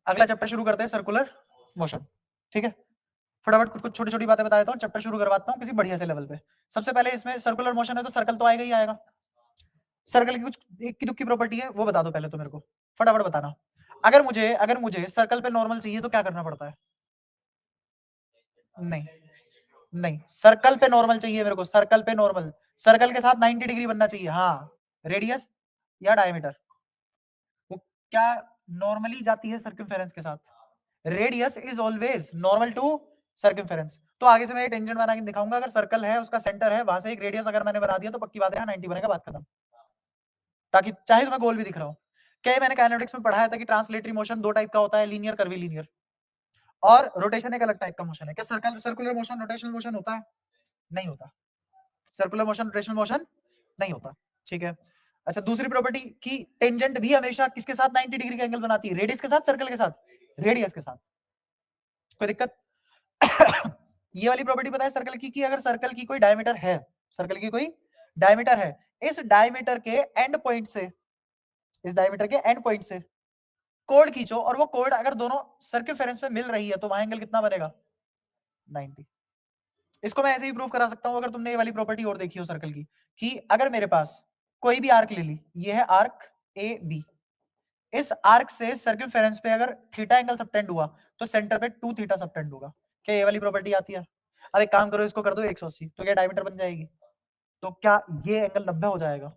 अगला चैप्टर शुरू करते हैं, सर्कुलर मोशन। ठीक है, फटाफट कुछ छोटी छोटी बातें बता देता हूँ, चैप्टर शुरू करवाता हूँ किसी बढ़िया से लेवल पे। सबसे पहले इसमें सर्कुलर मोशन है तो सर्कल तो आएगा ही आएगा। सर्कल की कुछ एक की दुक्की प्रॉपर्टी है, वो बता दो पहले तो मेरे को, फटाफट बताना। अगर मुझे सर्कल पे नॉर्मल चाहिए तो क्या करना पड़ता है? नहीं नहीं, सर्कल पे नॉर्मल चाहिए मेरे को, सर्कल पे नॉर्मल, सर्कल के साथ 90 डिग्री बनना चाहिए। हाँ, रेडियस या डायमीटर, वो क्या नॉर्मली जाती है सर्कमफेरेंस के साथ। Radius is always normal to circumference. तो आगे से मैं ये टेंजेंट बना के दिखाऊंगा, अगर सर्कल है उसका सेंटर है, वहां से एक रेडियस अगर मैंने बना दिया तो पक्की बात है 90 बनेगा, बात खत्म। ताकि चाहे तो मैं गोल भी दिख रहा हूँ। क्या मैंने काइनेटिक्स में पढ़ाया था कि ट्रांसलेटरी मोशन दो टाइप का होता है, लीनियर कर्वी लीनियर, और रोटेशन एक अलग टाइप का मोशन है। क्या सर्कुलर मोशन रोटेशनल मोशन होता है? नहीं होता। सर्कुलर मोशन रोटेशनल मोशन नहीं होता। ठीक है, अच्छा दूसरी प्रॉपर्टी की टेंजेंट भी हमेशा किसके साथ 90 डिग्री का एंगल बनाती है? रेडियस के साथ, सर्कल के साथ? रेडियस के साथ। कोई दिक्कत? ये वाली प्रॉपर्टी पता है सर्कल की कि अगर सर्कल की कोई डायमीटर है, सर्कल की कोई डायमीटर है, इस डायमीटर के एंड पॉइंट से, इस डायमीटर के एंड पॉइंट से कोड खींचो और वो कोड अगर दोनों सर्कमफेरेंस पे मिल रही है तो वहां एंगल कितना बनेगा? 90। इसको मैं ऐसे ही प्रूव करा सकता हूं, अगर तुमने ये वाली प्रॉपर्टी और देखी हो सर्कल की, कि अगर मेरे पास कोई भी आर्क ले ली, ये है आर्क ए बी, इस आर्क से सर्कमफेरेंस पे अगर थीटा एंगल सबटेंड हुआ तो सेंटर पे 2 थीटा सबटेंड होगा। क्या ये वाली प्रॉपर्टी आती है? अब एक काम करो, इसको कर दो 180, तो क्या डायमीटर बन जाएगी? तो क्या ये एंगल 90 हो जाएगा?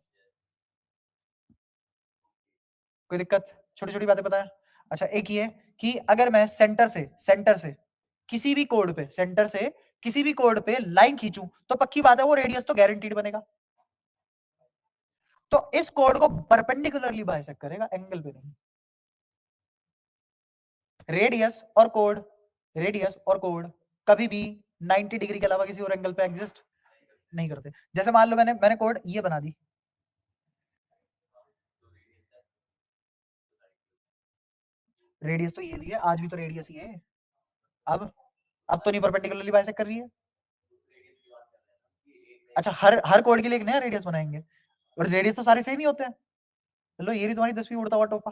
कोई दिक्कत? छोटी छोटी बातें पता है। अच्छा एक ये कि अगर मैं सेंटर से किसी भी कोड पे, सेंटर से किसी भी कोड पे लाइन खींचूं तो पक्की बात है वो रेडियस तो गारंटीड बनेगा। तो इस कोड को परपेंडिकुलरली बाइसेक्ट करेगा, एंगल पे नहीं। रेडियस और कोड, रेडियस और कोड कभी भी 90 डिग्री के अलावा किसी और एंगल पे एग्जिस्ट नहीं करते। जैसे मान लो मैंने कोड ये बना दी, रेडियस तो ये भी है, आज भी तो रेडियस ही है। अब तो नहीं परपेंडिकुलरली बाइसेक्ट कर रही है। अच्छा, हर कोड के लिए एक नया रेडियस बनाएंगे, और रेडियस तो सारे सेम ही होते हैं। लो ये रही तुम्हारी 10वीं उड़ता हुआ टोपा।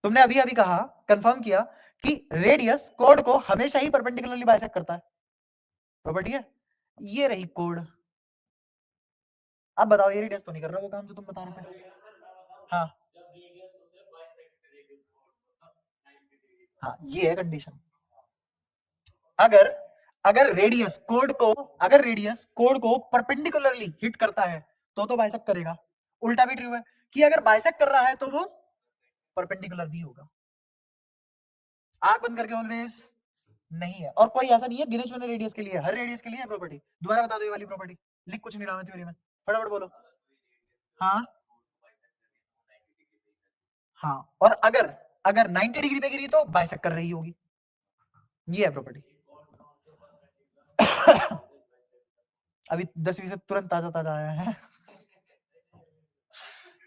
तुमने अभी अभी कहा, कंफर्म किया कि रेडियस कोड को हमेशा ही परपेंडिकुलरली बाइसेक्ट करता है। प्रॉपर्टी है, ये रही कोड। अब बताओ, ये रेडियस तो नहीं कर रहा वो काम जो तुम बता रहे थे। हाँ हाँ, ये है कंडीशन। अगर अगर रेडियस कोड को अगर रेडियस कोड को परपेंडिकुलरली हिट करता है तो बाइसेक्ट करेगा। उल्टा भी ट्रू है कि अगर बाइसेक्ट कर रहा है तो वो परपेंडिकुलर भी होगा। आंख बंद करके ऑलवेज नहीं है, और कोई ऐसा नहीं है गिने चुने रेडियस के लिए, हर रेडियस के लिए है प्रॉपर्टी। दोबारा बता दो ये वाली प्रॉपर्टी, लिख कुछ नहीं रहा मैं थ्योरी में, फटाफट बोलो। हाँ हाँ, और अगर अगर 90 डिग्री पे गिरी तो बाइसेक्ट कर रही होगी, ये है प्रॉपर्टी। अभी 10वीं से तुरंत ताजा ताजा आया है।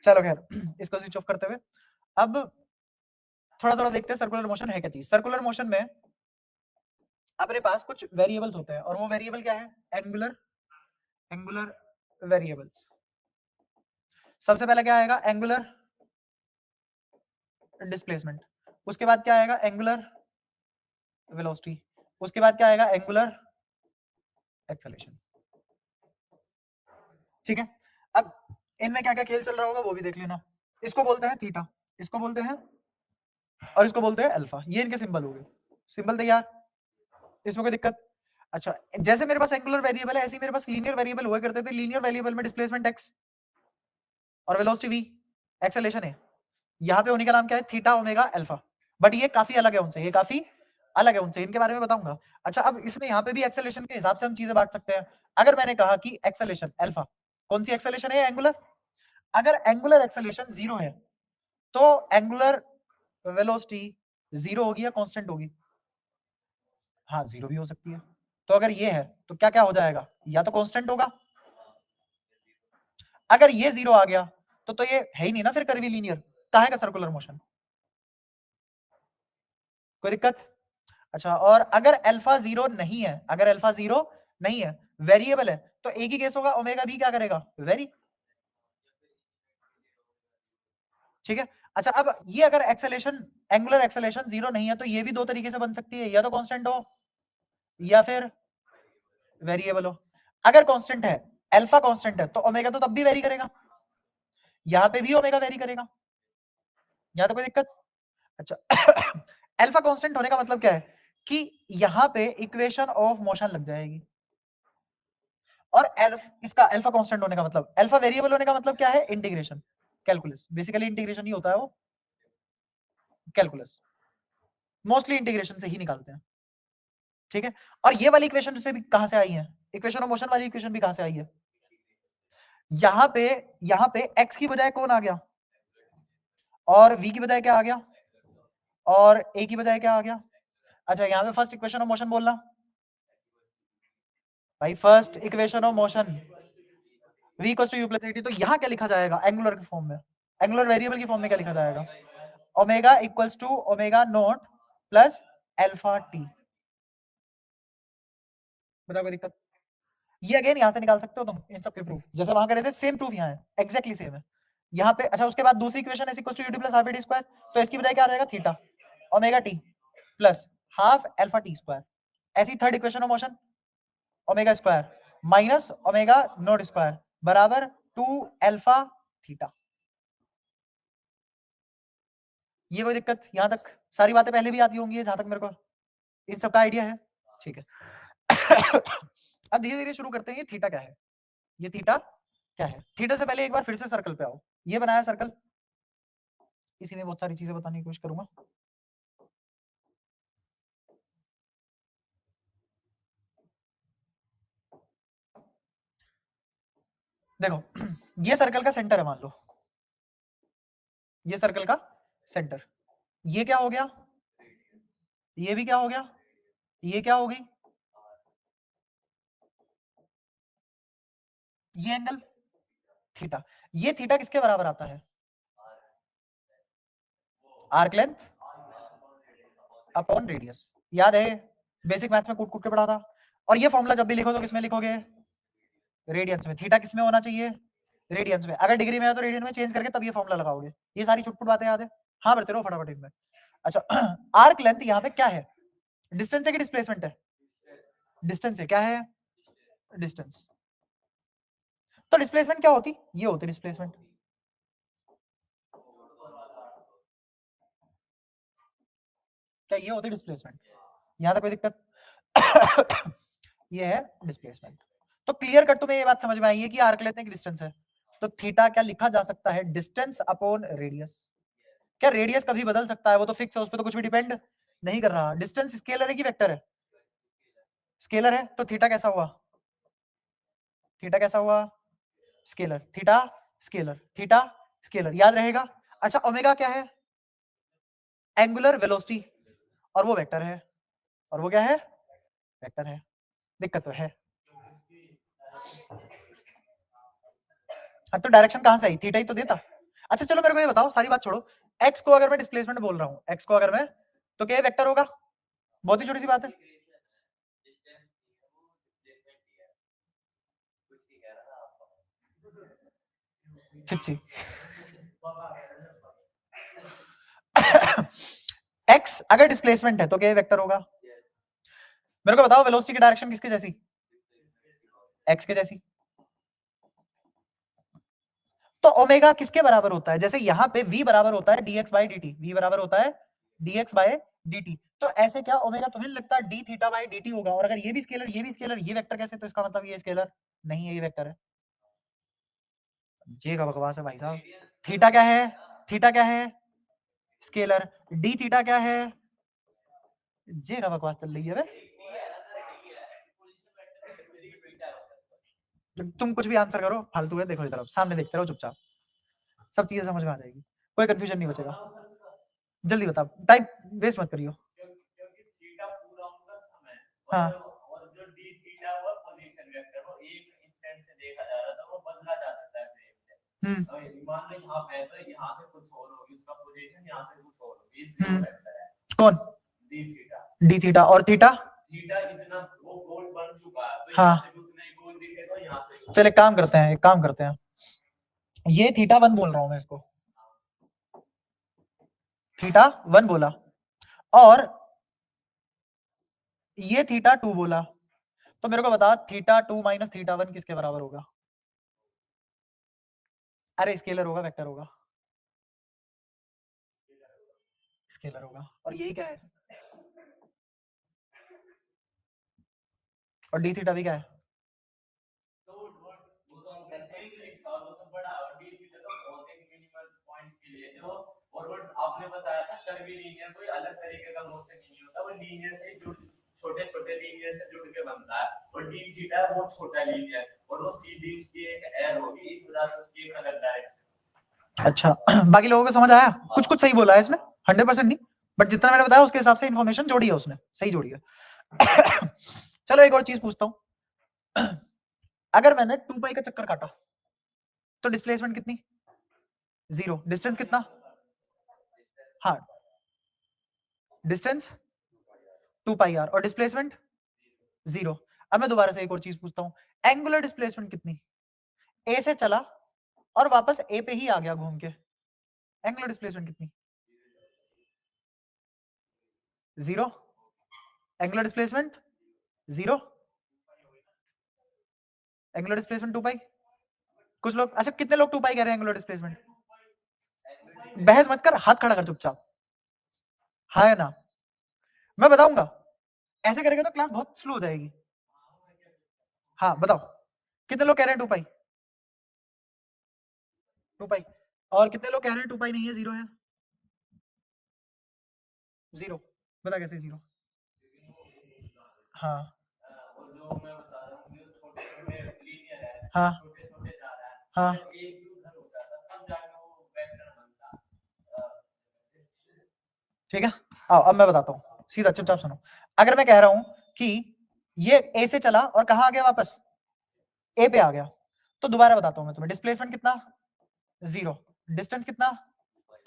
चलो खैर, इसको स्विच ऑफ करते हुए अब थोड़ा थोड़ा देखते हैं सर्कुलर मोशन है क्या चीज। सर्कुलर मोशन में अपने पास कुछ वेरिएबल्स होते हैं, और वो वेरिएबल क्या है? Angular variables. सबसे पहले क्या आएगा? Angular displacement. उसके बाद क्या आएगा? Angular velocity. उसके बाद क्या आएगा? Angular acceleration. ठीक है, अब इनमें क्या क्या खेल चल रहा होगा वो भी देख लेना। इसको बोलते हैं थीटा, इसको बोलते हैं, और इसको बोलते हैं अल्फा। ये इनके सिंबल हो गए। सिंबल तैयार, इसमें कोई दिक्कत? अच्छा, जैसे मेरे पास एंगुलर वेरिएबल है, ऐसे ही मेरे पास लीनियर वेरिएबल हुआ करते थे। लीनियर वेरिएबल में डिस्प्लेसमेंट एक्स और वेलोसिटी वी, एक्सेलरेशन है। यहाँ पे होने का नाम क्या है? Theta omega alpha. बट ये काफी अलग है उनसे, ये काफी अलग है उनसे, इनके बारे में बताऊंगा। अच्छा, अब इसमें यहाँ पे भी एक्सेलरेशन के हिसाब से हम चीजें बांट सकते हैं। अगर मैंने कहा कि एक्सेलरेशन अल्फा, कौन सी एक्सेलरेशन है? एंगुलर। अगर एंगुलर एक्सेलरेशन 0 है तो एंगुलर वेलोसिटी 0 होगी या कांस्टेंट होगी? हाँ, 0 भी हो सकती है। तो अगर ये है तो क्या क्या हो जाएगा? या तो कांस्टेंट होगा। अगर ये 0 आ गया तो ये है ही नहीं ना फिर कर्वी लीनियर, काहे का सर्कुलर मोशन। कोई दिक्कत? अच्छा, और अगर अल्फा 0 नहीं है, अगर अल्फा 0 नहीं है, वेरिएबल है, तो एक ही केस होगा, ओमेगा भी क्या करेगा? वेरी। ठीक है, अच्छा, अब ये अगर एक्सेलेरेशन, एंगुलर एक्सेलेरेशन 0 नहीं है तो ये भी दो तरीके से बन सकती है, या तो कांस्टेंट हो या फिर वेरिएबल हो। अगर कांस्टेंट है, अल्फा कांस्टेंट है, तो ओमेगा तो तब भी वेरी करेगा, यहां पे भी ओमेगा वेरी करेगा, यहां तो कोई दिक्कत। अच्छा अल्फा कांस्टेंट होने का मतलब क्या है कि यहां पे इक्वेशन ऑफ मोशन लग जाएगी, और इसका अल्फा कांस्टेंट होने का मतलब, अल्फा वेरिएबल होने का मतलब क्या है, इंटीग्रेशन, कैलकुलस, बेसिकली इंटीग्रेशन ही होता है वो, कैलकुलस मोस्टली इंटीग्रेशन से ही निकालते हैं, ठीक है। और ये वाली इक्वेशन से भी कहां से आई है, इक्वेशन ऑफ मोशन वाली इक्वेशन भी कहां से आई है, यहां पे x की बजाय कौन आ गया, और v की बजाय क्या आ गया, और a की बजाय क्या आ गया। अच्छा, यहां पे फर्स्ट इक्वेशन ऑफ मोशन बोलना भाई, first equation of motion v equals to u plus at, तो यहां क्या लिखा जाएगा एंगुलर की फॉर्म में, एंगुलर वेरिएबल की फॉर्म में क्या लिखा जाएगा, omega equals to omega naught plus alpha T. बताओ कोई दिक्कत। ये अगेन यहां से निकाल सकते हो तुम इन सब के प्रूफ, जैसे वहां करे थे सेम प्रूफ यहाँ है, एग्जैक्टली सेम है यहाँ पे। अच्छा, उसके बाद दूसरी equation is equals to ut plus half t square, तो इसकी बजाय क्या आ जाएगा, theta omega t plus half alpha t square. ऐसी third equation of motion, omega square minus omega naught square बराबर 2 अल्फा थीटा। ये कोई दिक्कत, यहां तक सारी बातें पहले भी आती होंगी जहां तक मेरे को इन सब का आइडिया है, ठीक है। अब धीरे धीरे शुरू करते हैं, ये थीटा क्या है, ये थीटा क्या है। थीटा से पहले एक बार फिर से सर्कल पे आओ, ये बनाया सर्कल, इसी में बहुत सारी चीजें बताने की कोशिश करूंगा। देखो ये सर्कल का सेंटर है मान लो, ये सर्कल का सेंटर, ये क्या हो गया, ये भी क्या हो गया, ये क्या हो गई, ये एंगल थीटा। ये थीटा किसके बराबर आता है, आर्क लेंथ अपॉन रेडियस। याद है, बेसिक मैथ्स में कूट कूट के पढ़ा था। और ये फॉर्मूला जब भी लिखो तो किसमें लिखोगे, रेडियंस में। थीटा किसमें होना चाहिए, रेडियंस में। अगर डिग्री में है तो रेडियन में चेंज करके तब ये फॉर्मूला लगाओगे। ये सारी छुटपुट बातें याद है, हाँ बढ़ते रहो फटाफट इनमें। अच्छा आर्क लेंथ यहाँ पे क्या है, डिस्टेंस है कि डिस्प्लेसमेंट है, डिस्टेंस है, क्या है, डिस्टेंस। तो डिस्प्लेसमेंट क्या होती, ये होती डिस्प्लेसमेंट, क्या ये होती डिस्प्लेसमेंट, यहां तक कोई दिक्कत। ये है डिस्प्लेसमेंट। तो क्लियर कट तुम्हें ये बात समझ में आई है कि आर्क लेंथ एक डिस्टेंस है, तो थीटा क्या लिखा जा सकता है, डिस्टेंस अपॉन रेडियस। क्या रेडियस कभी बदल सकता है, वो तो फिक्स है, उस पर तो कुछ भी डिपेंड नहीं कर रहा। डिस्टेंस स्केलर है कि वेक्टर है, स्केलर है, तो थीटा कैसा हुआ, थीटा कैसा हुआ, scalar, theta scalar, theta scalar, याद रहेगा। अच्छा ओमेगा क्या है, एंगुलर वेलोसिटी, और वो वेक्टर है, और वो क्या है, वेक्टर है। दिक्कत तो है। अब तो डायरेक्शन कहां से आई, थीटा ही तो देता। अच्छा चलो मेरे को ये बताओ, सारी बात छोड़ो, एक्स को अगर मैं डिस्प्लेसमेंट बोल रहा हूँ, एक्स को अगर मैं, तो क्या वेक्टर होगा, बहुत ही छोटी सी बात है। छिच्छी एक्स अगर डिस्प्लेसमेंट है तो क्या वेक्टर होगा। मेरे को बताओ वेलोसिटी की डायरेक्शन किसके जैसी, एक्स के जैसी। तो ओमेगा किसके बराबर होता है, जैसे यहाँ पे v बराबर होता है dx बाई dt, v बराबर होता है dx बाय dt। तो ऐसे क्या ओमेगा तुम्हें लगता है d थीटा बाई dt होगा, और अगर ये भी स्केलर ये भी स्केलर, ये वेक्टर कैसे, तो इसका मतलब ये स्केलर नहीं है, ये वेक्टर है। ये का बकवास है भाई साहब। थीटा क्या है, थीटा क्या है, स्केलर, डी थीटा क्या है, जे का बकवास चल रही है। तुम कुछ भी आंसर करो, फालतू है, देखो इधर सामने देखते रहो चुपचाप, सब चीजें समझ में आ जाएगी, कोई कंफ्यूजन नहीं बचेगा। जल्दी बता, टाइम वेस्ट मत करियो। हाँ कौन, डी थीटा, और थीटा, हाँ चल एक काम करते हैं, एक काम करते हैं, ये थीटा 1 बोल रहा हूं मैं इसको, थीटा 1 बोला और ये थीटा 2 बोला, तो मेरे को बता थीटा 2 माइनस थीटा 1 किसके बराबर होगा? अरे स्केलर होगा, वेक्टर होगा, स्केलर होगा। और यही क्या है? और डी थीटा भी क्या है? और वो आपने बताया था कर्वीलिनियर कोई अलग तरीके का मोशन नहीं होता, वो लीनियर से जुड़ छोटे-छोटे लीनियर से जुड़ के बनता है और डी थीटा वो छोटा लीनियर और वो सीधी उसकी एक एयर होगी, इस वजह से उसकी एक अलग डायरेक्शन। अच्छा बाकी लोगों को समझ आया? कुछ कुछ सही बोला है इसने, 100% नहीं, बट जितना मैंने बताया उसके हिसाब से इन्फॉर्मेशन जोड़ी है उसने, सही जोड़ी है। चलो एक और चीज पूछता हूं, अगर मैंने 2 पाई का चक्कर काटा तो डिस्प्लेसमेंट कितनी? 0। डिस्टेंस कितना? हाँ, डिस्टेंस 2 पाई आर और डिस्प्लेसमेंट 0। अब मैं दोबारा से एक और चीज पूछता हूं, एंगुलर डिस्प्लेसमेंट कितनी? ए से चला और वापस ए पे ही आ गया घूम के, एंगुलर डिस्प्लेसमेंट कितनी? 0। Angular displacement 0। एंगुलर डिस्प्लेसमेंट 2 पाई। कुछ लोग, अच्छा कितने लोग 2 पाई कह रहे हैं एंगुलर डिस्प्लेसमेंट? बहस मत कर, हाथ खड़ा कर चुपचाप, हाँ या ना? मैं बताऊंगा, ऐसे करेगा तो क्लास बहुत स्लो हो जाएगी। हाँ बताओ, कितने लोग कह रहे हैं 2 पाई? 2 पाई। और कितने लोग कह रहे हैं 2 पाई नहीं है, 0 है? 0। बता कैसे 0? हाँ और जो मैं बता रहा हूँ, जो छोटे-छोटे लीनियर है, हाँ छोटे-छोटे जा रहा है, हाँ जब एक भी उधर हो जाता है, तब जाके वो वेक्टर बनता। ठीक है, आओ अब मैं बताता हूँ, सीधा चुपचाप सुनो। अगर मैं कह रहा हूं कि ये ए से चला और कहां आ गया वापस? ए पे आ गया, तो दोबारा बताता हूं मैं तुम्हें, डिस्प्लेसमेंट कितना? 0। डिस्टेंस कितना?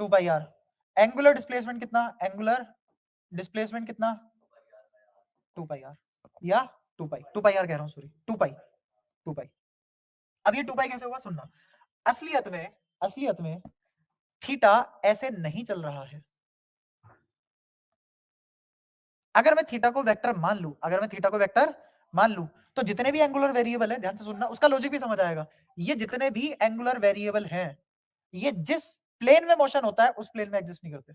2 पाई आर। एंगुलर डिस्प्लेसमेंट कितना? एंगुलर डिस्प्लेसमेंट कितना? 2 पाई आर या 2 पाई आर कह रहा हूं, सॉरी 2 पाई। अब ये 2 पाई कैसे हुआ सुनना, असलियत में थीटा ऐसे नहीं चल रहा है। अगर मैं थीटा को वेक्टर मान लूं, तो जितने भी एंगुलर वेरिएबल है, ध्यान से सुनना, उसका लॉजिक भी समझ आएगा। ये जितने भी एंगुलर वेरिएबल हैं, ये जिस प्लेन में मोशन होता है उस प्लेन में एग्जिस्ट नहीं करते।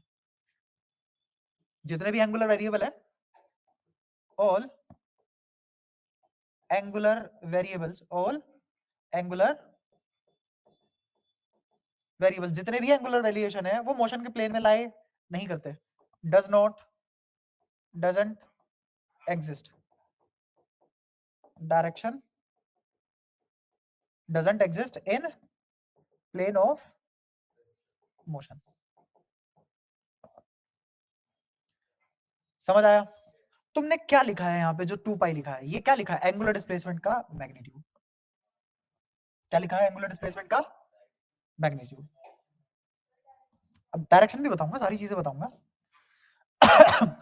जितने भी एंगुलर वेरिएबल है, ऑल एंगुलर वेरिएबल्स जितने भी एंगुलर वेरिएशन है वो मोशन के प्लेन में लाए नहीं करते। Doesn't exist, direction doesn't exist in plane of motion. समझ आया? तुमने क्या लिखा है यहाँ पे, जो 2 पाई लिखा है, ये क्या लिखा है? एंगुलर डिस्प्लेसमेंट का मैग्नीट्यूड। क्या लिखा है? एंगुलर डिस्प्लेसमेंट का मैग्नीट्यूड। अब डायरेक्शन भी बताऊंगा, सारी चीजें बताऊंगा।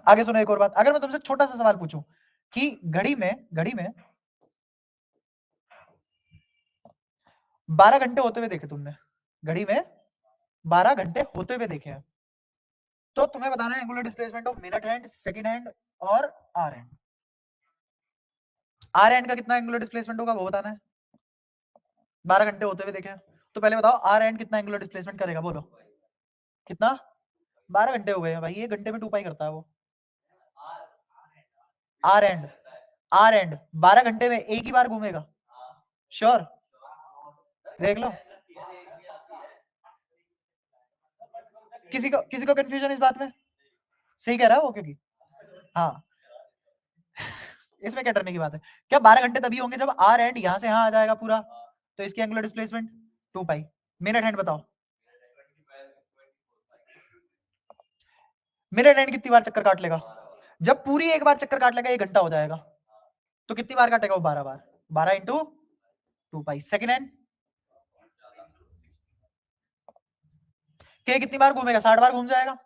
आगे सुनो एक और बात, अगर मैं तुमसे छोटा सा सवाल पूछूं कि घड़ी में 12 घंटे होते हुए देखे तुमने, घड़ी में 12 घंटे होते हुए देखे हैं, तो तुम्हें बताना है angular displacement of minute hand, second hand और आर हैंड। आर हैंड का कितना एंगुलर डिस्प्लेसमेंट होगा वो बताना है। 12 घंटे होते हुए देखे हैं, तो पहले बताओ आर हैंड कितना एंगुलर डिस्प्लेसमेंट करेगा, बोलो कितना? 12 घंटे हो गए हैं भाई, 1 घंटे में 2 पाई करता है वो। आर एंड 12 घंटे में एक ही बार घूमेगा, श्योर? देख लो, किसी को कंफ्यूजन इस बात में? सही कह रहा है वो, क्योंकि हाँ इसमें क्या डरने की बात है? क्या 12 घंटे तभी होंगे जब आर एंड यहां से यहां आ जाएगा पूरा, तो इसकी एंगुलर डिस्प्लेसमेंट 2 पाई। मिनट हैंड बताओ, मिनट हैंड कितनी बार चक्कर काट लेगा? जब पूरी एक बार चक्कर काट लेगा 1 घंटा हो जाएगा, तो कितनी बार काटेगा वो? 12 बार, 12 इंटू 2 पाई। सेकंड हैंड के कितनी बार घूमेगा? 60 बार घूम जाएगा।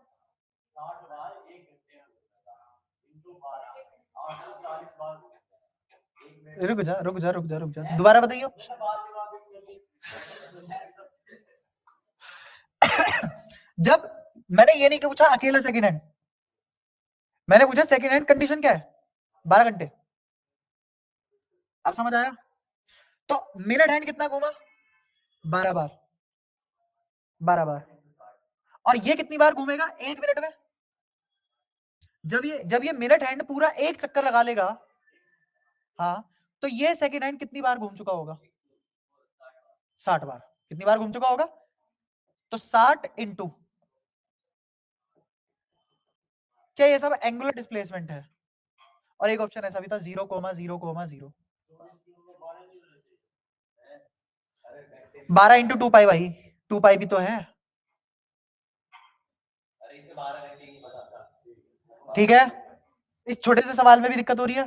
रुक जा, दोबारा बताइए। जब मैंने ये नहीं पूछा अकेला सेकंड हैंड, मैंने पूछा सेकंड हैंड कंडीशन क्या है, 12 घंटे। अब समझ आया? तो मिनट हैंड कितना घूमा, 12 बार, 12 बार। और ये कितनी बार घूमेगा 1 मिनट में? जब ये मिनट हैंड पूरा एक चक्कर लगा लेगा, हाँ, तो ये सेकंड हैंड कितनी बार घूम चुका होगा, 60 बार। कितनी बार घूम चुका होगा? तो 60 इंटू, क्या ये सब एंगुलर डिस्प्लेसमेंट है? और एक ऑप्शन ऐसा भी था 0,0,0। 12 इंटू 2 पाई भाई, 2 पाई भी तो है, ठीक है। इस छोटे से सवाल में भी दिक्कत हो रही है।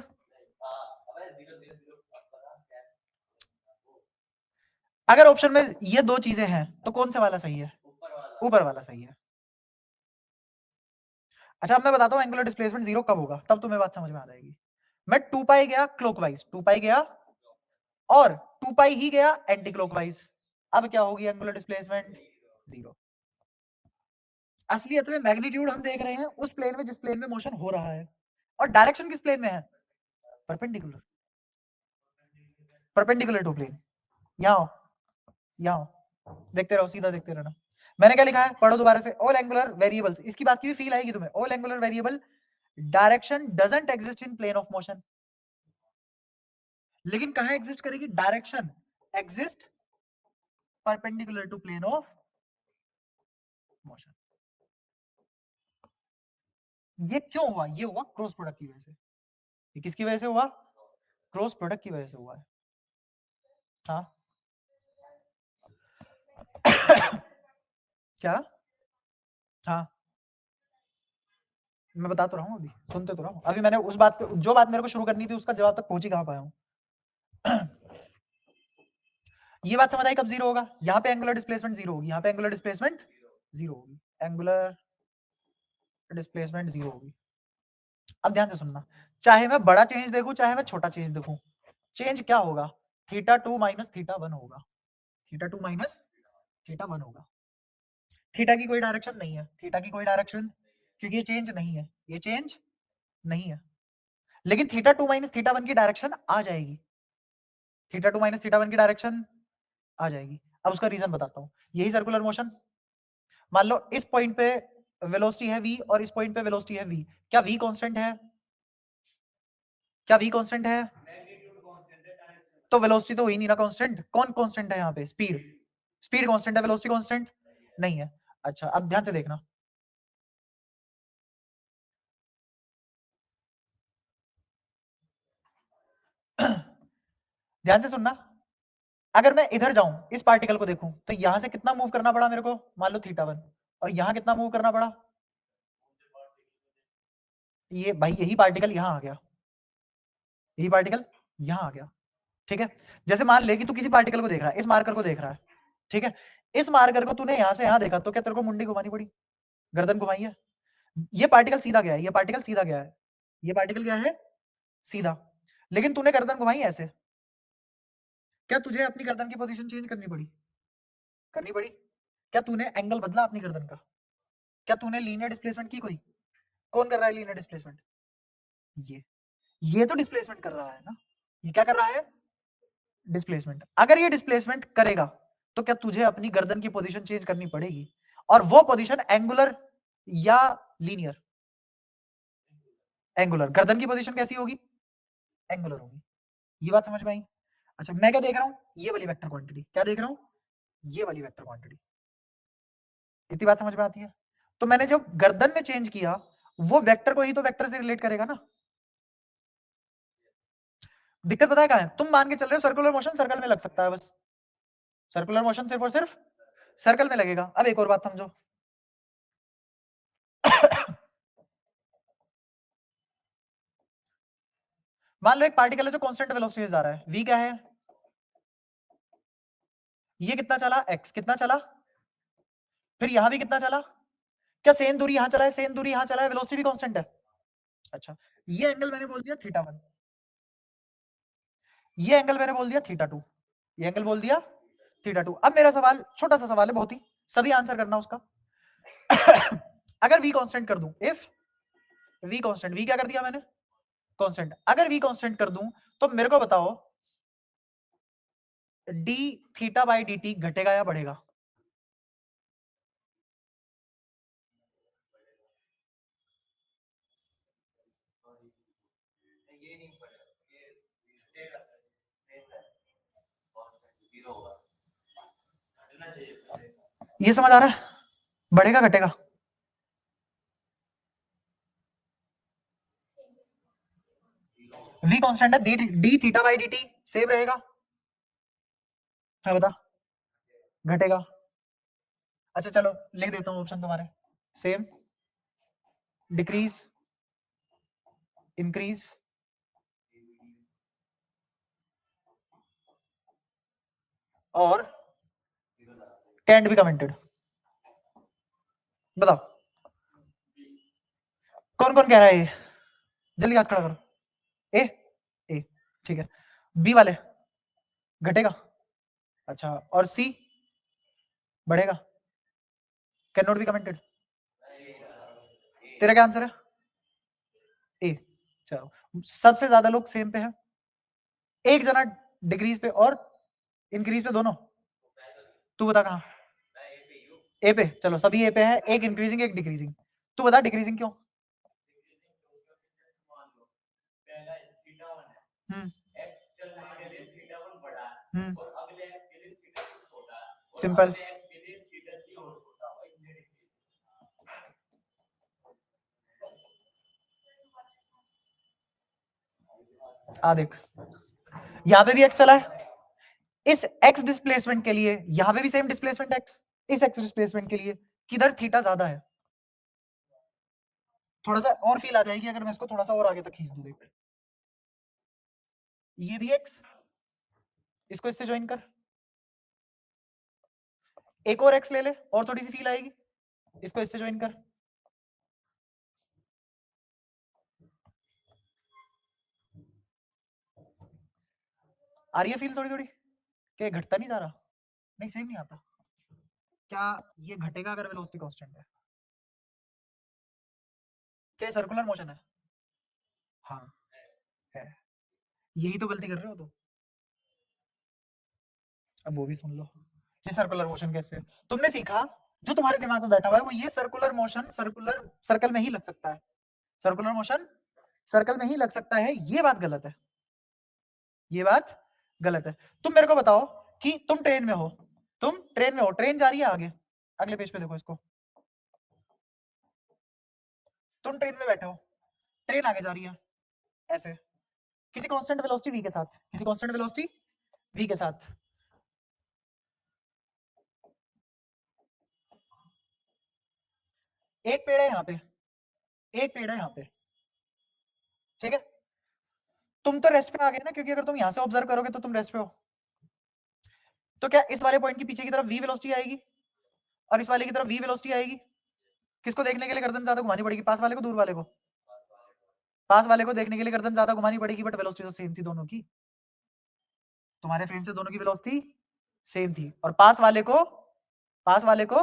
अगर ऑप्शन में ये दो चीजें हैं तो कौन सा वाला सही है? ऊपर वाला सही है। अच्छा, अब मैं बताता हूँ एंगुलर डिस्प्लेसमेंट 0 कब होगा, तब तुम्हें बात समझ में आ जाएगी। मैं 2 पाई गया क्लॉकवाइज, 2 पाई गया और 2 पाई ही गया एंटी क्लॉकवाइज, अब क्या होगी एंगुलर डिस्प्लेसमेंट? 0। असलियत में मैग्नीट्यूड हम देख रहे हैं उस प्लेन में जिस प्लेन में मोशन हो रहा है, और डायरेक्शन किस प्लेन में है? Perpendicular, perpendicular to plane. यहाँ देखते रहो, सीधा देखते रहना। मैंने क्या लिखा है, पढ़ो दोबारा से। ऑल एंगुलर वेरिएबल्स, इसकी बात की भी फील आएगी तुम्हें। All angular variable direction doesn't exist in plane of motion, लेकिन कहां एग्जिस्ट करेगी? Direction exist perpendicular to plane of motion. ये क्यों हुआ? ये हुआ क्रॉस प्रोडक्ट की वजह से। ये किसकी वजह से हुआ? क्रॉस प्रोडक्ट की वजह से हुआ है। हाँ क्या? हाँ, मैं बता तो रहा हूँ, अभी सुनते तो रहा हूँ। अभी मैंने उस बात पे, जो बात मेरे को शुरू करनी थी उसका जवाब तक पहुंच ही कहां पाया हूँ। ये बात समझ आई कब 0 होगा? यहाँ पे एंगुलर डिस्प्लेसमेंट 0 होगी, यहाँ पे एंगुलर डिस्प्लेसमेंट 0 होगी, एंगुलर डिस्प्लेसमेंट 0 होगी। अब ध्यान से सुनना, चाहे मैं बड़ा चेंज देखूं चाहे मैं छोटा चेंज देखूं, चेंज क्या होगा? θ2 माइनस θ1 होगा, θ2 माइनस θ1 होगा। थीटा की कोई डायरेक्शन नहीं है, थीटा की कोई डायरेक्शन, क्योंकि ये चेंज नहीं है, ये चेंज नहीं है। लेकिन θ2 माइनस θ1 की डायरेक्शन आ जाएगी, θ2 माइनस θ1 की डायरेक्शन आ जाएगी। अब उसका रीजन बताता हूँ। यही सर्कुलर मोशन, मान लो इस पॉइंट पे वेलोसिटी है v और इस पॉइंट पे वेलोसिटी है v, क्या v कांस्टेंट है? क्या v कांस्टेंट है? तो वेलोसिटी तो हुई नहीं ना कांस्टेंट। कौन कांस्टेंट है यहाँ पे? स्पीड। स्पीड कांस्टेंट है, वेलोसिटी कांस्टेंट नहीं है। अच्छा, अब ध्यान से देखना, ध्यान से सुनना। अगर मैं इधर जाऊं, इस पार्टिकल को देखूं, तो यहां से कितना मूव करना पड़ा मेरे को? मान लो θ1, और यहां कितना मूव करना पड़ा? ये भाई यही पार्टिकल यहां आ गया, यही पार्टिकल यहां आ गया, ठीक है। जैसे मान ले कि तू किसी पार्टिकल को देख रहा है, इस मार्कर को देख रहा है, ठीक है। इस मार्कर को तूने यहां से यहां देखा, तो क्या तेरे को मुंडी घुमानी पड़ी? गर्दन घुमाई है? ये पार्टिकल सीधा गया है, ये पार्टिकल सीधा गया है, ये पार्टिकल गया है सीधा, लेकिन तूने गर्दन घुमाई ऐसे, क्या तुझे अपनी गर्दन की पोजीशन चेंज करनी पड़ी? करनी पड़ी। क्या तूने एंगल बदला अपनी गर्दन का? क्या तूने लीनियर डिस्प्लेसमेंट की कोई? कौन कर रहा है लीनियर डिस्प्लेसमेंट? ये तो डिस्प्लेसमेंट कर रहा है ना, ये क्या कर रहा है? डिस्प्लेसमेंट। अगर ये डिस्प्लेसमेंट करेगा तो क्या तुझे अपनी गर्दन की पोजीशन चेंज करनी पड़ेगी? और वो पोजीशन एंगुलर या लीनियर? एंगुलर। गर्दन की पोजीशन कैसी होगी? एंगुलर होगी। ये बात समझ में आई? अच्छा, मैं क्या देख रहा हूं? ये वाली वेक्टर क्वांटिटी। क्या देख रहा हूं? ये वाली वेक्टर क्वांटिटी। इतनी बात समझ में आती है? तो मैंने जब गर्दन में चेंज किया, वो वेक्टर को ही तो वेक्टर से रिलेट करेगा ना। दिक्कत पता है कहां है? तुम मान के चल रहे हो सर्कुलर मोशन सर्कल में लग सकता है, बस सर्कुलर मोशन सिर्फ और सिर्फ सर्कल में लगेगा। अब एक और बात समझो, मान लो एक पार्टिकल है जो कांस्टेंट वेलोसिटी से जा रहा है, v क्या है? ये कितना चला? x। कितना चला? फिर यहां भी कितना चला? क्या सेम दूरी यहां चला है, सेम दूरी यहां चला है, वेलोसिटी भी कांस्टेंट है। अच्छा, ये एंगल मैंने बोल दिया θ1, ये एंगल मैंने बोल दिया θ2, ये एंगल बोल दिया θ2। अब मेरा सवाल छोटा सा सवाल है बहुत ही, सभी आंसर करना उसका। अगर v कांस्टेंट कर दूं, इफ v कांस्टेंट, v क्या कर दिया मैंने, कांस्टेंट, अगर v कांस्टेंट कर दूं तो मेरे को बताओ d थीटा बाई dt घटेगा या बढ़ेगा? ये नहीं पड़ेगा, ये घटेगा सर, नहीं सर, कांस्टेंट 0 होगा, घटना चाहिए। ये समझ आ रहा है? बढ़ेगा घटेगा? v कांस्टेंट है, d theta by dt same रहेगा, हाँ बता, घटेगा। अच्छा चलो लिख देता हूं ऑप्शन तुम्हारे, सेम, डिक्रीज, इंक्रीज, और कैंट बी कमेंटेड। बताओ कौन कौन कह रहा है ये, जल्दी हाथ खड़ा करो। ए ए ठीक है, बी वाले घटेगा, अच्छा, और सी बढ़ेगा, कैन नॉट बी कमेंटेड। तेरा क्या आंसर है? ए। चलो सबसे ज्यादा लोग सेम पे है, एक जना डिक्रीज पे और इंक्रीज पे दोनों, तू बता कहाँ? ए पे, चलो सभी ए पे है, एक इंक्रीजिंग एक डिक्रीजिंग, तू बता डिक्रीजिंग क्यों? सिंपल, आ देख यहाँ पे भी x चला है, इस x डिस्प्लेसमेंट के लिए यहाँ पे भी सेम डिस्प्लेसमेंट x, इस x डिस्प्लेसमेंट के लिए किधर थीटा ज्यादा है, थोड़ा सा और फील आ जाएगी अगर मैं इसको थोड़ा सा और आगे तक खींच दूं। देख ये भी x, इसको इससे ज्वाइन कर, एक और x ले ले और थोड़ी सी फील आएगी, इसको इससे ज्वाइन कर, आ रही है फील थोड़ी थोड़ी, क्या घटता नहीं जा रहा? नहीं सेम नहीं आता क्या? ये घटेगा अगर वेलोसिटी कांस्टेंट है, क्या सर्कुलर मोशन है? हाँ है, यही तो गलती कर रहे हो तुम। अब वो भी सुन लो, ये सर्कुलर मोशन कैसे है? तुमने सीखा, जो तुम्हारे दिमाग में बैठा हुआ है वो ये सर्कुलर मोशन सर्कुलर सर्कल में ही लग सकता है, सर्कुलर मोशन सर्कल में ही लग सकता है, ये बात गलत है, ये बात गलत है। तुम मेरे को बताओ कि तुम ट्रेन में हो, तुम ट्रेन में हो, ट्रेन जा रही है आगे, अगले पेज पे देखो इसको, तुम ट्रेन में बैठे हो, ट्रेन आगे जा रही है ऐसे, किसी कांस्टेंट वेलोसिटी v के साथ, किसी कांस्टेंट वेलोसिटी v के साथ, एक पेड़ है यहाँ पे, एक पेड़ है यहाँ पे, ठीक है, तुम तो रेस्ट पे आ गए ना, क्योंकि अगर तुम यहाँ से ऑब्जर्व करोगे तो तुम रेस्ट पे हो, तो क्या इस वाले पॉइंट के पीछे की तरफ v वेलोसिटी आएगी और इस वाले की तरफ v वेलोसिटी आएगी? किसको देखने के लिए गर्दन ज्यादा घुमानी पड़ेगी, पास वाले को दूर वाले को? पास वाले को देखने के लिए गर्दन ज्यादा घुमानी पड़ेगी, बट वेलोसिटी तो सेम थी दोनों की, तुम्हारे फ्रेंड से दोनों की वेलोसिटी सेम थी, और पास वाले को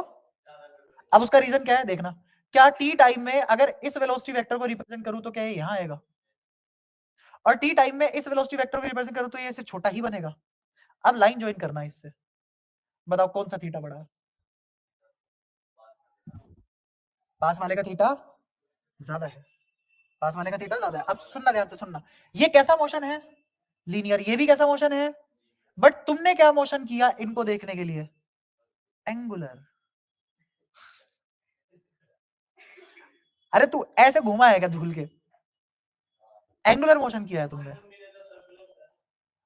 अब उसका रीजन क्या है देखना, क्या टी टाइम में अगर इस वेलोसिटी वेक्टर को रिप्रेजेंट करूं तो क्या ये यहां आएगा, और टी टाइम में इस वेलोसिटी वेक्टर को रिप्रेजेंट करूं तो ये इससे छोटा ही बनेगा। अब लाइन ज्वाइन करना है इससे, बताओ कौन सा थीटा बड़ा है? पास वाले का थीटा ज्यादा है, पास वाले का थीटा ज्यादा है। अब सुनना ध्यान से सुनना, ये कैसा मोशन है? लीनियर, ये भी कैसा मोशन है? बट तुमने क्या मोशन किया इनको देखने के लिए? एंगुलर। अरे तू ऐसे घुमा है क्या धूल के? एंगुलर मोशन किया है तुमने।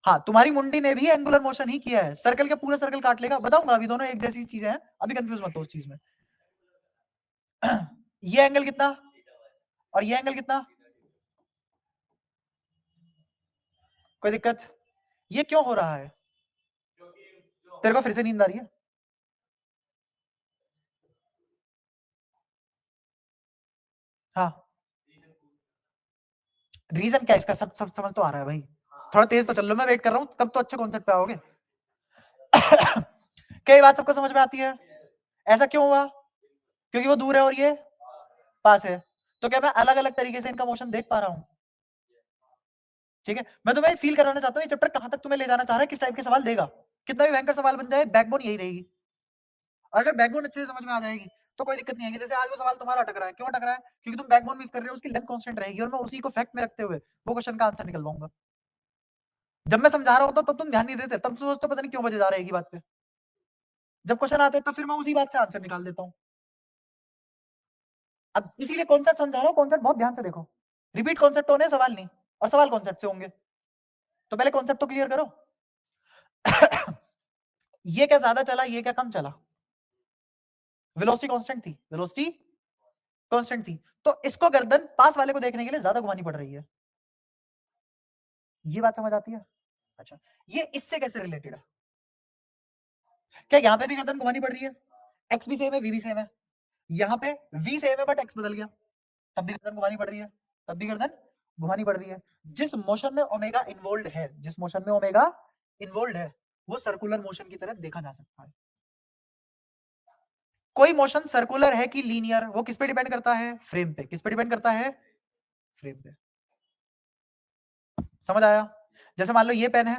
हाँ तुम्हारी मुंडी ने भी एंगुलर मोशन ही किया है, सर्कल का पूरा सर्कल काट लेगा, बताऊंगा, अभी दोनों एक जैसी चीजें हैं, अभी कंफ्यूज मत हो उस चीज में। ये एंगल कितना और ये एंगल कितना? कोई दिक्कत? ये क्यों हो रहा है? तेरे को फिर से नींद आ रही है? हाँ रीजन क्या है इसका? सब समझ तो आ रहा है भाई, थोड़ा तेज तो चल लो, मैं वेट कर रहा हूँ, कब तो अच्छे कॉन्सेप्ट पे आओगे। क्या ये बात सबको समझ में आती है? ऐसा क्यों हुआ? क्योंकि वो दूर है और ये पास है, तो क्या मैं अलग अलग तरीके से इनका मोशन देख पा रहा हूं? ठीक है, मैं तुम्हें फील कराना चाहता हूँ ये चैप्टर कहां तक तुम्हें ले जाना चाह रहा है, किस टाइप के सवाल देगा, कितना भी भयंकर सवाल बन जाए बैकबोन यही रहेगी। अगर बैकबोन अच्छे से समझ में आ जाएगी तो कोई दिक्कत नहीं आएगी। जैसे आज वो सवाल तुम्हारा अटक रहा है, क्यों अटक रहा है? क्योंकि तुम बैकबोन मिस कर रहे हो, उसकी लेंथ कांस्टेंट रहेगी और मैं उसी को फैक्ट में रखते हुए वो क्वेश्चन का आंसर निकलवाऊंगा। जब मैं समझा रहा होता तब तुम ध्यान नहीं देते, तब सोचते पता नहीं क्यों बजे जा रहे हैं बात पे। जब क्वेश्चन आते हैं तब फिर मैं उसी बात से आंसर निकाल देता हूँ। अब इसीलिए कॉन्सेप्ट समझा रहा हूँ, कॉन्सेप्ट बहुत ध्यान से देखो। रिपीट कॉन्सेप्ट होने सवाल नहीं, और सवाल कॉन्सेप्ट से होंगे, तो पहले कॉन्सेप्ट तो क्लियर करो। ये क्या ज्यादा चला, ये क्या कम चला? वेलोसिटी कांस्टेंट थी, वेलोसिटी कांस्टेंट थी, तो इसको गर्दन पास वाले को देखने के लिए ज्यादा घुमानी पड़ रही है। ये बात समझ आती है? अच्छा, ये इससे कैसे रिलेटेड है? क्या यहाँ पे भी गर्दन घुमानी पड़ रही है? एक्स भी सेम है, वी भी सेम है। यहाँ पे वी सेम है बट एक्स बदल गया, तब भी गर्दन घुमानी पड़ रही है, तब भी गर्दन घुमानी पड़ रही है। जिस मोशन में ओमेगा इन्वॉल्व है, जिस मोशन में ओमेगा इन्वॉल्व है, वो सर्कुलर मोशन की तरह देखा जा सकता है। कोई मोशन सर्कुलर है कि लीनियर, वो किस पे डिपेंड करता है? फ्रेम पे। किस पे डिपेंड करता है? फ्रेम पे। समझ आया? जैसे मान लो ये पेन है,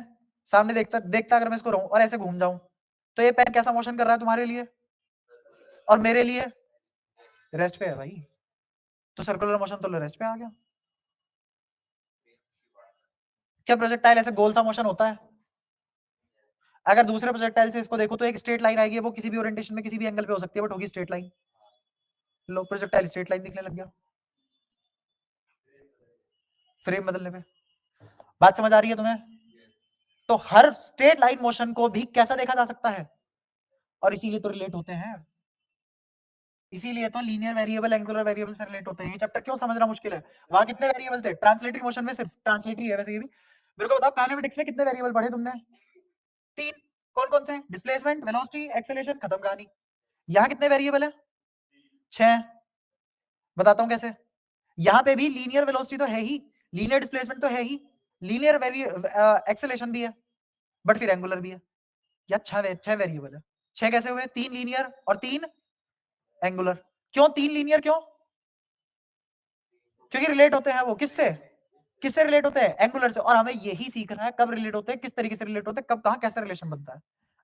सामने देखता देखता अगर मैं इसको रहूं और ऐसे घूम जाऊं, तो ये पेन कैसा मोशन कर रहा है तुम्हारे लिए और मेरे लिए? रेस्ट पे है भाई, तो सर्कुलर मोशन तो रेस्ट पे आ गया। क्या प्रोजेक्टाइल ऐसे गोल सा मोशन होता है? अगर दूसरे प्रोजेक्टाइल से इसको देखो तो एक स्ट्रेट लाइन आएगी, वो किसी भी ओरिएंटेशन में किसी भी एंगल पे हो सकती है, बट होगी स्ट्रेट लाइन। लो, प्रोजेक्टाइल स्ट्रेट लाइन दिखने लग गया फ्रेम बदलने पे। बात समझ आ रही है तुम्हें? तो हर स्ट्रेट लाइन मोशन को भी कैसा देखा जा सकता है, और इसीलिए तो रिलेट होते हैं, इसीलिए तो लीनियर वेरिएबल एंगुलर वेरिएबल से रिलेट होते हैं। ये चैप्टर क्यों समझना मुश्किल है? वहां कितने वेरिएबल थे? ट्रांसलेटरी मोशन में सिर्फ ट्रांसलेटरी है वैसे ये भी। मेरे को बताओ काइनेमेटिक्स में कितने वेरिएबल पढ़े तुमने? 3। कौन कौन से? डिस्प्लेसमेंट, वेलोसिटी, एक्सेलरेशन, खत्म कहानी। यहाँ कितने वेरिएबल है? 6। बताता हूँ कैसे। यहाँ पे भी लीनियर वेलोसिटी तो है ही, लीनियर डिस्प्लेसमेंट तो है ही, लीनियर एक्सेलरेशन भी है, बट फिर एंगुलर भी है। या 6 वेरिएबल है। 6 कैसे हुए? 3 लीनियर और 3 एंगुलर। क्यों 3 लीनियर? क्यों? क्योंकि रिलेट होते हैं वो किससे? किससे रिलेट होते हैं? एंगुलर से। और हमें यही सीखना है कब रिलेट होते हैं, किस तरीके से रिलेट होते हैं, कब कहां कैसे रिलेशन बनता है।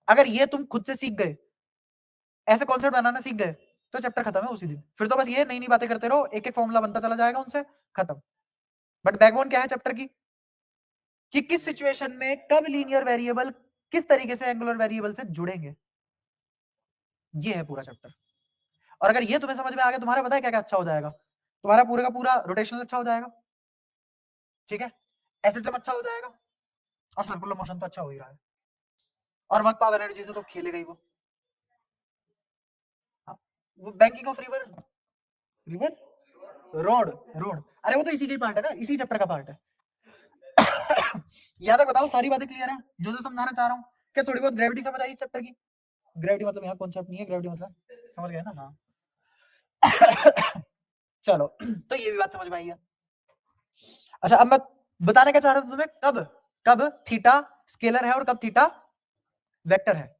अगर ये तुम खुद से सीख गए, ऐसे कॉन्सेप्ट बनाना सीख गए, तो चैप्टर खत्म है उसी दिन। फिर तो बस ये नई नई बातें करते रहो, एक एक फॉर्मूला बनता चला जाएगा उनसे, खत्म। बट बैकबोन क्या है चैप्टर की, कि किस सिचुएशन में कब लीनियर वेरिएबल किस तरीके से एंगुलर वेरिएबल से जुड़ेंगे, ये है पूरा चैप्टर। और अगर ये तुम्हें समझ में आ गया, तुम्हारा पता है क्या क्या अच्छा हो जाएगा? तुम्हारा पूरे का पूरा रोटेशनल अच्छा हो जाएगा, ठीक है, एसएचएम अच्छा हो जाएगा, और सर्कुलर मोशन तो अच्छा हो ही रहा है, और वर्क पावर एनर्जी से तो खेलेगा ही वो। हाँ, वो banking of river, river road, road, अरे वो तो इसी का पार्ट है ना, इसी चैप्टर का पार्ट है। यहाँ तक बताओ सारी बातें क्लियर है जो जो समझाना चाह रहा हूँ? क्या थोड़ी बहुत ग्रेविटी समझ आई इस चैप्टर की? ग्रेविटी मतलब यहाँ कॉन्सेप्ट नहीं है, ग्रेविटी मतलब समझ गए ना? हाँ। चलो, तो ये भी बात समझ में आई है। अच्छा, अब मैं बताने क्या चाह रहा था तुम्हें, कब कब थीटा स्केलर है और कब थीटा वेक्टर है।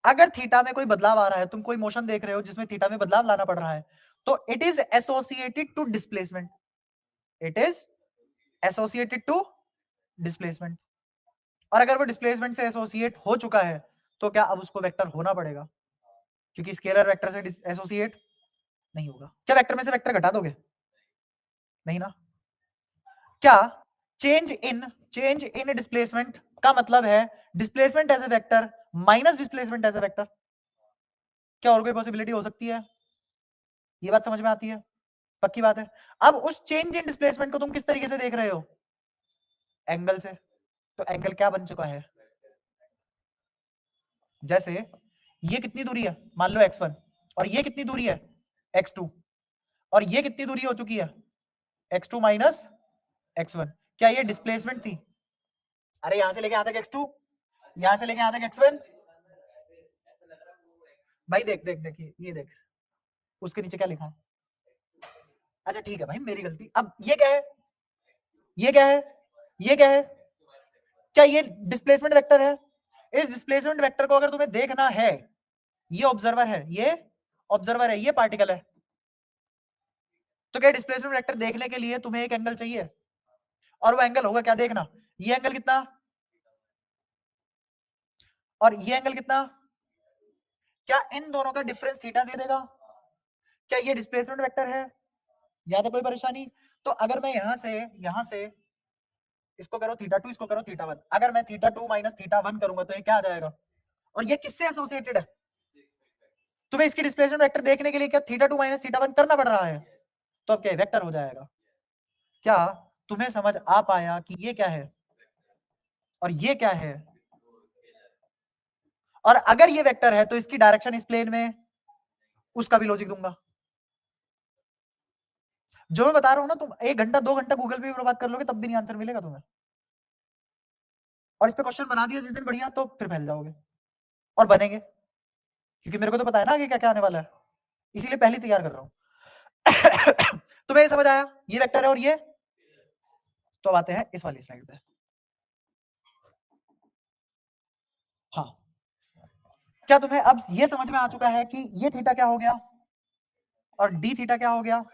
अगर थीटा में कोई बदलाव आ रहा है, तुम कोई मोशन देख रहे हो जिसमें थीटा में बदलाव लाना पड़ रहा है, तो it is associated to displacement, it is associated to displacement. और अगर वो डिस्प्लेसमेंट से एसोसिएट हो चुका है, तो क्या अब उसको वेक्टर होना पड़ेगा, क्योंकि स्केलर वेक्टर से एसोसिएट नहीं होगा। क्या वेक्टर में से वेक्टर घटा दोगे? नहीं ना। क्या चेंज इन डिस्प्लेसमेंट का मतलब है displacement as a vector minus displacement as a vector? क्या और कोई पॉसिबिलिटी हो सकती है? ये बात समझ में आती है? पक्की बात है। अब उस चेंज इन डिस्प्लेसमेंट को तुम किस तरीके से देख रहे हो? एंगल से। तो एंगल क्या बन चुका है? जैसे ये कितनी दूरी है, मान लो x1, और ये कितनी दूरी है, x2, और ये कितनी दूरी हो चुकी है, x2 माइनस x1। क्या ये डिस्प्लेसमेंट थी? अरे यहां से लेके यहां तक x2, यहां से लेके यहां तक x1। भाई देख देख देख, ये देख, उसके नीचे क्या लिखा है? अच्छा ठीक है भाई, मेरी गलती। अब ये क्या है, ये क्या है, ये क्या है? क्या ये डिस्प्लेसमेंट वेक्टर है? इस डिस्प्लेसमेंट वेक्टर को अगर तुम्हें देखना है, ये ऑब्जर्वर है, ये ऑब्जर्वर है, ये पार्टिकल है, तो क्या डिस्प्लेसमेंट वेक्टर देखने के लिए तुम्हें एक एंगल चाहिए, और वो एंगल होगा क्या, देखना, ये एंगल कितना और ये एंगल कितना, क्या इन दोनों का डिफरेंस थीटा दे देगा, क्या ये डिस्प्लेसमेंट वेक्टर है, याद है कोई परेशानी। तो अगर मैं यहां से इसको करो थीटा 2, इसको करो थीटा 1, अगर मैं थीटा 2 माइनस थीटा 1 करूंगा तो ये क्या आ जाएगा, और ये किससे एसोसिएटेड है, तुम्हें इसकी डिस्प्लेसमेंट वेक्टर देखने के लिए क्या थीटा 2 माइनस थीटा 1 करना पड़ रहा है, तो अब क्या वेक्टर हो जाएगा। क्या तुम्हें समझ आ पाया कि ये क्या है और ये क्या है, और अगर ये वेक्टर है तो इसकी डायरेक्शन इस प्लेन में, उसका भी लॉजिक दूंगा। जो मैं बता रहा हूं ना, तुम 1 घंटा 2 घंटा गूगल पे भी बर्बाद कर लोगे तब भी नहीं आंसर मिलेगा तुम्हें, और इस पे क्वेश्चन बना दिया जिस दिन बढ़िया तो फिर फैल जाओगे, और बनेंगे, क्योंकि मेरे को तो पता है ना आगे क्या क्या आने वाला है, इसीलिए पहले तैयार कर रहा हूं। तुम्हें ये समझ आया, ये वेक्टर है और ये, तो अब आते हैं इस वाली स्लाइड पे। हाँ, क्या तुम्हें अब ये समझ में आ चुका है कि ये थीटा क्या हो गया और डी थीटा क्या हो गया,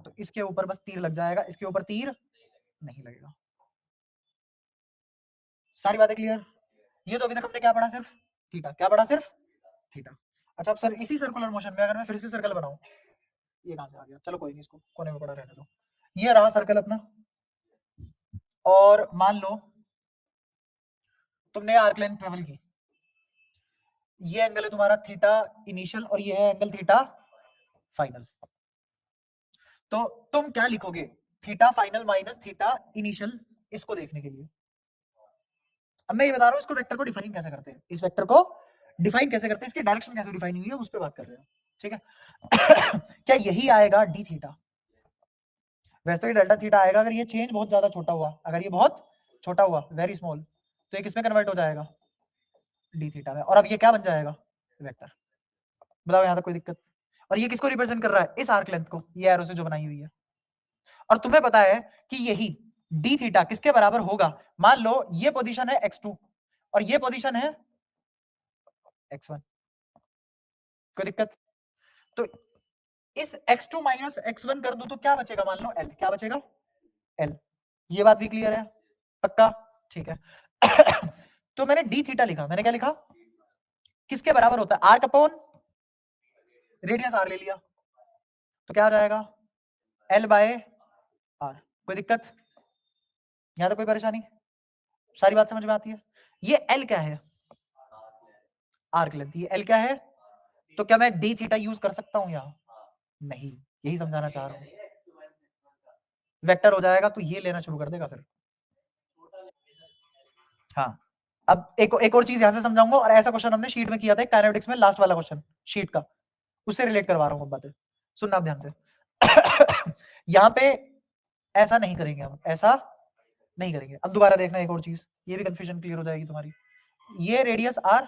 तो इसके ऊपर बस तीर लग जाएगा, इसके ऊपर तीर नहीं लगेगा। सारी बातें क्लियर। ये तो अभी तक हमने क्या पढ़ा, सिर्फ थीटा, क्या पढ़ा, सिर्फ थीटा। अच्छा, अब सर इसी सर्कुलर मोशन में अगर मैं फिर से सर्कल बनाऊं, ये कहां से आ गया, चलो कोई नहीं, इसको कोने में पड़ा रहने दो। ये रहा सर्कल अपना, और मान लो तुमने आर्क लेंथ ट्रेवल की, ये एंगल है तुम्हारा थीटा इनिशियल और ये है एंगल थीटा फाइनल, तो तुम क्या लिखोगे, theta final minus theta initial, इसको देखने के लिए। अब मैं ये बता रहा हूं इसको वेक्टर को डिफाइन कैसे करते हैं, इस वेक्टर को डिफाइन कैसे करते हैं, इसकी डायरेक्शन कैसे डिफाइन हुई है उस पर बात कर रहे हैं, ठीक है। क्या यही आएगा डी थीटा, वैसे ही डेल्टा थीटा आएगा अगर ये चेंज बहुत ज्यादा छोटा हुआ, अगर ये बहुत छोटा हुआ वेरी स्मॉल, तो ये किसमें कन्वर्ट हो जाएगा, डी थीटा में, और अब ये क्या बन जाएगा, वेक्टर। बताओ यहां तक कोई दिक्कत, और ये किसको रिप्रेजेंट कर रहा है, इस आर्क लेंथ को, ये एरो से जो बनाई हुई है, और तुम्हें पता है कि यही डी थीटा किसके बराबर होगा, मान लो ये पोजीशन है x2 और ये पोजीशन है x1, कोई दिक्कत, तो इस x2 माइनस x1 कर दो तो क्या बचेगा, मान लो l, क्या बचेगा l, ये बात भी क्लियर है, पक्का, ठीक है। तो मैंने डी थीटा लिखा, मैंने क्या लिखा, किसके बराबर होता है, आर्क अपॉन रेडियस आर ले लिया, तो क्या आ जाएगा एल बाय आर, कोई दिक्कत, यहां तक कोई परेशानी, सारी बात समझ में आती है। ये एल क्या है, आर्क लेंथ, ये एल क्या है, तो क्या मैं डी थीटा यूज कर सकता हूं यहां, नहीं, यही समझाना चाह रहा हूं, वेक्टर हो जाएगा तो ये लेना शुरू कर देगा फिर। हाँ, अब एक और चीज यहां से समझाऊंगा, और ऐसा क्वेश्चन हमने शीट में किया था काइनेमेटिक्स में, लास्ट वाला क्वेश्चन शीट का, उससे रिलेट करवा रहा हूं बातें, सुनना आप ध्यान से। यहां पे ऐसा नहीं करेंगे हम, ऐसा नहीं करेंगे। अब दोबारा देखना एक और चीज, ये भी कंफ्यूजन क्लियर हो जाएगी तुम्हारी। ये रेडियस आर,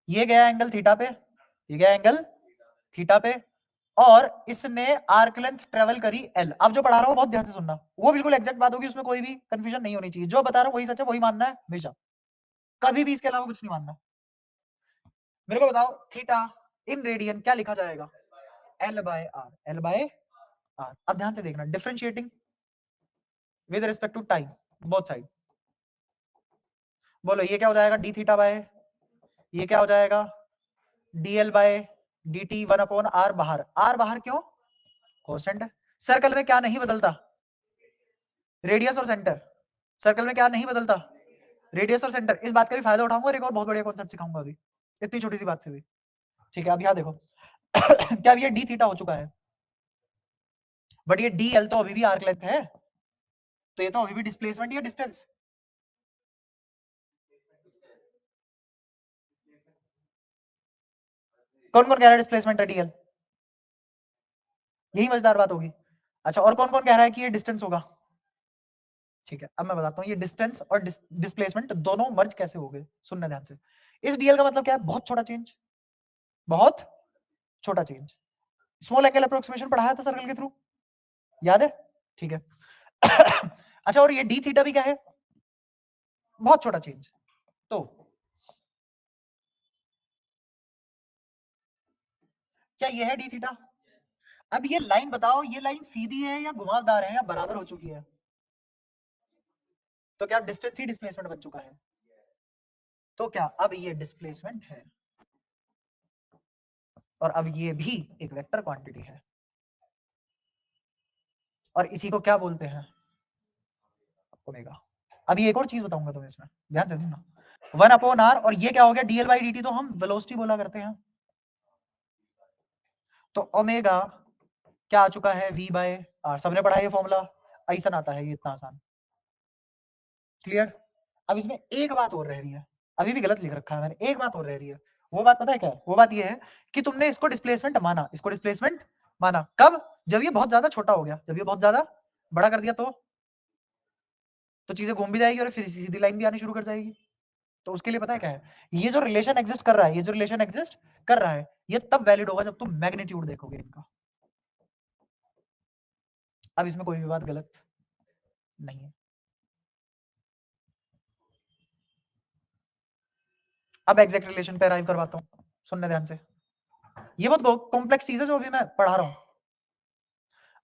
ये गया एंगल थीटा पे, ये गया एंगल थीटा पे, और इसने आर्क लेंथ ट्रेवल करी एल। अब जो पढ़ा रहा हूं बहुत ध्यान से सुनना, वो बिल्कुल एग्जैक्ट बात होगी, उसमें कोई भी कंफ्यूजन नहीं होनी चाहिए, जो बता रहा हूं वही सच है, वही मानना है हमेशा, कभी भी इसके अलावा कुछ नहीं मानना। मेरे को बताओ थीटा इन रेडियन क्या लिखा जाएगा, L by R, L by R. अब ध्यान से देखना, differentiating with respect to time, both side, बोलो ये क्या हो जाएगा, डी थीटा बाय, ये क्या हो जाएगा D L by D T, 1 upon R, बाहर, आर बाहर क्यों, कांस्टेंट है। सर्कल में क्या नहीं बदलता, रेडियस और सेंटर, सर्कल में क्या नहीं बदलता, रेडियस और सेंटर। इस बात का भी फायदा उठाऊंगा और एक और बहुत बढ़िया कॉन्सेप्ट सिखाऊंगा अभी, इतनी छोटी सी बात से भी, ठीक है। अब यहाँ देखो, क्या ये डी थीटा हो चुका है, बट ये डी एल तो अभी भी आर्क लेंथ है, तो ये तो अभी भी डिस्प्लेसमेंट या डिस्टेंस, कौन कौन कह रहा है डिस्प्लेसमेंट है डीएल, यही मजेदार बात होगी। अच्छा, और कौन कौन कह रहा है कि ये डिस्टेंस होगा, ठीक है। अब मैं बताता हूँ ये डिस्टेंस और डिस्प्लेसमेंट दोनों मर्ज कैसे हो गए, सुनना ध्यान से। इस डीएल का मतलब क्या है, बहुत छोटा चेंज, बहुत छोटा चेंज। स्मॉल एंगल अप्रोक्सीमेशन पढ़ाया था सर्कल के थ्रू, याद है, ठीक है। अच्छा, और ये डी थीटा भी क्या है, बहुत छोटा चेंज। तो क्या ये है डी थीटा, अब ये लाइन बताओ, ये लाइन सीधी है या घुमावदार है या बराबर हो चुकी है? तो क्या डिस्टेंस ही डिस्प्लेसमेंट बन चुका है? तो क्या अब ये डिस्प्लेसमेंट है और अब ये भी एक वेक्टर क्वांटिटी है और इसी को क्या बोलते हैं? ओमेगा। अभी एक और चीज बताऊंगा तुम्हें इसमें, ध्यान से सुनना। 1/r और ये क्या हो गया, dl by dt, तो हम वेलोसिटी बोला करते हैं। तो ओमेगा क्या आ चुका है, v by r। सबने पढ़ा ये फॉर्मूला, ऐसा आता है ये, इतना आसान। क्लियर? अब इसमें एक बात और रह रही है, अभी भी गलत लिख रखा है मैंने, एक बात और रह रही है। वो बात पता है क्या है? वो बात ये है कि तुमने इसको डिस्प्लेसमेंट माना, इसको डिस्प्लेसमेंट माना कब? जब ये बहुत ज्यादा छोटा हो गया, जब ये बहुत ज्यादा बड़ा कर दिया तो चीजें घूम भी जाएगी और फिर सीधी लाइन भी आनी शुरू कर जाएगी। तो उसके लिए पता है क्या है, ये जो रिलेशन एग्जिस्ट कर रहा है, ये जो रिलेशन एग्जिस्ट कर रहा है, ये तब वैलिड होगा जब तुम मैग्नीट्यूड देखोगे इनका। अब इसमें कोई भी बात गलत नहीं है। अब एग्जैक्ट रिलेशन पे अराइव करवाता हूं, सुनने ध्यान से। ये बहुत कॉम्प्लेक्स चीज है जो अभी मैं पढ़ा रहा हूं।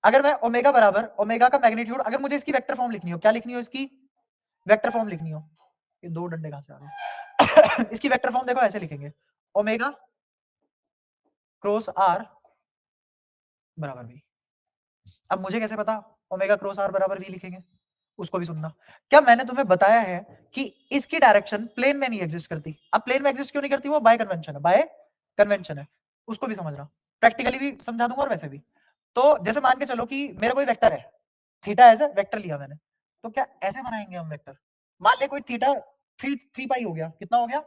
अगर मैं ओमेगा बराबर ओमेगा का मैग्नीट्यूड, अगर मुझे इसकी वेक्टर फॉर्म लिखनी हो, क्या लिखनी हो इसकी? वेक्टर फॉर्म लिखनी हो। ये दो डंडे कहां से आ गए? इसकी वेक्टर फॉर्म देखो, ऐसे लिखेंगे, ओमेगा क्रॉस आर बराबर वी। अब मुझे कैसे पता ओमेगा क्रॉस आर बराबर वी लिखेंगे? उसको भी सुनना। क्या मैंने तुम्हें बताया है कि इसकी डायरेक्शन प्लेन में नहीं एग्जिस्ट करती? अब प्लेन में एग्जिस्ट क्यों नहीं करती? वो बाय कन्वेंशन है, बाय कन्वेंशन है। उसको भी समझना, प्रैक्टिकली भी समझा दूंगा और वैसे भी। तो जैसे मान के चलो कि मेरा कोई वेक्टर है, थीटा एज ए वेक्टर लिया मैंने, तो क्या ऐसे बनाएंगे हम वेक्टर? मान ले कोई थीटा थ्री पाई हो गया, कितना हो गया?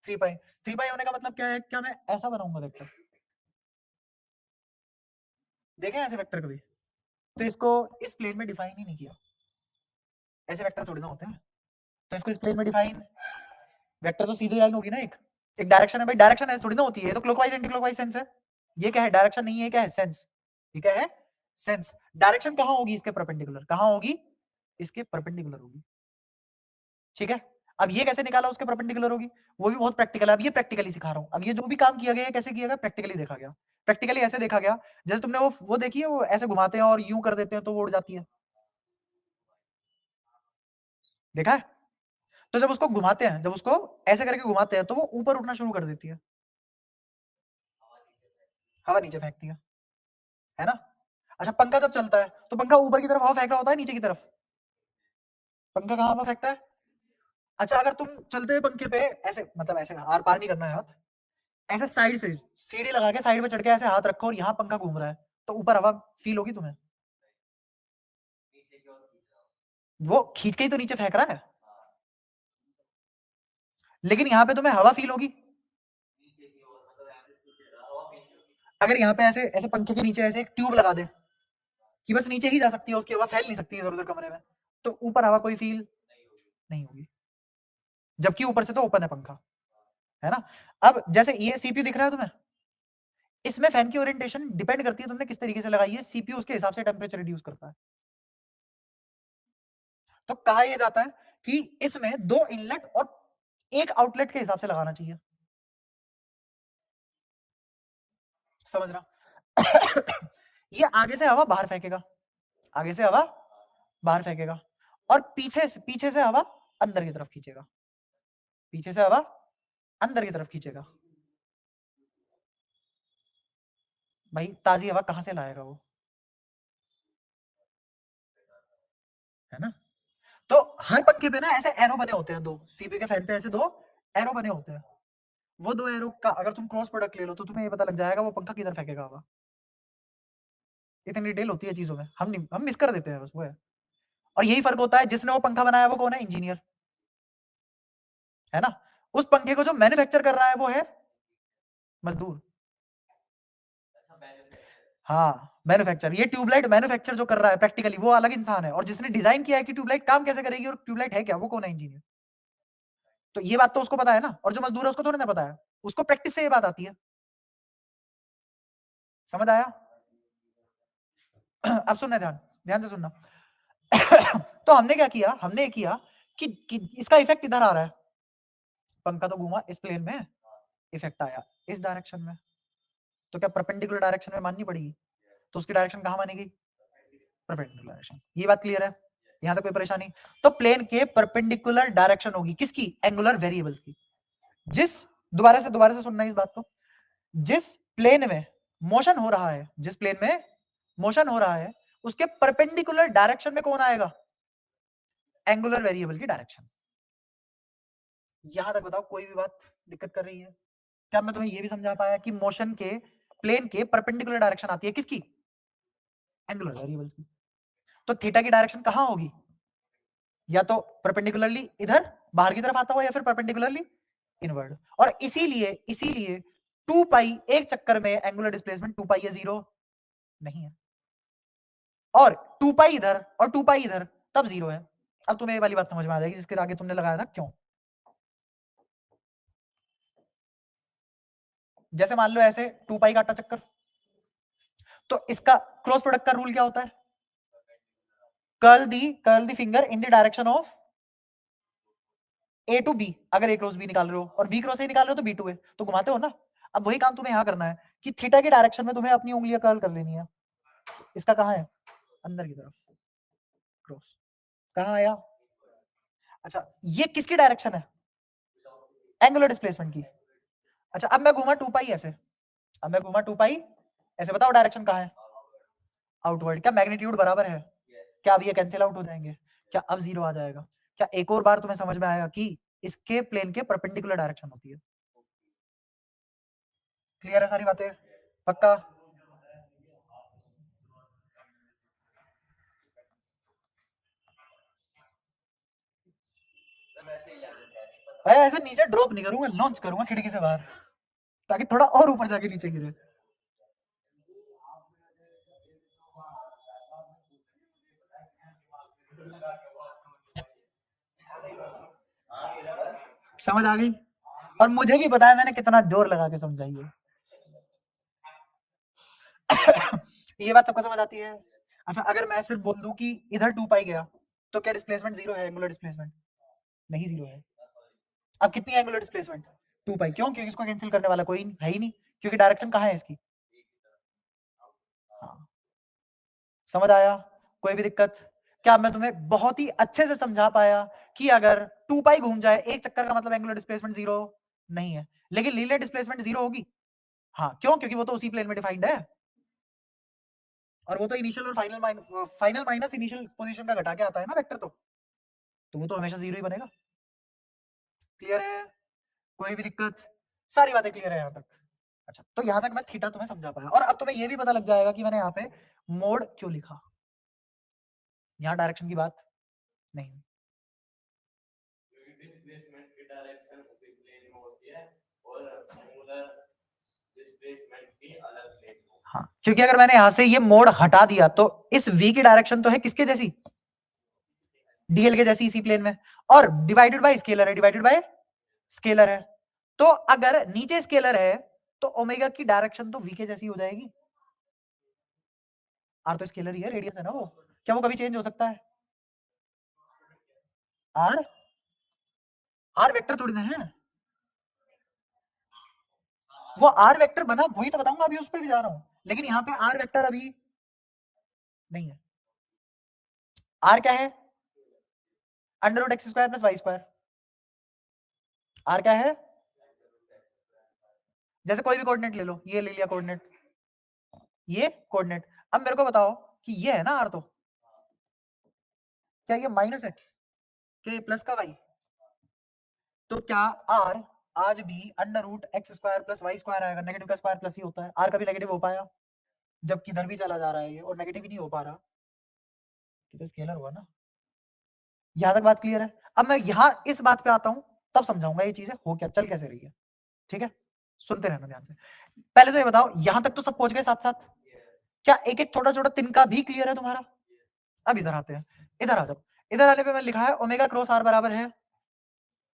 3 पाई। 3 पाई होने का मतलब क्या है? क्या मैं ऐसा बनाऊंगा वेक्टर? देखें ऐसे वेक्टर कभी? तो इसको इस प्लेन में डिफाइन ही नहीं किया। ऐसे वेक्टर थोड़ी ना होते हैं। तो इसको इस प्लेन में डिफाइन, वेक्टर तो सीधी लाइन होगी ना, एक एक डायरेक्शन है भाई, डायरेक्शन ऐसे थोड़ी ना होती है, तो क्लॉकवाइज एंटी क्लॉकवाइज सेंस है। ये क्या है? डायरेक्शन नहीं है, क्या है? सेंस। ये क्या है? सेंस। डायरेक्शन कहां होगी? इसके परपेंडिकुलर। कहां होगी? इसके परपेंडिकुलर होगी। ठीक है? अब ये कैसे निकाला उसके परपेंडिकुलर होगी? वो भी बहुत प्रैक्टिकल है। अब ये प्रैक्टिकली सिखा रहा हूं। अब ये जो भी काम किया गया है कैसे किया गया? प्रैक्टिकली देखा गया। प्रैक्टिकली ऐसे देखा गया, जैसे तुमने वो देखी है, वो ऐसे घुमाते हैं और यूं कर देते हैं तो वो उड़ जाती है, देखा है? तो जब उसको घुमाते हैं, जब उसको ऐसे करके घुमाते हैं तो वो ऊपर उठना शुरू कर देती है, हवा नीचे फेंकती है ना? अच्छा, पंखा जब चलता है तो पंखा ऊपर की तरफ हवा फेंक रहा होता है, नीचे की तरफ? पंखा कहाँ हवा फेंकता है? अच्छा, अगर तुम चलते हुए पंखे पे ऐसे, मतलब ऐसे आर पार नहीं करना है हाथ, ऐसे साइड से सीढ़ी लगा के साइड पे चढ़ के ऐसे हाथ रखो और यहाँ पंखा घूम रहा है, तो ऊपर हवा फील होगी तुम्हें? वो खींच के ही तो नीचे फेंक रहा है, लेकिन यहाँ पे तुम्हें हवा फील होगी। अगर यहाँ पे ऐसे ऐसे पंखे के नीचे ऐसे एक ट्यूब लगा दे कि बस नीचे ही जा सकती है, उसकी हवा फैल नहीं सकती इधर उधर कमरे में, तो ऊपर हवा कोई फील नहीं होगी, जबकि ऊपर से तो ओपन है पंखा, है ना? अब जैसे ये सीपीयू दिख रहा है तुम्हें, इसमें फैन की ओरिएंटेशन डिपेंड करती है तुमने किस तरीके से लगाई है, सीपीयू उसके हिसाब से टेम्परेचर रिड्यूस करता है। तो कहा यह जाता है कि इसमें 2 इनलेट और 1 आउटलेट के हिसाब से लगाना चाहिए, समझ रहा? ये आगे से हवा बाहर फेंकेगा, आगे से हवा बाहर फेंकेगा, और पीछे से हवा अंदर की तरफ खींचेगा, पीछे से हवा अंदर की तरफ खींचेगा। भाई ताजी हवा कहां से लाएगा वो, है ना? तो हर पंखे पे ना ऐसे एरो बने होते हैं, दो सीपी के फैन पे ऐसे 2 एरो बने होते हैं। वो 2 एरो का अगर तुम क्रॉस प्रोडक्ट ले लो तो तुम्हें ये पता लग जाएगा वो पंखा किधर फेंकेगा हवा। इतनी डिटेल होती है चीजों में, हम मिस कर देते हैं, बस वो है। और यही फर्क होता है, जिसने वो पंखा बनाया वो कौन है? इंजीनियर, है ना? उस पंखे को जो मैन्युफैक्चर कर रहा है वो है मजदूर। हाँ, मैन्युफैक्चर, ये ट्यूबलाइट मैन्युफैक्चर जो कर रहा है प्रैक्टिकली वो अलग इंसान है, और जिसने डिजाइन किया है कि ट्यूबलाइट काम कैसे करेगी और ट्यूबलाइट है क्या, वो कौन है? इंजीनियर। तो ये बात तो उसको पता है ना, और जो मजदूर है उसको थोड़ी ना पता है, उसको प्रैक्टिस से ये बात आती है। समझ आया? अब सुनना, ध्यान ध्यान से सुनना। तो हमने क्या किया, हमने ये किया कि इसका इफेक्ट इधर आ रहा है, पंखा तो घूमा इस प्लेन में, इफेक्ट आया इस डायरेक्शन में, तो क्या परपेंडिकुलर डायरेक्शन में माननी पड़ेगी? तो उसकी डायरेक्शन कहाँ मानेगी? Perpendicular direction. ये बात क्लियर है? यहां तक कोई परेशानी? तो प्लेन के परपेंडिकुलर डायरेक्शन होगी किसकी? एंगुलर वेरिएबल्स की। दोबारा से सुनना इस बात को, जिस प्लेन में मोशन हो रहा है, जिस प्लेन में मोशन हो रहा है, उसके परपेंडिकुलर डायरेक्शन में कौन आएगा? एंगुलर वेरिएबल की डायरेक्शन। यहां तक बताओ कोई भी बात दिक्कत कर रही है? क्या मैं तुम्हें यह भी समझा पाया कि मोशन के प्लेन के परपेंडिकुलर डायरेक्शन आती है किसकी? एंगुलर वेरिएबल की। तो थीटा की डायरेक्शन कहां होगी? या तो परपेंडिकुलरली इधर बाहर की तरफ आता हुआ या फिर परपेंडिकुलरली इनवर्ड। और इसीलिए 2 पाई एक चक्कर में एंगुलर डिस्प्लेसमेंट 2 पाई है, 0 नहीं है। और 2 पाई इधर और 2 पाई इधर, तब 0 है। अब तुम्हें ये वाली बात समझ में आ जाएगी जिसके आगे तुमने लगाया था क्यों। जैसे मान लो ऐसे 2 पाई का आटा चक्कर, तो इसका क्रॉस प्रोडक्ट का रूल क्या होता है? Curl the finger in the direction of A to B. अगर ए क्रॉस बी निकाल रहे हो और बी क्रॉस ए निकाल रहे हो तो बी टू ए, तो घुमाते हो ना। अब वही काम तुम्हें यहां करना है कि थीटा की डायरेक्शन में तुम्हें अपनी उंगलियां कर्ल कर लेनी है। इसका कहां है? अंदर की तरफ क्रॉस। कहां आया? अच्छा, ये किसकी डायरेक्शन है? एंगुलर डिस्प्लेसमेंट की। अच्छा, अब मैं घूमा 2 पाई ऐसे, अब मैं घूमा 2 पाई ऐसे, बताओ डायरेक्शन कहां है? आउटवर्ड। क्या मैग्नीट्यूड बराबर है? क्या अब ये कैंसिल आउट हो जाएंगे? क्या अब 0 आ जाएगा? क्या एक और बार तुम्हें समझ में आएगा कि इसके प्लेन के परपेंडिकुलर डायरेक्शन होती है? क्लियर है सारी बातें? पक्का? भाई ऐसे नीचे ड्रॉप नहीं करूंगा, लॉन्च करूंगा खिड़की से बाहर, ताकि थोड़ा और ऊपर जाके नीचे गिरे। समझ आ गई? और मुझे भी पता है मैंने कितना जोर लगा के समझाई है। ये बात सबको समझ आती है? अच्छा, अगर मैं सिर्फ बोल दूं कि इधर 2 पाई गया, तो क्या डिस्प्लेसमेंट 0 है? एंगुलर डिस्प्लेसमेंट नहीं 0 है। अब कितनी एंगुलर डिस्प्लेसमेंट? 2 पाई। क्यों? क्योंकि इसको कैंसिल करने वाला कोई है ही नहीं, क्योंकि डायरेक्शन कहाँ है इसकी? हाँ, समझ आया? कोई भी दिक्कत? क्या मैं तुम्हें बहुत ही अच्छे से समझा पाया कि अगर 2 पाई घूम जाए एक चक्कर का मतलब एंगुलर डिस्प्लेसमेंट 0 नहीं है, लेकिन लीनियर डिस्प्लेसमेंट 0 होगी? हाँ, क्यों? क्योंकि वो तो उसी प्लेन में डिफाइंड है, और वो तो इनिशियल और फाइनल माइनस इनिशियल पोजीशन का घटा के आता है ना वेक्टर, तो वो तो हमेशा 0 ही बनेगा। क्लियर है? कोई भी दिक्कत? सारी बातें क्लियर है यहाँ तक? अच्छा, तो यहाँ तक मैं थीटा तुम्हें समझा पाया, और अब तुम्हें ये भी पता लग जाएगा कि मैंने यहाँ पे मोड क्यों लिखा। यहाँ डायरेक्शन की बात नहीं। डिस्प्लेसमेंट की डायरेक्शन उसी प्लेन में होती है और एंगुलर डिस्प्लेसमेंट की अलग प्लेन में। हाँ, क्योंकि अगर मैंने यहाँ से ये मोड हटा दिया तो इस v की डायरेक्शन तो है किसके जैसी? dl के जैसी इसी प्लेन में, और डिवाइडेड बाय स्केलर है, डिवाइडेड बाय स्केलर है। तो अगर नीचे स्केलर है तो ओमेगा की डायरेक्शन तो v के जैसी हो जाएगी। r तो स्केलर ही है, रेडियस है ना वो, क्या वो कभी चेंज हो सकता है? r वेक्टर थोड़ी ना है, वो r वेक्टर बना, वही तो बताऊंगा, अभी उस पर भी जा रहा हूं, लेकिन यहाँ पे r वेक्टर अभी नहीं है। r क्या है? Under root X square plus Y square. r क्या है? जैसे कोई भी कोऑर्डिनेट ले लो, ये ले लिया कोऑर्डिनेट, ये कोऑर्डिनेट। अब मेरे को बताओ कि ये है ना r, तो क्या ये माइनस एक्स के प्लस का वाई? तो क्या r आज भी under root X square plus Y square आएगा? नेगेटिव का स्क्वायर प्लस ही होता है, r कभी नेगेटिव हो पाया? जब किधर भी चला जा रहा है ये और नेगेटिव ही नहीं हो पा रहा, कि तो स्केलर हुआ ना। यहां तक बात क्लियर है? अब मैं यहाँ इस बात पे आता हूं, तब समझाऊंगा ये चीजें हो क्या, चल कैसे रही है। ठीक है, सुनते रहना ध्यान से। पहले तो ये बताओ, यहां तक तो सब पहुंच गए साथ साथ? क्या एक एक छोटा छोटा तिनका भी क्लियर है तुम्हारा? अब इधर आते हैं, इधर आ जाओ। इधर आने पे मैंने लिखा है ओमेगा क्रॉस आर बराबर है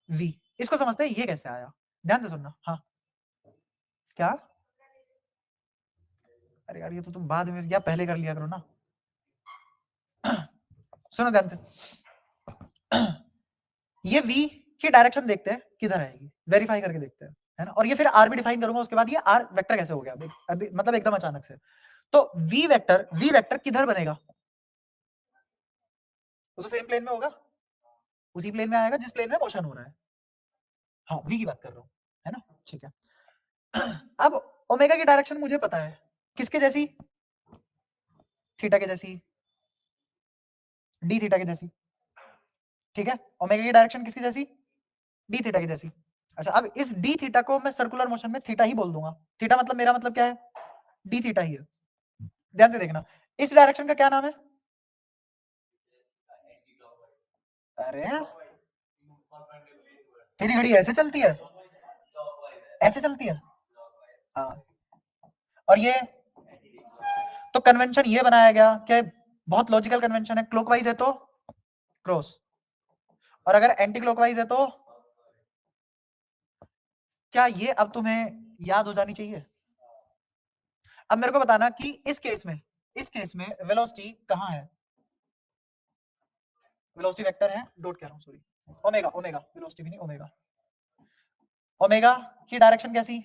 v। इसको समझते हैं ये कैसे आया, ध्यान से सुनना। हाँ, क्या? अरे यार, ये तो तुम बाद में या पहले कर लिया करो ना। सुनो ध्यान से। ये v की डायरेक्शन देखते हैं किधर आएगी, वेरीफाई करके देखते हैं, है ना। और ये फिर r भी डिफाइन करूंगा उसके बाद, ये r वेक्टर कैसे हो गया अभी मतलब एकदम अचानक से। तो v वेक्टर किधर बनेगा? वो तो सेम प्लेन में होगा, उसी प्लेन में आएगा जिस प्लेन में मोशन हो रहा है। हाँ, v की बात कर रहा हूँ, है ना? ठीक है। अब ओमेगा की डायरेक्शन मुझे पता है, किसके जैसी? थीटा के जैसी, डी थीटा के जैसी, ठीक है। ओमेगा की डायरेक्शन किसकी जैसी? डी थीटा की जैसी। अच्छा, अब इस डी थीटा को मैं सर्कुलर मोशन में थीटा ही बोल दूंगा। थीटा मतलब मेरा मतलब क्या है? डी थीटा ही है। ध्यान से देखना, इस डायरेक्शन का क्या नाम है? अरे तेरी घड़ी ऐसे चलती है, ऐसे चलती है। हाँ, और ये तो कन्वेंशन ये बनाया गया कि बहुत लॉजिकल कन्वेंशन है, क्लॉकवाइज है तो क्रॉस, और अगर एंटी क्लॉकवाइज है तो क्या? ये अब तुम्हें याद हो जानी चाहिए। अब मेरे को बताना कि इस केस में वेलोसिटी कहां है? वेलोसिटी वेक्टर है, डॉट कह रहा हूं, सॉरी, ओमेगा वेलोसिटी भी नहीं, ओमेगा की डायरेक्शन कैसी?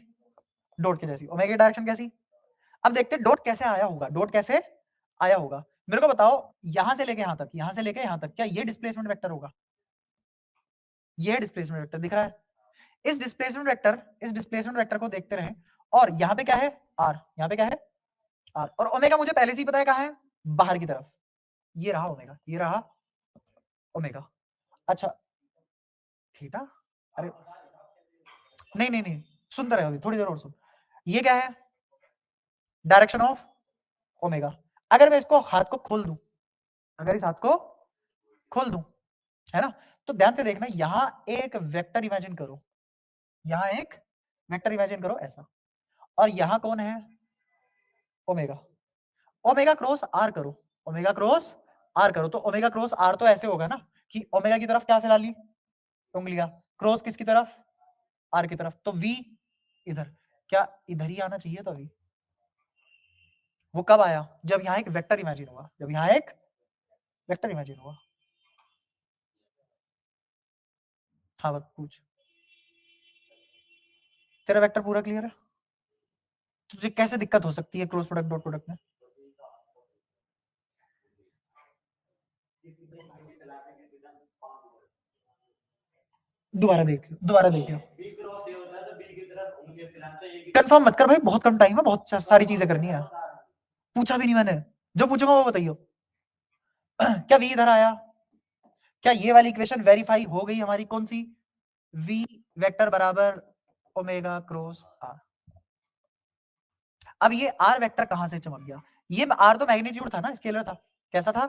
डॉट के जैसी। ओमेगा की डायरेक्शन कैसी? अब देखते हैं डॉट कैसे आया होगा, डॉट कैसे आया होगा। मेरे को बताओ, यहां से लेके यहां तक, यहां से लेके यहां तक, क्या ये डिस्प्लेसमेंट वेक्टर होगा? ये डिस्प्लेसमेंट वेक्टर दिख रहा है। इस डिस्प्लेसमेंट वेक्टर को देखते रहें, और यहाँ पे क्या है? आर, यहाँ पे क्या है? आर, और ओमेगा मुझे पहले से ही पता है कहाँ है? बाहर की तरफ। ये रहा ओमेगा, ये रहा ओमेगा। अच्छा, थीटा, अरे नहीं नहीं नहीं, सुनता रहे, थोड़ी देर और सुन। ये क्या है? Direction of omega. अगर मैं इसको हाथ को खोल दूं, अगर इस हाथ को खोल दूं, है ना, तो ध्यान से देखना, यहां एक वेक्टर इमेजिन करो, यहां एक वेक्टर इमेजिन करो ऐसा, और यहां कौन है? ओमेगा। ओमेगा क्रॉस आर करो, ओमेगा क्रॉस आर करो, तो ओमेगा क्रॉस आर तो ऐसे होगा ना कि ओमेगा की तरफ क्या फैला ली? उंगलियां। क्रॉस किसकी तरफ? आर की तरफ। तो वी इधर, क्या इधर ही आना चाहिए था वी? वो कब आया? जब यहाँ एक वेक्टर इमेजिन हुआ, जब यहाँ एक वेक्टर इमेजिन हुआ। हाँ बस पूछ, तेरा वेक्टर पूरा क्लियर है? तुझे कैसे दिक्कत हो सकती है क्रॉस प्रोडक्ट डॉट प्रोडक्ट में? दोबारा देखियो कंफर्म मत कर भाई, बहुत कम टाइम है, बहुत सारी चीजें करनी है। पूछा भी नहीं मैंने, जो पूछूंगा वो बताइयो। क्या वी इधर आया? क्या ये वाली इक्वेशन वेरीफाई हो गई हमारी? कौन सी? v वेक्टर बराबर ओमेगा क्रॉस आर। अब ये r वेक्टर कहां से चमक गया? ये r तो मैग्नीट्यूड था ना, स्केलर था। कैसा था?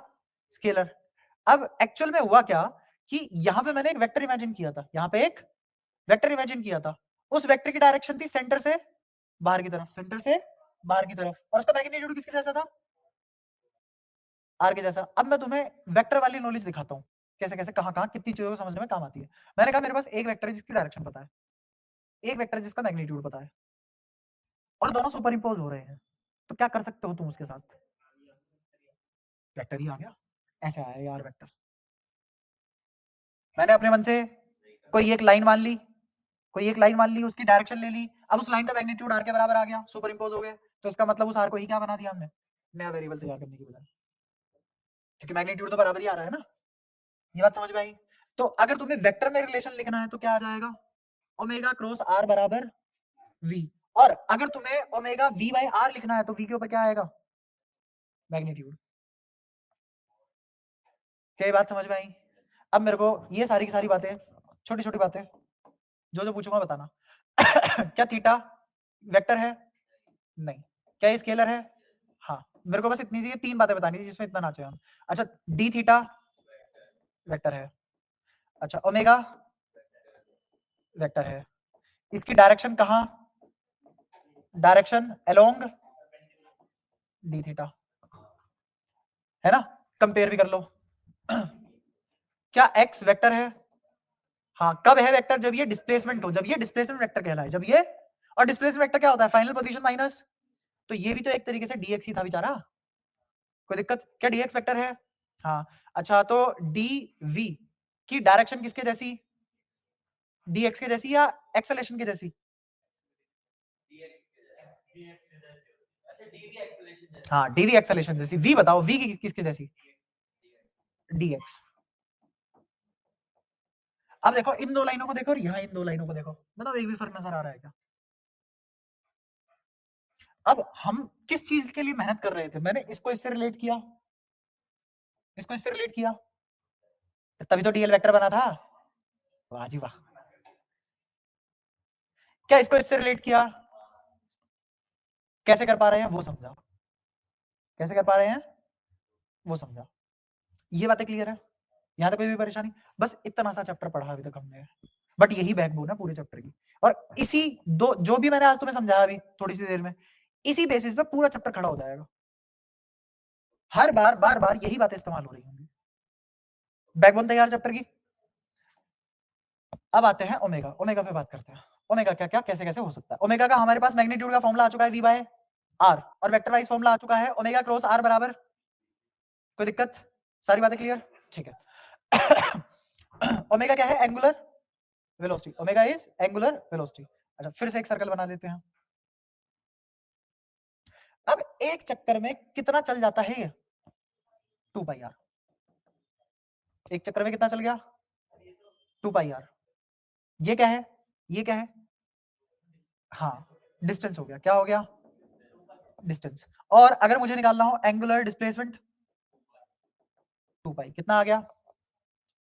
स्केलर। अब एक्चुअल में हुआ क्या कि यहां पे मैंने एक वेक्टर इमेजिन किया था, यहां पे एक वेक्टर इमेजिन किया था, उस वेक्टर की डायरेक्शन थी सेंटर से बाहर की तरफ, सेंटर से बाहर की तरफ, और उसका मैग्नीट्यूड किसके जैसा था? आर के जैसा। अब मैं तुम्हें वेक्टर वाली नॉलेज दिखाता हूँ, कैसे कैसे कहां कहां कितनी चीजों को समझने में काम आती है। मैंने कहा मेरे पास एक वेक्टर है जिसकी डायरेक्शन पता है, एक वेक्टर जिसका मैग्नीट्यूड पता है, और दोनों सुपर इंपोज हो रहे हैं, तो क्या कर सकते हो तुम उसके साथ? वेक्टर ही आ गया, ऐसे आया यार वेक्टर। मैंने अपने मन से कोई एक लाइन मान ली, कोई एक लाइन मान ली, उसकी डायरेक्शन ले ली, अब उस लाइन का मैग्नीट्यूड आर के बराबर आ गया, सुपर इंपोज हो गए, तो इसका मतलब उस आर को ही क्या बना दिया हमने? नया वेरिएबल तैयार करने की बजाय, क्योंकि मैग्नीट्यूड तो बराबर ही आ रहा है ना। ये बात समझ में आई? तो अगर तुम्हें वेक्टर में रिलेशन लिखना है तो क्या आ जाएगा? ओमेगा क्रॉस आर बराबर वी, और अगर तुम्हें ओमेगा वी बाई आर लिखना है तो वी के ऊपर क्या आएगा? मैग्नीट्यूड। क्या ये बात समझ में आई? अब मेरे को ये सारी की सारी बातें, छोटी छोटी बातें, जो जो पूछूंगा बताना। क्या थीटा वेक्टर है? नहीं। क्या ये स्केलर है? हाँ। मेरे को बस इतनी सी तीन बातें बतानी थी जिसमें इतना नाचे हम। अच्छा, डी थीटा वेक्टर है, अच्छा ओमेगा वेक्टर है, इसकी डायरेक्शन कहाँ? डायरेक्शन अलोंग डी थीटा, है ना? कंपेयर भी कर लो। क्या एक्स वेक्टर है? हाँ। कब है वेक्टर? जब ये डिस्प्लेसमेंट हो, जब ये डिस्प्लेसमेंट वेक्टर कहलाए, जब ये, और डिस्प्लेसमेंट वेक्टर क्या होता है? फाइनल पोजीशन माइनस, तो ये भी तो एक तरीके से dx ही था बेचारा। कोई दिक्कत? क्या dx वेक्टर है? हाँ। अच्छा, तो dv की डायरेक्शन किसके जैसी? dx के जैसी या एक्सेलेरेशन के जैसी? हाँ डीवी एक्सेलेरेशन जैसी। वी बताओ, वी किसके जैसी? डीएक्स। अब देखो इन दो लाइनों को देखो और यहाँ इन दो लाइनों को देखो, बताओ एक भी फर्क नजर आ रहा है क्या? अब हम किस चीज के लिए मेहनत कर रहे थे? मैंने इसको इससे रिलेट किया, इसको इससे रिलेट किया, तभी तो डीएल वेक्टर बना था। वाह जी वाह। क्या इसको इससे रिलेट किया? कैसे कर पा रहे हैं वो समझा, कैसे कर पा रहे हैं वो समझा। ये बातें क्लियर है? यहाँ तक कोई भी परेशानी? बस इतना सा चैप्टर पढ़ा अभी तक हमने, बट यही बैकबोन है पूरे चैप्टर की। और इसी दो जो भी मैंने आज तुम्हें समझाया अभी थोड़ी सी देर में, इसी बेसिस पे पूरा चैप्टर खड़ा हो जाएगा। हर बार बार बार यही बातें इस्तेमाल हो रही होंगी। बैकबोन तैयार चैप्टर की। अब आते हैं ओमेगा। ओमेगा पे बात करते हैं। ओमेगा क्या क्या कैसे कैसे हो सकता है। ओमेगा का हमारे पास मैग्नीट्यूड का फॉर्मूला आ चुका है v बाय r, और वेक्टर वाइज फॉर्मूला आ चुका है ओमेगा क्रॉस r बराबर। कोई दिक्कत? सारी बातें क्लियर? ठीक है। ओमेगा क्या है? Angular velocity. Omega is angular velocity. अच्छा फिर से एक सर्कल बना देते हैं। अब एक चक्कर में कितना चल जाता है ये? 2 पाई r। एक चक्कर में कितना चल गया? 2 पाई r। ये क्या है? ये क्या है? हाँ डिस्टेंस हो गया। क्या हो गया? डिस्टेंस। और अगर मुझे निकालना हो एंगुलर डिस्प्लेसमेंट, 2 पाई। कितना आ गया?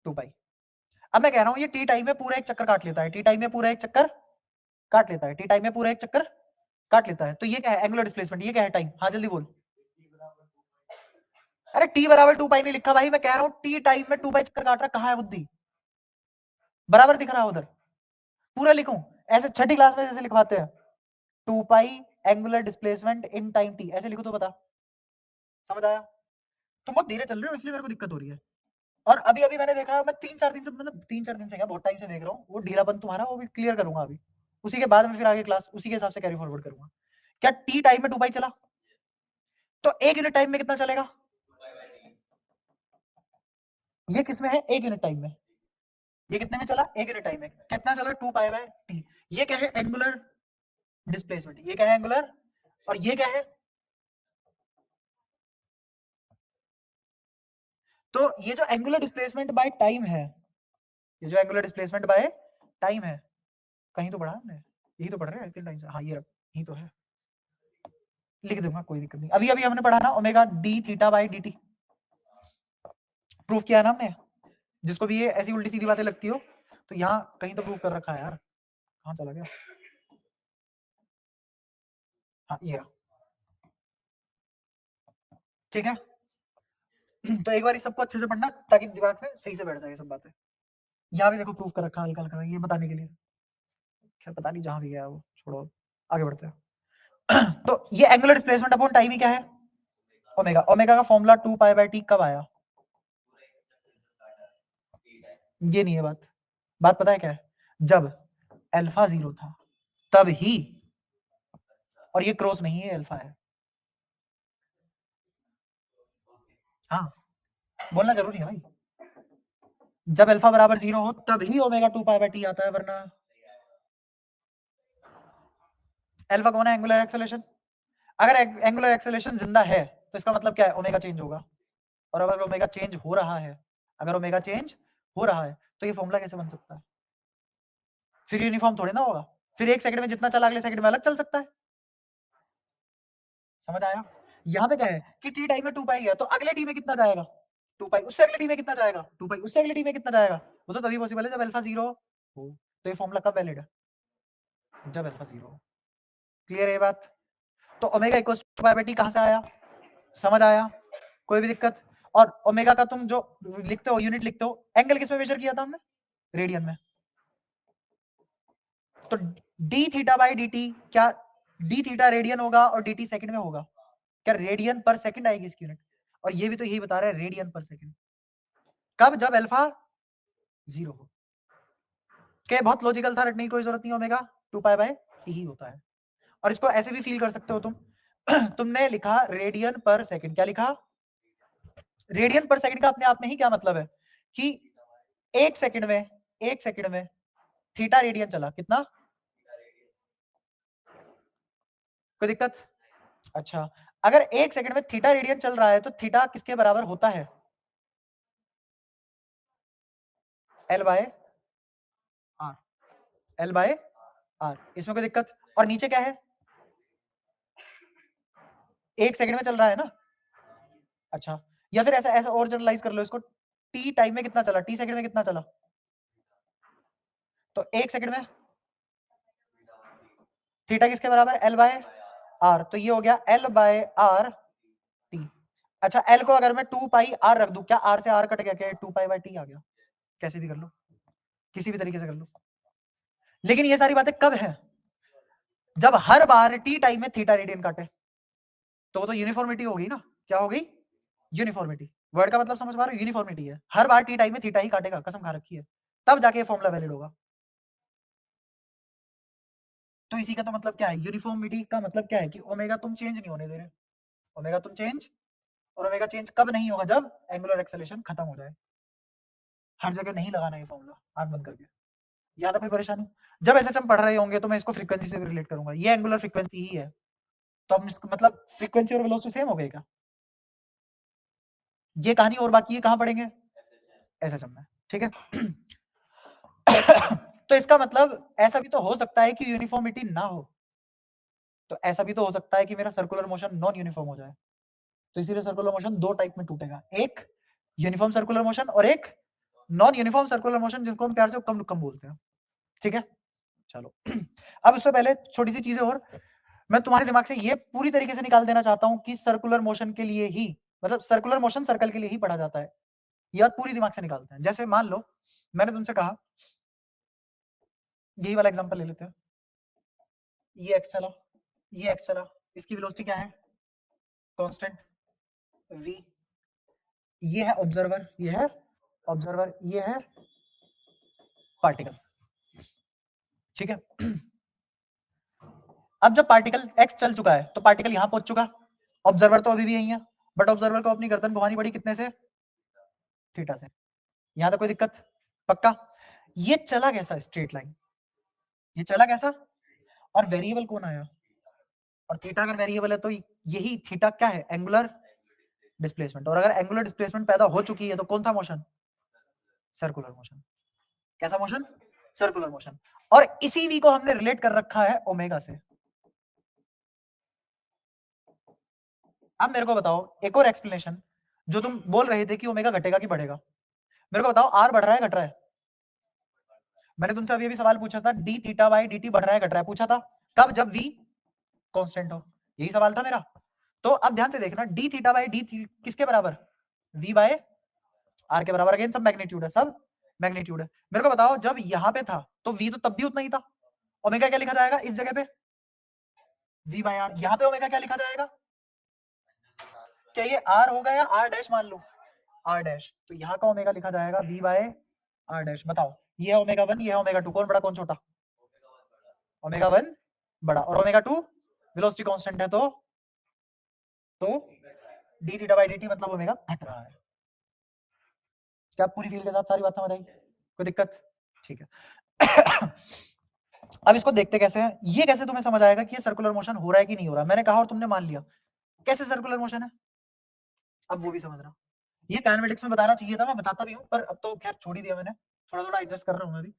2 पाई। अब मैं कह रहा हूं ये टी टाइम में पूरा एक चक्कर काट लेता है, टी टाइम में पूरा एक चक्कर काट लेता है, टी टाइम में पूरा एक चक्कर काट लेता है। तो ये क्या है? Angular displacement. ये क्या है? टाइम। हाँ जल्दी बोल। अरे टी बराबर 2 पाई नहीं लिखा भाई, मैं कह रहा हूं टी टाइम में 2 पाई चक्कर काट रहा। कहां है बुद्धि? बराबर दिख रहा है उधर। पूरा लिखूं ऐसे छठी क्लास में जैसे लिखवाते हैं? 2 pi angular displacement in time t, ऐसे लिखो तो बता। समझ आया? तुम बहुत धीरे चल रहे हो इसलिए मेरे को दिक्कत हो रही है। और अभी अभी मैंने देखा, मैं 3-4 दिन से, मतलब 3-4 दिन से क्या, बहुत टाइम से देख रहा हूँ, वो ढीलापन तुम्हारा वो भी क्लियर करूंगा अभी। उसी के बाद में फिर आगे क्लास उसी के हिसाब से कैरी फॉरवर्ड करूंगा। क्या टी टाइम में 2 पाई चला तो 1 यूनिट टाइम में कितना चलेगा? ये किसमें है? 1 यूनिट टाइम में। ये कितने में चला? 1 यूनिट टाइम में। कितना चला? 2 पाई बाय टी। ये क्या है? Angular displacement. ये क्या है? एंगुलर। और ये क्या है? तो ये जो एंगुलर डिस्प्लेसमेंट बाय टाइम है, ये जो एंगुलर डिस्प्लेसमेंट बाय टाइम है, कहीं तो पढ़ा हमने, यही तो पढ़ रहे हैं इतने टाइम से। हाँ ये यही तो है, लिख दूंगा कोई दिक्कत नहीं। अभी अभी हमने पढ़ा ना omega D theta by D T, proof किया है ना हमने। जिसको भी ये ऐसी उल्टी सीधी बातें लगती हो तो यहाँ कहीं तो प्रूफ कर रखा है यार। कहाँ चला गया? हाँ ये रहा। ठीक है। तो एक बार इस सबको अच्छे से पढ़ना ताकि दिमाग में सही से बैठ जाए ये सब बातें। यहाँ भी देखो प्रूफ कर रखा है हल्का हल्का, ये बताने के लिए। खैर पता नहीं जहां भी गया वो, छोड़ो आगे बढ़ते हैं। तो ये एंगुलर डिस्प्लेसमेंट अपॉन टाइम ही क्या है? ओमेगा। ओमेगा का फॉर्मूला 2 पाई बाय टी कब आया? ये नहीं है बात। बात पता है क्या है? जब अल्फा 0 था तब ही, और ये क्रॉस नहीं है, अल्फा है। हाँ बोलना जरूरी है भाई। जब अल्फा बराबर 0 हो तब ही ओमेगा 2 पाई बाय टी आता है, वरना अल्फा कौन है? Angular acceleration. अगर एंगुलर एक्सेलरेशन जिंदा है तो इसका मतलब क्या है? ओमेगा चेंज होगा। और अगर ओमेगा चेंज हो रहा है, अगर ओमेगा चेंज हो रहा है तो ये फॉर्मूला कैसे बन सकता है? फिर यूनिफॉर्म थोड़ी ना होगा। फिर एक सेकंड में जितना चला अगले सेकंड में अलग चल सकता है। समझ आया? यहाँ पे क्या है कि टी टाइम में 2 पाई है तो अगले टी में कितना जाएगा? 2 पाई। उससे अगले टी में कितना जाएगा? 2 पाई। उससे अगले टी में कितना जाएगा? वो तो तभी पॉसिबल है जब अल्फा 0 हो। तो ये फॉर्मूला कब वैलिड है? जब अल्फा 0 हो। क्लियर है ये बात? तो omega equal to pi by T कहां से आया? समझ आया? कोई भी दिक्कत? और ओमेगा का तुम जो लिखते हो, यूनिट लिखते हो, एंगल किसमें मेजर किया था हमने? रेडियन में। तो D theta by D T, क्या डी थीटा रेडियन होगा और डी टी सेकंड में होगा? क्या रेडियन पर सेकंड आएगी इसकी यूनिट? और ये भी तो यही बता रहा है, रेडियन पर सेकंड। कब? जब अल्फा 0 हो। क्या बहुत लॉजिकल था, रटने की कोई जरूरत नहीं। ओमेगा 2 पाई बाय टी ही होता है। और इसको ऐसे भी फील कर सकते हो तुम। तुमने लिखा रेडियन पर सेकंड, क्या लिखा? रेडियन पर सेकंड का अपने आप में ही क्या मतलब है कि एक सेकंड में, एक सेकंड में थीटा रेडियन चला। कितना? कोई दिक्कत? अच्छा, अगर 1 सेकंड में थीटा रेडियन चल रहा है तो थीटा किसके बराबर होता है? L by R, L by R, इसमें कोई दिक्कत? और नीचे क्या है? 1 सेकंड में चल रहा है ना? अच्छा, या फिर ऐसा ऐसा और जनरलाइज कर लो इसको, t टाइम में कितना चला, t सेकंड में कितना चला? तो 1 सेकंड में थीटा किसके बराबर? L बाय R, तो ये हो गया L बाय R t। अच्छा, L को अगर मैं 2 पाई R रख दूं, क्या R से R कट गया? क्या 2 पाई बाय t आ गया? कैसे भी कर लो, किसी भी तरीके से कर लो, लेकिन ये सारी बातें कब है? जब हर बार t टाइम में थीटा रेडियन काटे, तो वो तो यूनिफॉर्मिटी हो गई ना। क्या हो गई? यूनिफॉर्मिटी। वर्ड का मतलब समझ पा रहे हो? यूनिफॉर्मिटी है, हर बार टी टाइम में थीटा ही काटेगा, कसम खा रखी है, तब जाके ये फॉर्मूला वैलिड होगा। तो इसी का तो मतलब क्या है? यूनिफॉर्मिटी का मतलब क्या है कि ओमेगा तुम चेंज नहीं होने दे रहे, ओमेगा तुम चेंज, और ओमेगा चेंज कब नहीं होगा? जब एंगुलर एक्सेलरेशन खत्म हो जाए। हर जगह नहीं लगाना ये फॉर्मूला, आंख बंद करके। ज्यादा कोई परेशानी? जब ऐसे हम पढ़ रहे होंगे तो मैं इसको फ्रीक्वेंसी से भी रिलेट करूंगा, ये एंगुलर फ्रीक्वेंसी ही है, तो हम इसको मतलब फ्रीक्वेंसी और वेलोसिटी सेम हो गई क्या? ये कहानी और बाकी है, कहां पढ़ेंगे? एसएचएम में, ठीक है। तो इसका मतलब ऐसा भी तो हो सकता है कि यूनिफॉर्मिटी ना हो, तो ऐसा भी तो हो सकता है कि मेरा सर्कुलर मोशन नॉन यूनिफॉर्म हो जाए, तो इसीलिए सर्कुलर मोशन दो टाइप में टूटेगा, एक यूनिफॉर्म सर्कुलर मोशन और एक नॉन यूनिफॉर्म सर्कुलर मोशन, जिनको हम प्यार से कम कम बोलते हैं, ठीक है। चलो, अब उससे पहले छोटी सी चीजें और, मैं तुम्हारे दिमाग से ये पूरी तरीके से निकाल देना चाहता हूं कि सर्कुलर मोशन के लिए ही, मतलब सर्कुलर मोशन सर्कल के लिए ही पढ़ा जाता है, ये बात पूरी दिमाग से निकालते हैं। जैसे मान लो मैंने तुमसे कहा, यही वाला एग्जांपल ले लेते हैं, ये एक्स चला, ये एक्स चला, इसकी वेलोसिटी क्या है? कांस्टेंट v, ये है ऑब्जर्वर, ये है ऑब्जर्वर, ये है पार्टिकल, ठीक है। अब जब पार्टिकल x चल चुका है तो पार्टिकल यहां पहुंच चुका, ऑब्जर्वर तो अभी भी यही है, बट ऑब्जर्वर को अपनी गर्दन घुमानी पड़ी कितने से? थीटा से। यहां तक कोई दिक्कत? पक्का? ये चला कैसा? स्ट्रेट लाइन, ये चला कैसा? और वेरिएबल कौन आया? और थीटा अगर वेरिएबल है तो यही थीटा क्या है? एंगुलर डिस्प्लेसमेंट, और अगर एंगुलर डिस्प्लेसमेंट पैदा हो चुकी है तो कौन सा मोशन? Circular motion. कैसा मोशन? Circular motion. और इसी v को हमने रिलेट कर रखा है ओमेगा से। अब मेरे को बताओ एक और एक्सप्लेनेशन, जो तुम बोल रहे थे कि ओमेगा घटेगा कि बढ़ेगा, मेरे को बताओ आर बढ़ रहा है घट रहा है? मैंने तुमसे अभी अभी सवाल पूछा था, D theta by D T बढ़ रहा है घट रहा है, पूछा था कब? जब v कांस्टेंट हो, यही सवाल था मेरा। तो अब ध्यान से देखना, डी थीटा बाई डी किसके बराबर? v बाय आर के बराबर, अगेन सब मैग्नीट्यूड है, सब मैग्नीट्यूड है। मेरे को बताओ जब यहां पे था तो v तो तब भी उतना ही था, ओमेगा क्या लिखा जाएगा इस जगह पे? v by R. यहां पे ओमेगा क्या लिखा जाएगा? क्या ये r होगा या r डैश मान लो? r डैश, तो यहाँ का ओमेगा लिखा जाएगा v बाय r डैश। बताओ, ये है ओमेगा 1, ये है ओमेगा 2, कौन बड़ा कौन छोटा? ओमेगा 1 बड़ा, और ओमेगा 2 वेलोसिटी कांस्टेंट है, तो D theta by D T मतलब ओमेगा घट रहा है। क्या पूरी फील के साथ सारी बात समझ आई? कोई दिक्कत? ठीक है। अब इसको देखते कैसे हैं, ये कैसे तुम्हें समझ आएगा कि ये सर्कुलर मोशन हो रहा है कि नहीं हो रहा? मैंने कहा और तुमने मान लिया, कैसे सर्कुलर मोशन है? अब वो भी समझना, ये काइनेमेटिक्स में बताना चाहिए था, मैं बताता भी हूँ, पर अब तो खैर छोड़ ही दिया मैंने, थोड़ा थोड़ा एडजस्ट कर रहा हूँ मैं भी।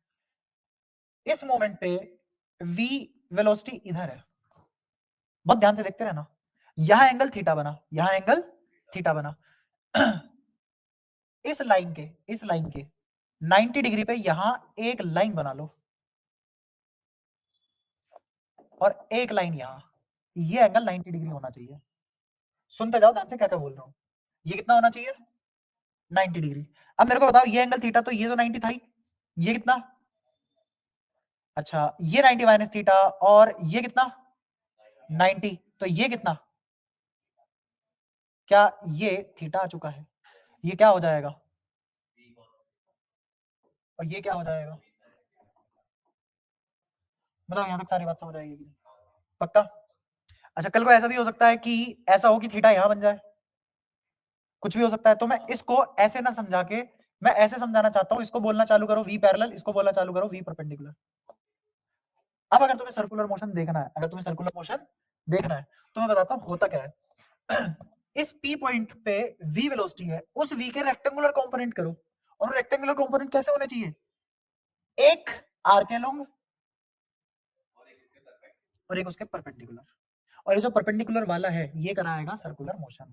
इस मोमेंट पे v वेलोसिटी इधर है, बहुत ध्यान से देखते रहना, यहां एंगल थीटा बना, यहां एंगल थीटा बना। इस लाइन के 90 डिग्री पे यहां एक लाइन बना लो, और एक लाइन यहां, ये एंगल 90 डिग्री होना चाहिए। सुनते जाओ ध्यान से क्या क्या बोल रहा हूं, ये कितना होना चाहिए? 90 डिग्री। अब मेरे को बताओ, ये एंगल थीटा, तो ये तो 90 था ही, ये कितना? अच्छा, ये 90 माइनस थीटा, और ये कितना? 90, तो ये कितना? क्या ये थीटा आ चुका है? ये क्या हो जाएगा? और ये क्या हो जाएगा? बताओ यहां तक सारी बात समझ आएगी? पक्का? अच्छा, कल को ऐसा भी हो सकता है कि ऐसा हो कि थीटा यहां बन जाए, कुछ भी हो सकता है, तो मैं इसको ऐसे ना समझा के, मैं ऐसे समझाना चाहता हूं, इसको बोलना चालू करो v पैरेलल, इसको बोलना चालू करो v परपेंडिकुलर। अब अगर तुम्हें सर्कुलर मोशन देखना है, अगर तुम्हें सर्कुलर मोशन देखना है। तो मैं बताता हूँ होता क्या है। इस P पॉइंट पे V वेलोसिटी है, उस V के रेक्टेंगुलर कंपोनेंट करो, और रेक्टेंगुलर कंपोनेंट कैसे होने चाहिए? एक R के लॉन्ग और एक उसके परपेंडिकुलर, और ये जो परपेंडिकुलर वाला है ये कराएगा सर्कुलर मोशन,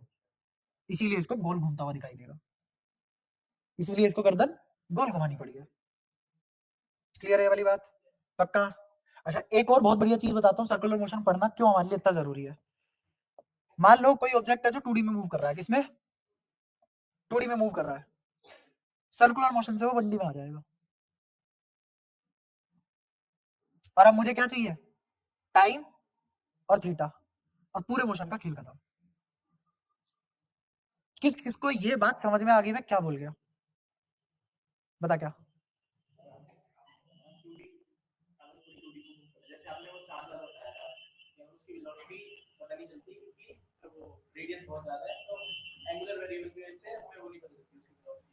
इसीलिए इसको गोल घूमता हुआ दिखाई देगा, इसीलिए इसको गर्दन गोल घुमानी पड़ी है। क्लियर है ये वाली बात? पक्का? अच्छा, एक और बहुत बढ़िया चीज बताता हूँ, सर्कुलर मोशन पढ़ना क्यों हमारे लिए इतना जरूरी है। मान लो कोई ऑब्जेक्ट है जो 2D में मूव कर रहा है, किसमें? 2D में मूव कर रहा है, सर्कुलर मोशन से वो 1D में आ जाएगा। और अब मुझे क्या चाहिए? टाइम और थीटा, और पूरे मोशन का खेल खत्म। किस किसको ये बात समझ में आ गई? मैं क्या बोल गया? बता क्या? जैसे आपने वो चार्जर बताया था कि उसकी वेलोसिटी पता नहीं चलती क्योंकि वो रेडियस बहुत ज्यादा है, तो एंगुलर वेरिएबल की वजह से हमें वो नहीं पता चलती उसकी वेलोसिटी।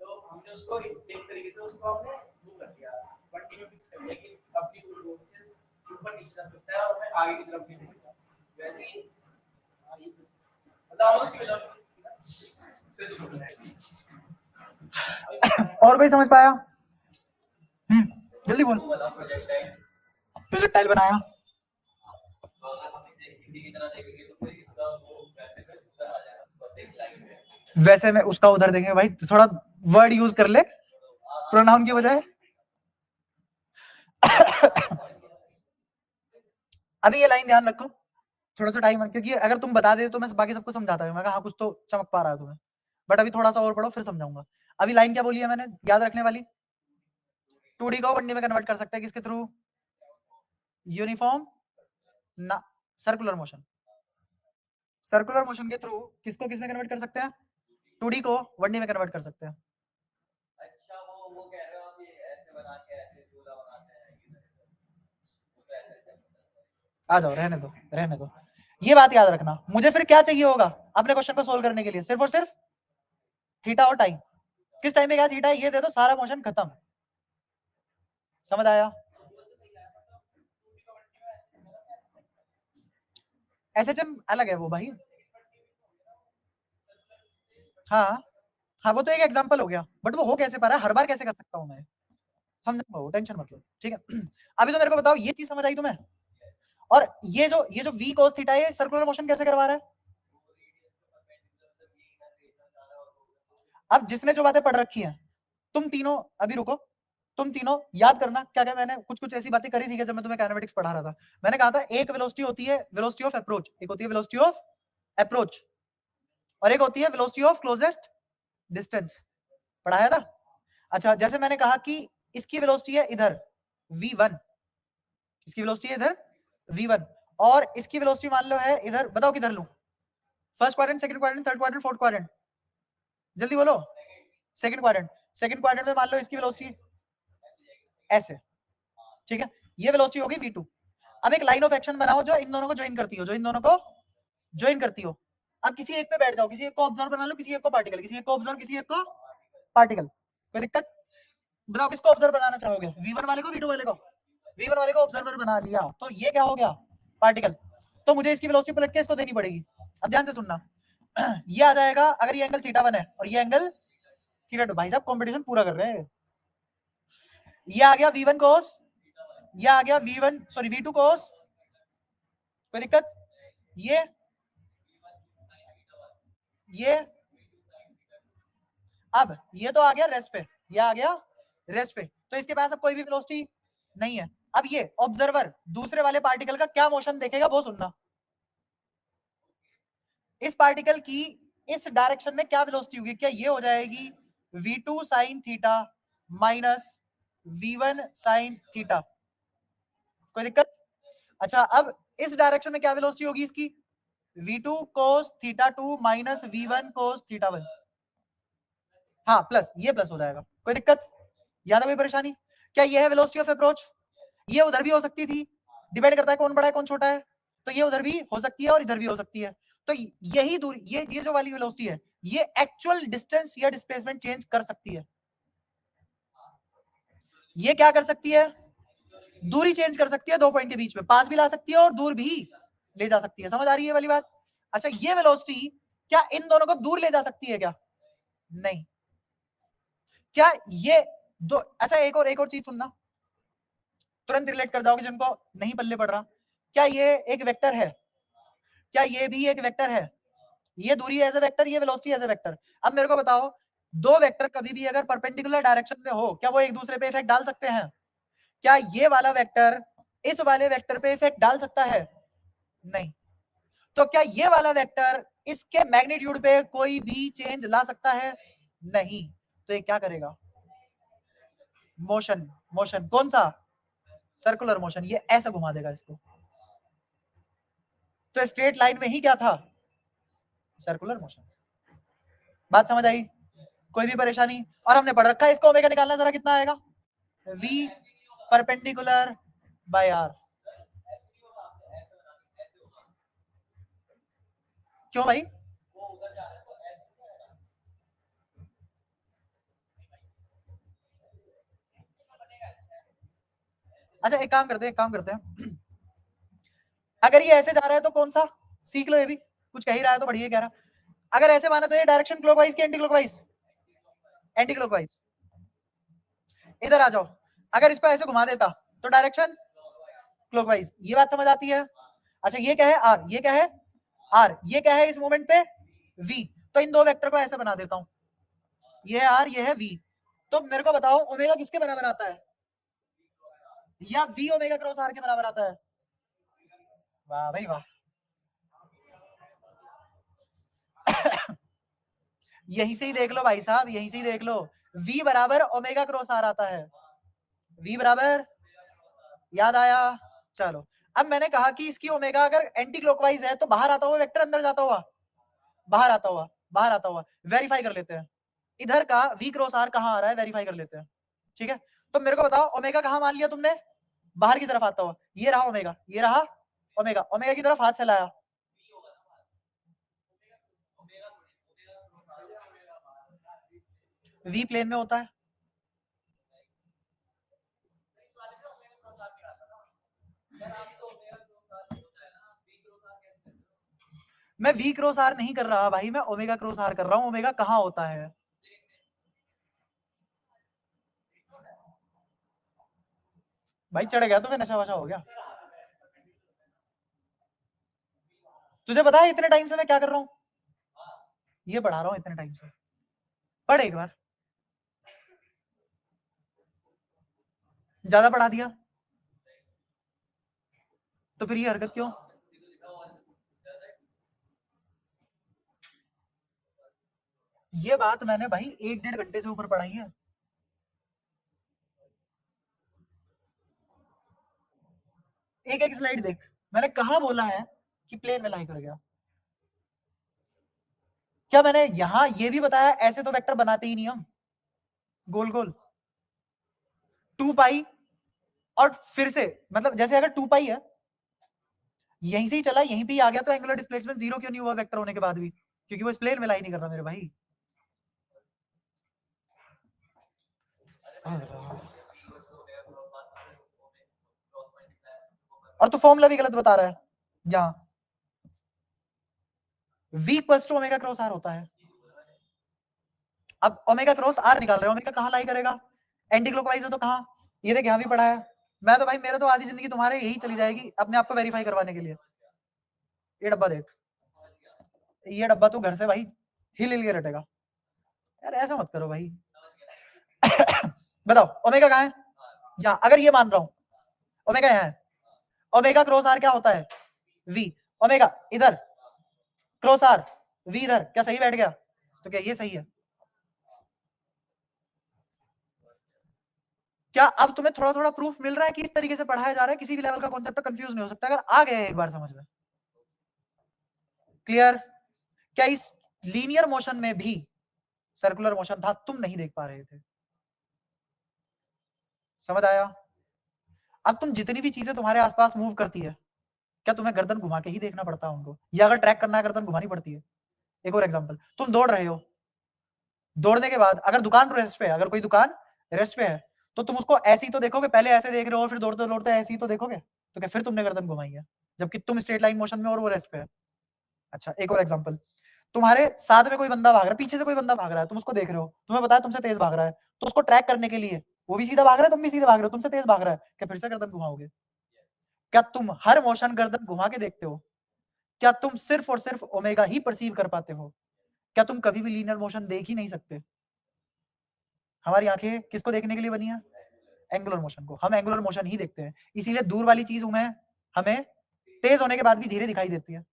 तो हमने उसको एक तरीके से उसको हमने वो कर दिया, बट ये फिक्स कर लिया कि अपनी वो से ऊपर नीचे जा सकता है और हमें आगे की तरफ नहीं जाएगा। वैसे ही बताओ उसकी वेलोसिटी और कोई समझ पाया? जल्दी बोल। प्रोजेक्टाइल बनाया, वैसे में उसका उधर देखेंगे भाई, थोड़ा वर्ड यूज कर ले प्रोनाउन की बजाय। अभी ये लाइन ध्यान रखो, थोड़ा सा टाइम, क्योंकि अगर तुम बता दे तो मैं बाकी सबको समझाता हूँ, मैं कहा हाँ कुछ तो चमक पा रहा है तुम्हें, बट अभी थोड़ा सा और पढ़ो फिर समझाऊंगा। अभी लाइन क्या बोली है मैंने याद रखने वाली? 2D को 1D में कन्वर्ट कर सकते हैं किसके थ्रू? यूनिफॉर्म ना सर्कुलर मोशन, सर्कुलर मोशन के थ्रू किसको किस में कन्वर्ट कर सकते हैं? 2D को 1D में कन्वर्ट कर सकते हैं। अच्छा वो कह रहे हो आप ये ऐसे बना के ऐसे गोला बनाते हैं आ जाओ, रहने दो रहने दो, ये बात याद रखना। मुझे फिर क्या चाहिए होगा अपने क्वेश्चन को सोल्व करने के लिए? सिर्फ और सिर्फ थीटा और टाइम। किस टाइम पे क्या थीटा है ये दे दो, सारा मोशन खत्म। समझ आया? एसएचएम अलग है वो भाई। हाँ हाँ, वो तो एक एग्जांपल हो गया, बट वो हो कैसे पा रहा है, हर बार कैसे कर सकता हूँ मैं? समझूंगा वो, टेंशन मत लो, ठीक है। अभी तो मेरे को बताओ ये चीज समझ आई तुम्हें? और ये जो v cos थीटा है सर्कुलर मोशन कैसे करवा रहा है? अब जिसने जो बातें पढ़ रखी हैं, तुम तीनों अभी रुको, तुम तीनों याद करना क्या क्या मैंने कुछ कुछ ऐसी बातें करी थी जब मैं तुम्हें काइनेमेटिक्स पढ़ा रहा था। मैंने कहा था एक वेलोसिटी होती है वेलोसिटी ऑफ अप्रोच, एक होती है वेलोसिटी ऑफ अप्रोच, और एक होती है वेलोसिटी ऑफ क्लोजेस्ट डिस्टेंस। पढ़ाया था? अच्छा, जैसे मैंने कहा कि इसकी वेलोसिटी है इधर v1, इसकी वेलोसिटी है इधर v1, और इसकी वेलोसिटी मान लो है इधर, बताओ किधर लूं? First quadrant, second quadrant, third quadrant, fourth quadrant? जल्दी बोलो। Second quadrant. सेकंड क्वाड्रेंट में मान लो इसकी वेलोसिटी ऐसे, ठीक है, ये वेलोसिटी होगी v2। अब एक लाइन ऑफ एक्शन बनाओ जो इन दोनों को ज्वाइन करती हो, जो इन दोनों को ज्वाइन करती हो। अब किसी एक पे बैठ जाओ, किसी एक को ऑब्जर्व बना लो, किसी एक को पार्टिकल, किसी एक को ऑब्जर्व, किसी एक को पार्टिकल। कोई दिक्कत? बताओ किसको ऑब्जर्व बनाना चाहोगे? v1 वाले को, v2 वाले को? v1 वाले को ऑब्जर्वर बना लिया, तो ये क्या हो गया? पार्टिकल। तो मुझे इसकी वेलोसिटी पलट के इसको देनी पड़ेगी। अब ध्यान से सुनना, ये आ जाएगा अगर ये एंगल थीटा 1 है और ये एंगल थीटा 2। भाई साहब कंपटीशन पूरा कर रहे हैं। ये आ गया v1 cos, ये आ गया v1 सॉरी v2 cos, कोई दिक्कत? ये अब ये तो आ गया रेस्ट पे, ये आ गया रेस्ट पे, तो इसके पास अब कोई भी वेलोसिटी नहीं है। अब ये ऑब्जर्वर दूसरे वाले पार्टिकल का क्या मोशन देखेगा वो सुनना। इस पार्टिकल की इस डायरेक्शन में क्या वेलोसिटी होगी? क्या ये हो जाएगी v2 sin theta minus v1 sin theta? कोई दिक्कत? अच्छा, अब इस डायरेक्शन में क्या वेलोसिटी होगी इसकी? v2 cos theta 2 minus v1 cos theta 1। हाँ प्लस, ये प्लस हो जाएगा। कोई दिक्कत? ज्यादा कोई परेशानी? क्या ये है वेलोसिटी ऑफ अप्रोच? ये उधर भी हो सकती थी, डिपेंड करता है कौन बड़ा है कौन छोटा है, तो ये उधर भी हो सकती है और इधर भी हो सकती है। तो यही दूरी, ये जो वाली वेलोसिटी है, ये एक्चुअल डिस्टेंस या डिस्प्लेसमेंट चेंज कर सकती है। ये क्या कर सकती है? दूरी चेंज कर सकती है दो पॉइंट के बीच में, पास भी ला सकती है और दूर भी ले जा सकती है। समझ आ रही है वाली बात? अच्छा, ये वेलोसिटी क्या इन दोनों को दूर ले जा सकती है क्या? नहीं। क्या ये दो, अच्छा एक और चीज सुनना, तुरंत रिलेट कर जाओगे जिनको नहीं पल्ले पड़ रहा। क्या ये एक वेक्टर है? क्या ये भी एक वेक्टर है? ये दूरी एज ए वेक्टर, ये वेलोसिटी एज ए वेक्टर। अब मेरे को बताओ, दो वेक्टर कभी भी अगर परपेंडिकुलर डायरेक्शन में हो, क्या वो एक दूसरे पे इफेक्ट डाल सकते हैं? क्या ये वाला वेक्टर इस वाले वेक्टर पे इफेक्ट डाल सकता है? नहीं। तो क्या ये वाला वेक्टर इसके मैग्नीट्यूड पे कोई भी चेंज ला सकता है? नहीं। तो ये क्या करेगा? मोशन। मोशन कौन सा? Circular motion. ये ऐसे घुमा देगा इसको। तो स्ट्रेट लाइन में ही क्या था? Circular motion. बात समझ आई? कोई भी परेशानी? और हमने पढ़ रखा है इसको, ओमेगा निकालना जरा कितना आएगा? v perpendicular by R. क्यों भाई? अच्छा एक काम करते हैं अगर ये ऐसे जा रहा है तो कौन सा? सीख लो, ये भी कुछ कह ही रहा है तो बढ़िया कह रहा। अगर ऐसे माना तो ये डायरेक्शन क्लॉकवाइज की एंटी क्लॉकवाइज? Anti clockwise. इधर आ जाओ, अगर इसको ऐसे घुमा देता तो डायरेक्शन क्लॉकवाइज। ये बात समझ आती है? अच्छा ये क्या है? आर। ये क्या है? आर। ये क्या है इस मोमेंट पे? v। तो इन दो वेक्टर को ऐसे बना देता हूं, ये है आर, ये है v। तो मेरे को बताओ ओमेगा किसके बराबर आता है? या v ओमेगा क्रॉस आर के बराबर आता है? वाह भाई वाह। यहीं से ही देख लो भाई साहब, यहीं से ही देख लो, v बराबर ओमेगा क्रॉस आर आता है। v बराबर, याद आया? चलो, अब मैंने कहा कि इसकी ओमेगा अगर एंटी क्लॉकवाइज है तो बाहर आता हुआ वेक्टर अंदर जाता हुआ, बाहर आता हुआ, बाहर आता हुआ। वेरीफाई कर लेते हैं इधर का v क्रॉस आर कहां आ रहा है, वेरीफाई कर लेते हैं। ठीक है, तो मेरे को बताओ ओमेगा कहां मान लिया तुमने? बाहर की तरफ आता हुआ। ये रहा ओमेगा, ये रहा ओमेगा। ओमेगा की तरफ हाथ फैलाया, v प्लेन में होता है। मैं v क्रॉस आर नहीं कर रहा भाई, मैं ओमेगा क्रॉस आर कर रहा हूं। ओमेगा कहां होता है? भाई चढ़ गया तो मैं, नशा वशा हो गया? तुझे पता है इतने टाइम से मैं क्या कर रहा हूं? ये पढ़ा रहा हूं इतने टाइम से। पढ़ एक बार, ज्यादा पढ़ा दिया तो फिर ये हरकत क्यों? ये बात मैंने भाई 1-1.5 घंटे से ऊपर पढ़ाई है। एक एक स्लाइड देख, मैंने कहा बोला है कि प्लेन में लाई कर गया? क्या मैंने यहां ये भी बताया ऐसे तो वेक्टर बनाते ही नहीं हम, गोल गोल 2 पाई, और फिर से मतलब जैसे अगर 2 पाई है, यहीं से ही चला यहीं पे ही आ गया, तो एंगुलर डिस्प्लेसमेंट 0 क्यों नहीं हुआ वेक्टर होने के बाद भी? क्योंकि वो इस प्लेन में लाई नहीं कर रहा मेरे भाई। और तो फॉर्मूला भी गलत बता रहा है, जहां v equals to omega cross R होता है। अब ओमेगा क्रॉस आर निकाल रहे हो, ओमेगा कहां लाई करेगा? एंटी क्लॉकवाइज है तो कहां? ये देख, यहां भी पढ़ा है। मैं तो भाई, मेरे तो आधी जिंदगी तुम्हारे यही चली जाएगी अपने आप को वेरीफाई करवाने के लिए। ये डब्बा देख, ये डब्बा तू घर से भाई हिल हिल के रटेगा। यार ऐसा मत करो भाई। बताओ ओमेगा कहां है? यहाँ, अगर ये मान रहा हूं ओमेगा यहाँ है, ओमेगा क्रॉस आर क्या होता है? v। ओमेगा इधर, क्रॉस आर, v इधर, क्या सही बैठ गया? तो क्या ये सही है? क्या अब तुम्हें थोड़ा थोड़ा प्रूफ मिल रहा है कि इस तरीके से पढ़ाया जा रहा है? किसी भी लेवल का कॉन्सेप्ट कंफ्यूज नहीं हो सकता अगर आ गया एक बार समझ में। क्लियर? क्या इस लीनियर मोशन में भी सर्कुलर मोशन था, तुम नहीं देख पा रहे थे? समझ आया? अब तुम जितनी भी चीजें तुम्हारे आसपास मूव करती है, क्या तुम्हें गर्दन घुमा के ही देखना पड़ता है उनको, या अगर ट्रैक करना है गर्दन घुमानी पड़ती है? एक और एग्जांपल, तुम दौड़ रहे हो, दौड़ने के बाद अगर दुकान रेस्ट पे है, अगर कोई दुकान रेस्ट पे है, तो तुम उसको ऐसे ही तो देखोगे, पहले ऐसे देख रहे हो और फिर दौड़ते दौड़ते ऐसे ही तो देखोगे, तो क्या फिर तुमने गर्दन घुमाई है? जबकि तुम स्ट्रेट लाइन मोशन में और वो रेस्ट पे है। अच्छा, एक और एग्जांपल, तुम्हारे साथ में कोई बंदा भाग रहा है, पीछे से कोई बंदा भाग रहा है, तुम उसको देख रहे हो, तुम्हें पता है तुमसे तेज भाग रहा है, तो उसको ट्रैक करने के लिए वो भी सीधा भाग रहा है, तुम भी सीधा भाग रहे हो, तुमसे तेज भाग रहा है, क्या फिर से गर्दन घुमाओगे? क्या तुम हर मोशन गर्दन घुमा के देखते हो? क्या तुम सिर्फ और सिर्फ ओमेगा ही परसीव कर पाते हो? क्या तुम कभी भी लीनियर मोशन देख ही नहीं सकते? हमारी आंखें किसको देखने के लिए बनी है? एंगुलर मोशन को। हम एंगुलर मोशन ही देखते हैं, इसीलिए दूर वाली चीज हमें तेज होने के बाद भी धीरे दिखाई देती है।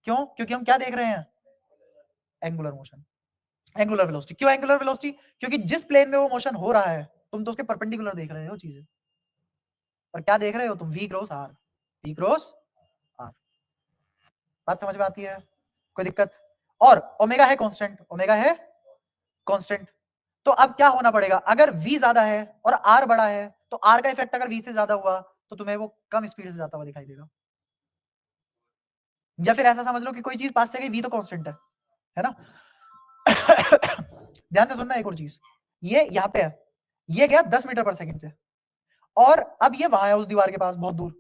क्यों? क्योंकि हम क्या देख रहे हैं? Angular motion, angular velocity. क्यों एंगुलर वेलोसिटी? क्योंकि जिस प्लेन में वो मोशन हो रहा है, तुम तो उसके परपेंडिकुलर देख रहे हो चीजें। और क्या देख रहे हो तुम? v cross r, v cross r। बात समझ में आती है? कोई दिक्कत? और ओमेगा है कांस्टेंट, ओमेगा है कांस्टेंट। तो अब क्या होना पड़ेगा? अगर v ज्यादा है और r बड़ा है, तो r का इफेक्ट अगर v से ज्यादा हुआ, तो तुम्हें वो कम स्पीड से जाता हुआ दिखाई देगा। या फिर ऐसा समझ लो कि कोई चीज पास से गई, v तो कांस्टेंट है ना? ध्यान से सुनना एक और चीज, ये यहाँ पे है, ये गया 10 मीटर पर सेकंड से, और अब ये वहां है उस दीवार के पास बहुत दूर,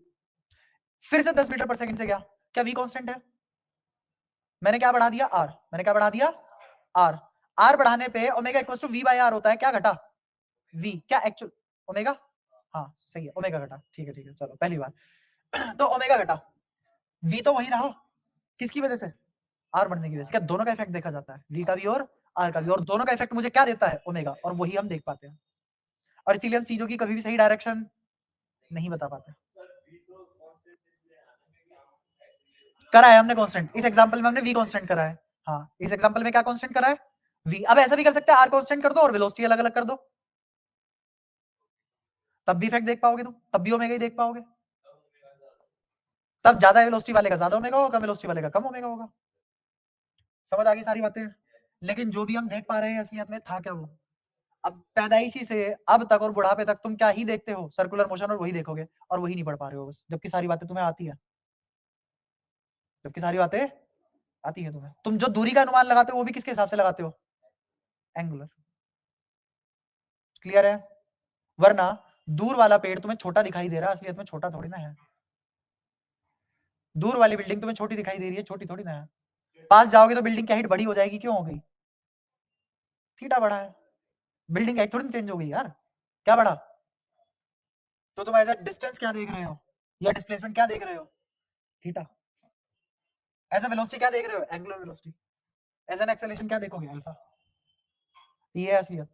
फिर से 10 मीटर पर सेकंड से गया। क्या v कांस्टेंट है? मैंने क्या बढ़ा दिया? r। मैंने क्या बढ़ा दिया? r। r बढ़ाने पे omega equals to v by r होता है। क्या घटा? v। क्या एक्चुअल ओमेगा? हाँ सही है, ओमेगा घटा। ठीक है, चलो पहली बार तो ओमेगा घटा, v तो वही रहा, किसकी वजह से? r बढ़ने की वजह से। क्या दोनों का इफेक्ट देखा जाता है? v का भी और r का भी, और दोनों का इफेक्ट मुझे क्या देता है? ओमेगा, और वही हम देख पाते हैं, और इसीलिए हम चीजों की कभी भी सही डायरेक्शन नहीं बता पाते। करा है हमने कांस्टेंट, इस एग्जांपल में हमने v कांस्टेंट करा है। हाँ, इस एग्जांपल में क्या कांस्टेंट करा है? v। अब ऐसा भी कर सकते हैं, r कांस्टेंट कर दो और वेलोसिटी अलग अलग कर दो, तब भी इफेक्ट देख पाओगे तुम, तब भी ओमेगा ही देख पाओगे। तब ज्यादा वेलोसिटी वाले का ज्यादा ओमेगा होगा, कम वेलोसिटी वाले का कम ओमेगा होगा। समझ आ गई सारी बातें? लेकिन जो भी हम देख पा रहे हैं असलियत में था क्या वो? अब पैदाइशी से अब तक और बुढ़ापे तक तुम क्या ही देखते हो? सर्कुलर मोशन, और वही देखोगे, और वही नहीं पढ़ पा रहे हो बस, जबकि सारी बातें तुम्हें आती है, जबकि सारी बातें आती है तुम्हें। तुम जो दूरी का अनुमान लगाते हो वो भी किसके हिसाब से लगाते हो? एंगुलर। क्लियर है? वरना दूर वाला पेड़ तुम्हें छोटा दिखाई दे रहा है, असलियत में छोटा थोड़ी ना है। दूर वाली बिल्डिंग तुम्हें छोटी दिखाई दे रही है, छोटी थोड़ी ना है। पास जाओगे तो बिल्डिंग की हाइट बड़ी हो जाएगी, क्यों हो गई? थीटा बढ़ा है, बिल्डिंग हाइट थोड़ी चेंज हो गई यार, क्या बढ़ा? तो तुम एज अ डिस्टेंस क्या देख रहे हो, या डिस्प्लेसमेंट क्या देख रहे हो? थीटा। एज अ वेलोसिटी क्या देख रहे हो? Angular velocity. As an acceleration क्या देखोगे? अल्फा। ये है असलियत।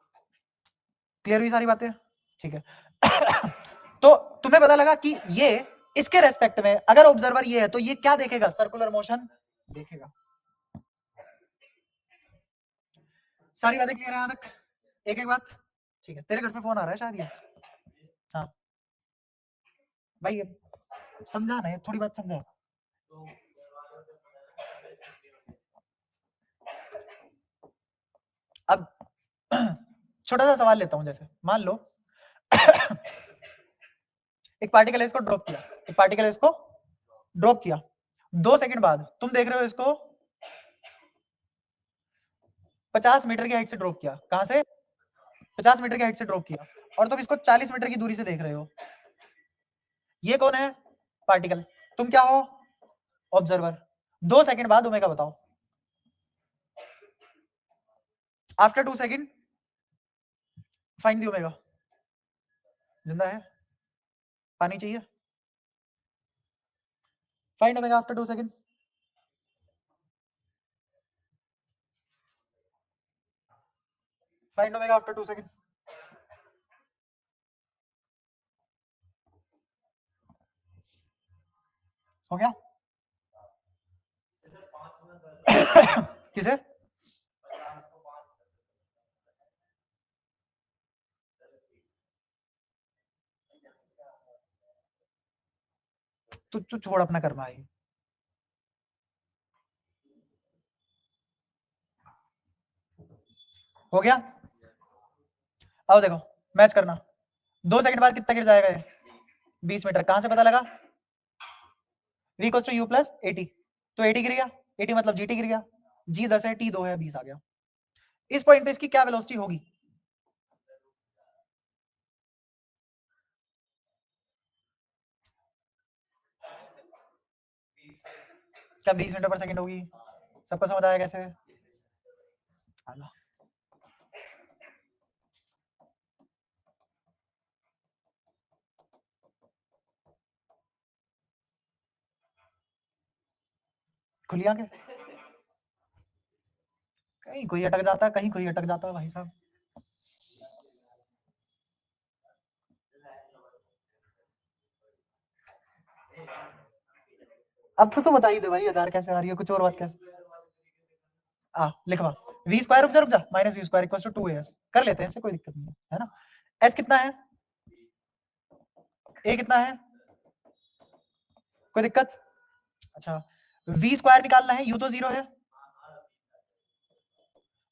क्लियर हुई सारी बातें? ठीक है तो तुम्हें पता लगा कि ये इसके रेस्पेक्ट में अगर ऑब्जर्वर ये है, तो ये क्या देखेगा? सर्कुलर मोशन देखेगा। सारी बातें क्लियर है यहां तक? एक एक बात। ठीक है, तेरे घर से फोन आ रहा है शायद ये। हाँ भाई, समझा ना, थोड़ी बात समझा। अब छोटा सा सवाल लेता हूं, जैसे मान लो एक पार्टिकल है, इसको ड्रॉप किया, एक पार्टिकल है, इसको ड्रॉप किया, 2 सेकंड बाद तुम देख रहे हो इसको 50 मीटर की हाइट से ड्रॉप किया। कहां से? 50 मीटर की हाइट से ड्रॉप किया, और तुम इसको 40 मीटर की दूरी से देख रहे हो। ये कौन है? पार्टिकल। तुम क्या हो? ऑब्जर्वर। 2 सेकंड बाद ओमेगा बताओ। After 2 second find the omega. जिंदा है? पानी चाहिए? Find omega after 2 second. Find omega after 2 second. हो गया? किसे? तू छोड़ अपना करना है। हो गया? अब देखो, मैच करना। 2 सेकंड बाद कितना गिर जाएगा ये? 20 मीटर। कहां से पता लगा? v equals to u plus 80। तो 80 गिर गया, 80 मतलब gt गिर गया। g 10 है, t 2 है, 20 आ गया। इस पॉइंट पे इसकी क्या वेलोसिटी होगी? क्या 20 मीटर पर सेकंड होगी? सबको समझ आया कैसे? आला। खुली आंखें। कहीं कोई अटक जाता है, कहीं कोई अटक जाता है भाई साहब। अब तो बता ही दे भाई 1000 कैसे आ रही है, कुछ और बात कैसे? लिखवा v स्क्वायर, रुक जा minus v square equals to 2as कर लेते हैं, इससे कोई दिक्कत नहीं है ना। s कितना है, a कितना है, कोई दिक्कत? अच्छा v स्क्वायर निकालना है, u तो 0 है,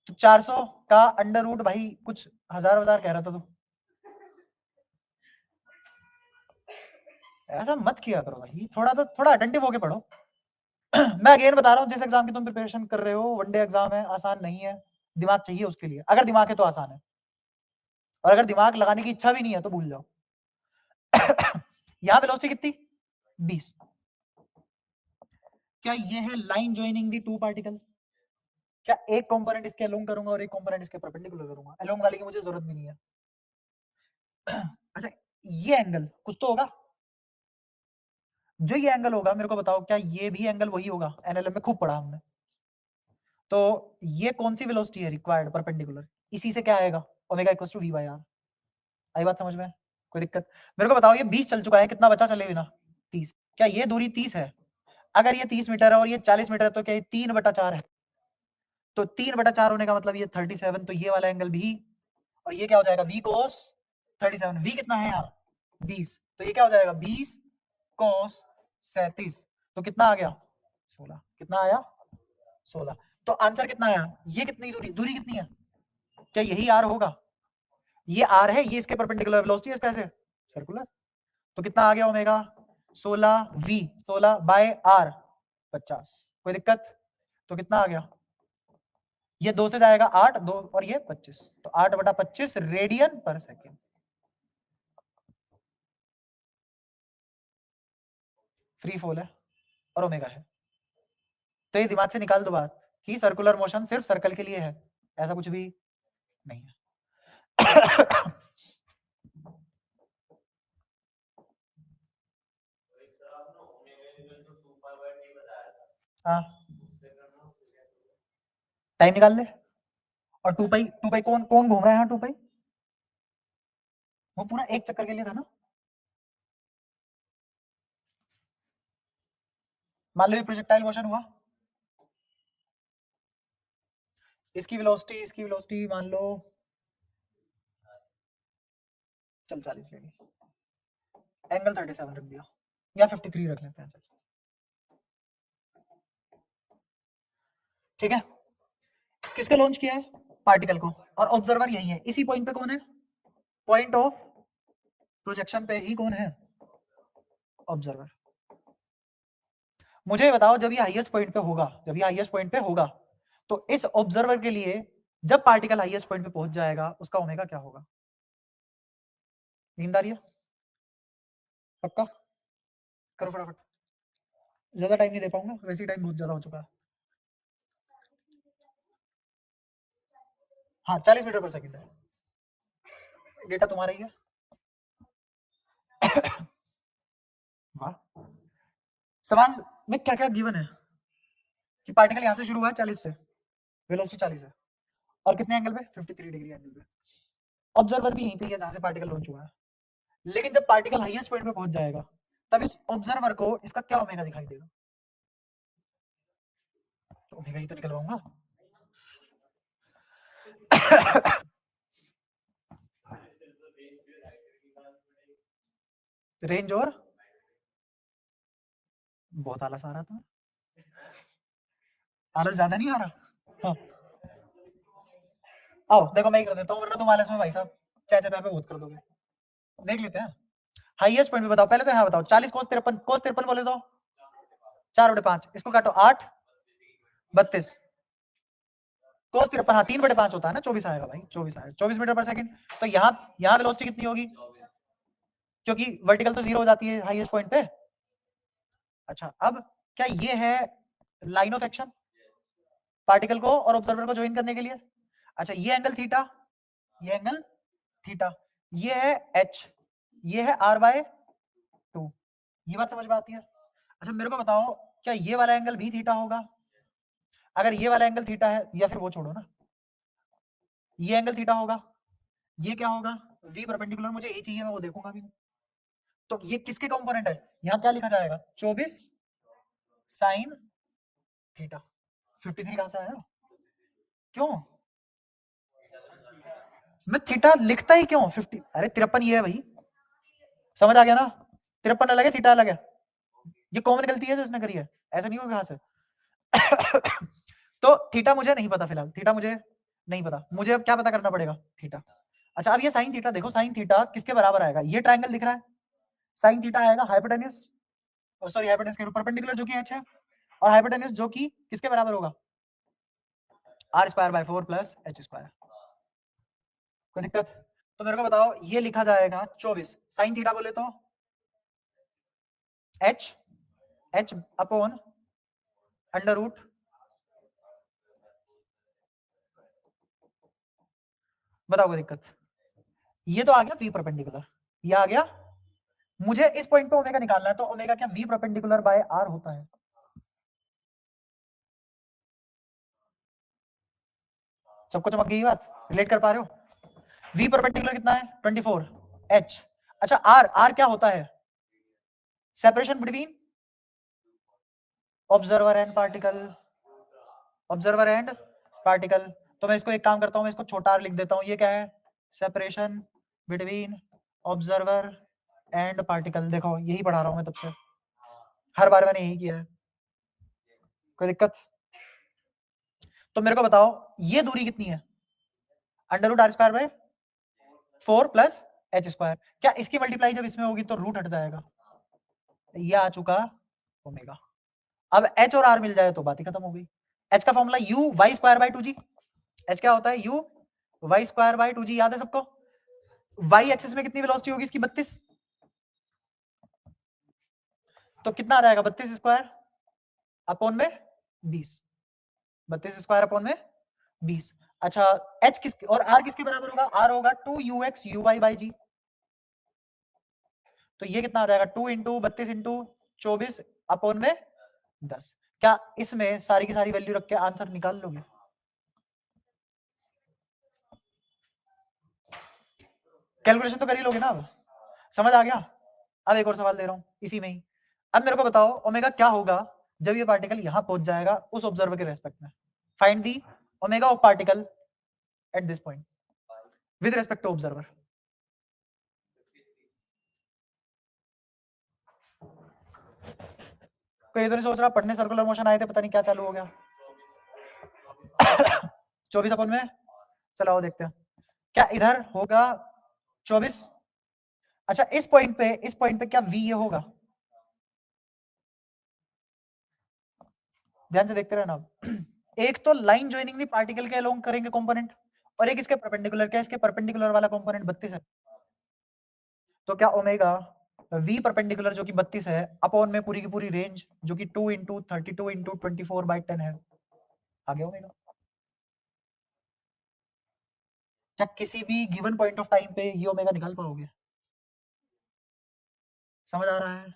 तो 400 का अंडर रूट भाई कुछ हजार कह रहा था तू। ऐसा मत किया करो भाई, थोड़ा अटेंटिव होके पढ़ो। मैं अगेन बता रहा हूँ, जिस एग्जाम की तुम प्रिपरेशन कर रहे हो, वनडे एग्जाम है, आसान नहीं है, दिमाग चाहिए उसके लिए। अगर दिमाग है तो आसान है, और अगर दिमाग लगाने की इच्छा भी नहीं है तो भूल जाओ। यहाँ वेलोसिटी कितनी, 20। क्या ये है line joining the two particle? क्या एक कंपोनेंट इसके अलोंग करूंगा और एक कंपोनेंट इसके परपेंडिकुलर करूंगा? अलोंग वाले की मुझे जरूरत भी नहीं है। अच्छा ये एंगल कुछ तो होगा, जो ये एंगल होगा मेरे को बताओ, क्या ये भी एंगल वही होगा? एनएलएम में खूब पढ़ा हमने। तो ये कौन सी वेलोसिटी है रिक्वायर्ड परपेंडिकुलर? इसी से क्या आएगा, omega equals to v by r। आई बात समझ में? कोई दिक्कत? मेरे को बताओ, ये 20 चल चुका है, कितना बचा चले बिना? 30। क्या ये दूरी 30 है? अगर ये 30 मीटर है और ये 40 मीटर है, तो क्या ये 3/4 है? तो 3/4 होने का मतलब ये 37, तो ये वाला एंगल भी, और ये क्या हो जाएगा, v cos 37। v कितना है यहाँ, 20, तो ये क्या हो जाएगा, 20 cos 37, तो कितना आ गया, 16। कितना आया, 16। तो आंसर कितना आया, ये कितनी दूरी कितनी है? क्या यही r होगा? ये r है, ये इसके परपेंडिकुलर वेलोसिटी है, इसका ऐसे सर्कुलर। तो कितना आ गया ओमेगा, 16v, 16 बाय r 50। कोई दिक्कत? तो कितना आ गया, ये 2 से जाएगा 8, 2 और ये 25, तो 8/25 रेडियन पर सेकेंड। फ्री फॉल है और ओमेगा है, तो ये दिमाग से निकाल दो बात कि सर्कुलर मोशन सिर्फ सर्कल के लिए है, ऐसा कुछ भी नहीं है। हाँ टाइम निकाल ले। और 2 पाई कौन कौन घूम रहा है यहाँ, 2 पाई वो पूरा एक चक्कर के लिए था ना। मान लो ये प्रोजेक्टाइल मोशन हुआ, इसकी वेलोसिटी मान लो चल 40 लेंगे, एंगल 37 रख दिया, या 53 रख लेते हैं चल, ठीक है। किसका लॉन्च किया है, पार्टिकल को, और ऑब्जर्वर यही है, इसी पॉइंट पे कौन है, पॉइंट ऑफ प्रोजेक्शन पे ही कौन है, ऑब्जर्वर। मुझे बताओ, जब ये हाईएस्ट पॉइंट पे होगा, तो इस ऑब्जर्वर के लिए जब पार्टिकल हाईएस्ट पॉइंट पे पहुंच जाएगा, उसका ओमेगा क्या होगा? नींद आ रही है? पक्का करो फटाफट, ज्यादा टाइम नहीं दे पाऊंगा, वैसे ही टाइम बहुत ज्यादा हो चुका है। हाँ 40 मीटर पर सेकंड है, डेटा तुम्हारा ही है। वाह, सवाल में क्या क्या गिवन है कि पार्टिकल यहां से शुरू हुआ है 40 से, वेलोसिटी 40 है, और कितने एंगल पे, 53 डिग्री एंगल पे। ऑब्जर्वर भी यहीं पे है जहां से पार्टिकल लॉन्च हुआ है, लेकिन जब पार्टिकल हाईएस्ट पॉइंट पे पहुंच जाएगा, तब इस ऑब्जर्वर को इसका क्या ओमेगा दिखाई देगा? तो ओमेगा ही तो निकलवाऊंगा। रेंज और बहुत आलस आ रहा था, आलस ज्यादा नहीं आ रहा? हाँ आओ देखो मैं ही कर देता हूँ, वरना तुम आलस में भाई साहब चाय चाय पे बहुत कर दोगे। देख लेते हैं, हाईएस्ट पॉइंट पे बताओ, पहले तो यहाँ बताओ, 40 cos 53 बोले तो 4/5, इसको काटो 8 32 cos 53, हाँ 3/5 होता है ना, 24 आएगा भाई, 24 आएगा, 24 मीटर पर सेकंड। तो यहाँ वेलोसिटी कितनी होगी, क्योंकि वर्टिकल तो 0 हो जाती है हाईएस्ट पॉइंट पे। अच्छा अब क्या ये है लाइन ऑफ एक्शन पार्टिकल को और ऑब्जर्वर को ज्वाइन करने के लिए। अच्छा ये एंगल थीटा, ये एंगल थीटा, ये है h, ये है r/2। ये बात समझ में आती है? अच्छा मेरे को बताओ क्या ये वाला एंगल भी थीटा होगा? अगर ये वाला एंगल थीटा है, या फिर वो छोड़ो ना, ये एंगल थीटा होगा, ये क्या होगा? v परपेंडिकुलर, मुझे ये चाहिए, मैं वो देखूंगा भी नहीं। तो ये किसके कंपोनेंट है? यहाँ क्या लिखा जाएगा? 24 साइन थीटा। 53 कहां से आया? क्यों मैं थीटा लिखता ही क्यों? 50, अरे 53 ये है भाई, समझ आ गया ना? 53 अलग है, थीटा अलग है। ये कॉमन गलती है जो इसने करी है, ऐसा नहीं होगा कहां से। तो थीटा मुझे नहीं पता फिलहाल, थीटा मुझे नहीं पता, मुझे अब क्या पता करना पड़ेगा? थीटा। अच्छा अब ये साइन थीटा देखो, साइन थीटा किसके बराबर आएगा? ये ट्रायंगल दिख रहा है, साइन थीटा आएगा हाइपोटेन्यूज, सॉरी हाइपोटेन्यूज के परपेंडिकुलर जो कि h है, और हाइपोटेन्यूज जो कि किसके बराबर होगा? r²/4 + h²। कोई दिक्कत? तो मेरे को बताओ ये लिखा जाएगा 24 साइन थीटा बोले तो h अपॉन अंडर रूट, बताओ कोई दिक्कत? ये तो आ गया v परपेंडिकुलर, ये आ गया। मुझे इस पॉइंट पे ओमेगा निकालना है, तो ओमेगा क्या v परपेंडिकुलर बाय r होता है? सबको चमक गई बात? रिलेट कर पा रहे हो? v परपेंडिकुलर कितना है? 24 h। अच्छा r क्या होता है? Separation between observer and particle, observer and particle. तो मैं इसको एक काम करता हूं, मैं इसको छोटा r लिख देता हूं। ये क्या है? Separation between observer and particle. देखो यही पढ़ा रहा हूं मैं तब से, हर बार मैंने यही किया है। कोई दिक्कत? तो मेरे को बताओ ये दूरी कितनी है? √r²/4 + h²। क्या इसकी मल्टीप्लाई जब इसमें होगी तो रूट हट जाएगा? ये आ चुका ओमेगा। अब h और r मिल जाए तो बात ही खत्म हो गई। h का फॉर्मूला u(y²/2g). h क्या होता है? u(y²/2g). याद है सबको? y एक्सिस में कितनी वेलोसिटी होगी इसकी? 32। तो कितना आ जाएगा? 32² अपॉन में 20। 32² अपॉन में 20। अच्छा h किस और r किसके बराबर होगा? r होगा 2ux uy/g। तो ये कितना आ जाएगा? 2 × 32 × 24 अपॉन में 10। क्या इसमें सारी की सारी वैल्यू रख के आंसर निकाल लोगे? कैलकुलेशन तो कर ही लोगे ना? अब समझ आ गया? अब एक और सवाल दे रहा हूं इसी में ही। अब मेरे को बताओ ओमेगा क्या होगा जब ये पार्टिकल यहां पहुंच जाएगा उस ऑब्जर्वर के रेस्पेक्ट में? Find the omega of particle at this point with respect to observer. कोई इधर सोच रहा पढ़ने सर्कुलर मोशन आए थे, पता नहीं क्या चालू हो गया। 24 अपॉन में, चलो आओ देखते हैं क्या इधर होगा 24। अच्छा इस पॉइंट पे क्या v ये होगा? ध्यान से देखते रहना। एक तो लाइन ज्वाइनिंग दी पार्टिकल के अलोंग करेंगे कंपोनेंट, और एक इसके परपेंडिकुलर। क्या इसके परपेंडिकुलर वाला कंपोनेंट 32 है? तो क्या ओमेगा v परपेंडिकुलर जो कि 32 है अपॉन में पूरी की पूरी रेंज जो कि 2 × 32 × 24/10 है, आ गया ओमेगा। क्या किसी भी गिवन पॉइंट ऑफ टाइम पे ये ओमेगा निकाल पाओगे? समझ आ रहा है?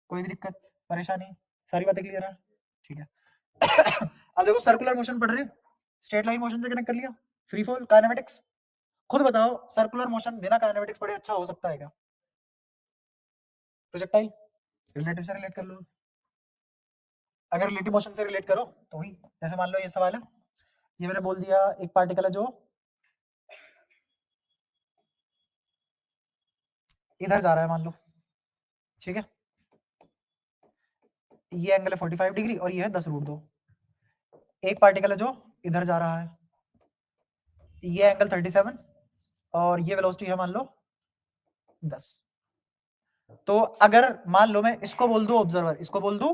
कोई भी दिक्कत परेशानी? सारी बातें क्लियर है? ठीक है। अब देखो सर्कुलर मोशन पढ़ रहे, स्ट्रेट लाइन मोशन से कनेक्ट कर लिया, फ्री फॉल, काइनेमेटिक्स। खुद बताओ सर्कुलर मोशन बिना काइनेमेटिक्स पढ़े अच्छा हो सकता है क्या? प्रोजेक्टाइल रिलेटिव से रिलेट कर लो, अगर रिलेटिव मोशन से रिलेट करो तो ही। जैसे मान लो ये सवाल है, ये मैंने बोल दिया एक पार्टिकल है जो इधर जा रहा है मान लो, ठीक है, ये एंगल है 45 डिग्री और ये है 10√2। एक पार्टिकल है जो इधर जा रहा है, ये एंगल 37 और ये वेलोसिटी है मान लो 10। तो अगर मान लो मैं इसको बोल दूं ऑब्जर्वर, इसको बोल दूं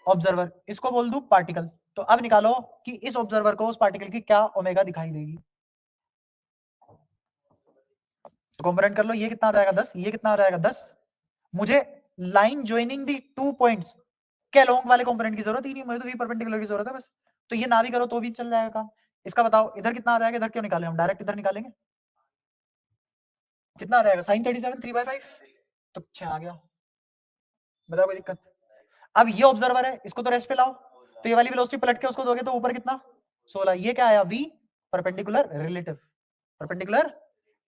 ऑब्जर्वर, इसको बोल दूं पार्टिकल, तो अब निकालो कि इस ऑब्जर्वर को उस पार्टिकल की क्या ओमेगा दिखाई देगी। तो कंपेयर कर लो, ये कितना आ जाएगा 10, ये कितना आ जाएगा 10। मुझे लाइन ज्वाइनिंग दी 2 पॉइंट्स इसके अलोंग वाले कंपोनेंट की जरूरत ही नहीं, मुझे तो वी परपेंडिकुलर की जरूरत है बस। तो ये ना भी करो तो भी चल जाएगा काम। इसका बताओ इधर कितना आ जाएगा, इधर क्यों निकालें हम, डायरेक्ट इधर निकालेंगे। कितना आ जाएगा sin 37 3/5, तो 6 आ गया। बताओ कोई दिक्कत। अब ये ऑब्जर्वर है, इसको तो रेस्ट पे लाओ, तो ये वाली वेलोसिटी पलट के उसको दोगे तो ऊपर कितना 16। ये क्या आया v perpendicular relative, perpendicular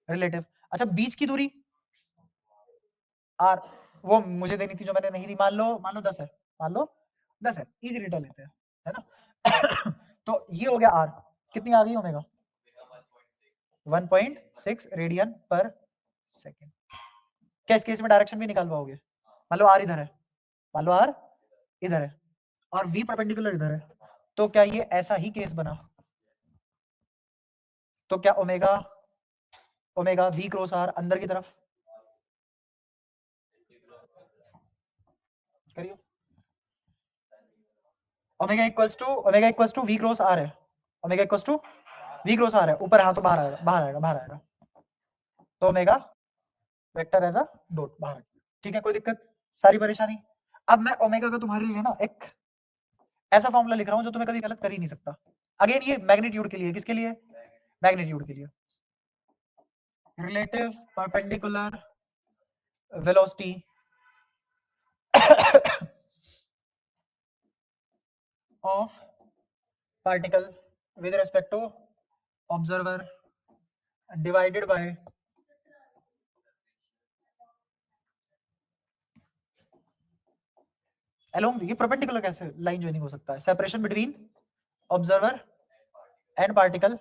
relative. अच्छा बीच की दूरी r, वो मुझे देनी थी जो मैंने नहीं दी। मान लो 10 है, मान लो 10 है, इजी रिटर्न लेते हैं, है ना। तो ये हो गया r, कितनी आ गई ओमेगा 1.6 रेडियन पर सेकेंड। क्या इस केस में डायरेक्शन भी निकाल पाओगे। मान लो r इधर है, मान लो r इधर है और v परपेंडिकुलर इधर है, तो क्या ये ऐसा ही केस बना। तो क्या omega omega v cross r अंदर की तरफ करिए, omega equals to v cross r है, omega equals to v cross r है, ऊपर हाँ तो बाहर आएगा, बाहर आएगा, बाहर आएगा, तो omega vector as a dot बाहर। ठीक है, कोई दिक्कत, सारी परेशानी। अब मैं ओमेगा का तुम्हारे लिए ना एक ऐसा फॉर्मूला लिख रहा हूं जो तुम्हें कभी गलत कर ही नहीं सकता। अगेन ये मैग्नीट्यूड के लिए, किसके लिए, मैग्नीट्यूड के लिए, relative perpendicular velocity of particle with respect to observer divided by along। ये परपेंडिकुलर कैसे लाइन ज्वाइनिंग हो सकता है, separation between observer and particle,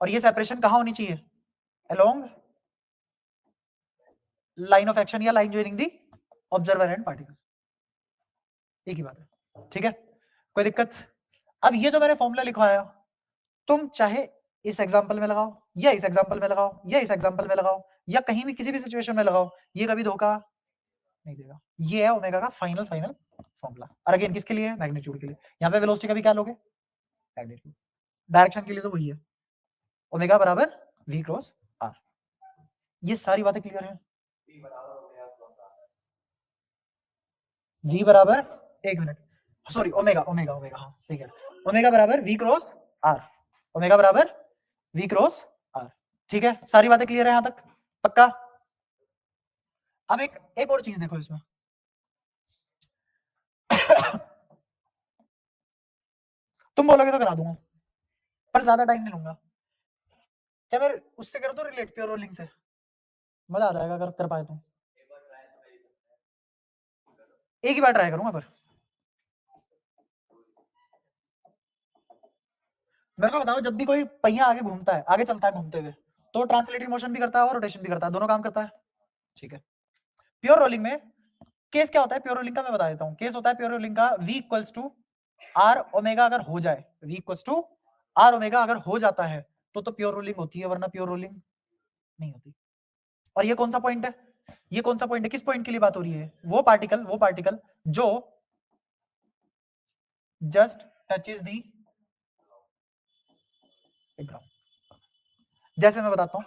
और ये सेपरेशन कहां होनी चाहिए, along लाइन ऑफ एक्शन या line joining the observer and particle, एक ही बात है। ठीक है, कोई दिक्कत। अब ये जो मैंने फॉर्मूला लिखवाया, तुम चाहे इस एग्जांपल में लगाओ या इस एग्जांपल में लगाओ या इस एग्जांपल में लगाओ या कहीं भी किसी भी सिचुएशन में लगाओ, ये कभी धोखा नहीं देगा। ये है ओमेगा का फाइनल फॉर्मूला। और अगेन किसके लिए, मैग्नीट्यूड के लिए। यहाँ पे वेलोसिटी का भी क्या लोगे, मैग्नीट्यूड। डायरेक्शन के लिए तो वही है, ओमेगा बराबर v क्रॉस r। ये सारी बातें क्लियर है। v बराबर, एक minute, sorry omega omega omega, हाँ सही कह रहे, ओमेगा बराबर v क्रॉस r, ओमेगा बराबर v क्रॉस r। ठीक है, सारी बातें क्लियर है यहां तक, पक्का। अब एक और चीज देखो इसमें। तुम बोलोगे तो करा दूंगा, पर ज्यादा टाइम नहीं लूंगा। क्या मैं उससे कर दूं रिलेट, प्योर रोलिंग से, मजा आ जाएगा अगर कर पाए तो। एक ही बार ट्राई करूंगा, पर मेरे को बताओ, जब भी कोई पहिया आगे घूमता है, आगे चलता है घूमते हुए, तो ट्रांसलेटिंग मोशन भी करता है और रोटेशन भी करता है, दोनों काम करता है। ठीक है, प्योर रोलिंग में केस क्या होता है, प्योर रोलिंग का मैं बता देता हूँ। केस होता है प्योर रोलिंग का v equals to r omega अगर हो जाए, v equals to r omega अगर हो जाता है तो प्योर रोलिंग होती है, वरना प्योर रोलिंग नहीं होती। और ये कौन सा पॉइंट है, ये कौन सा पॉइंट है, किस पॉइंट के लिए बात हो रही है, वो पार्टिकल जो जस्ट टचेस दी ग्राउंड। जैसे मैं बताता हूं,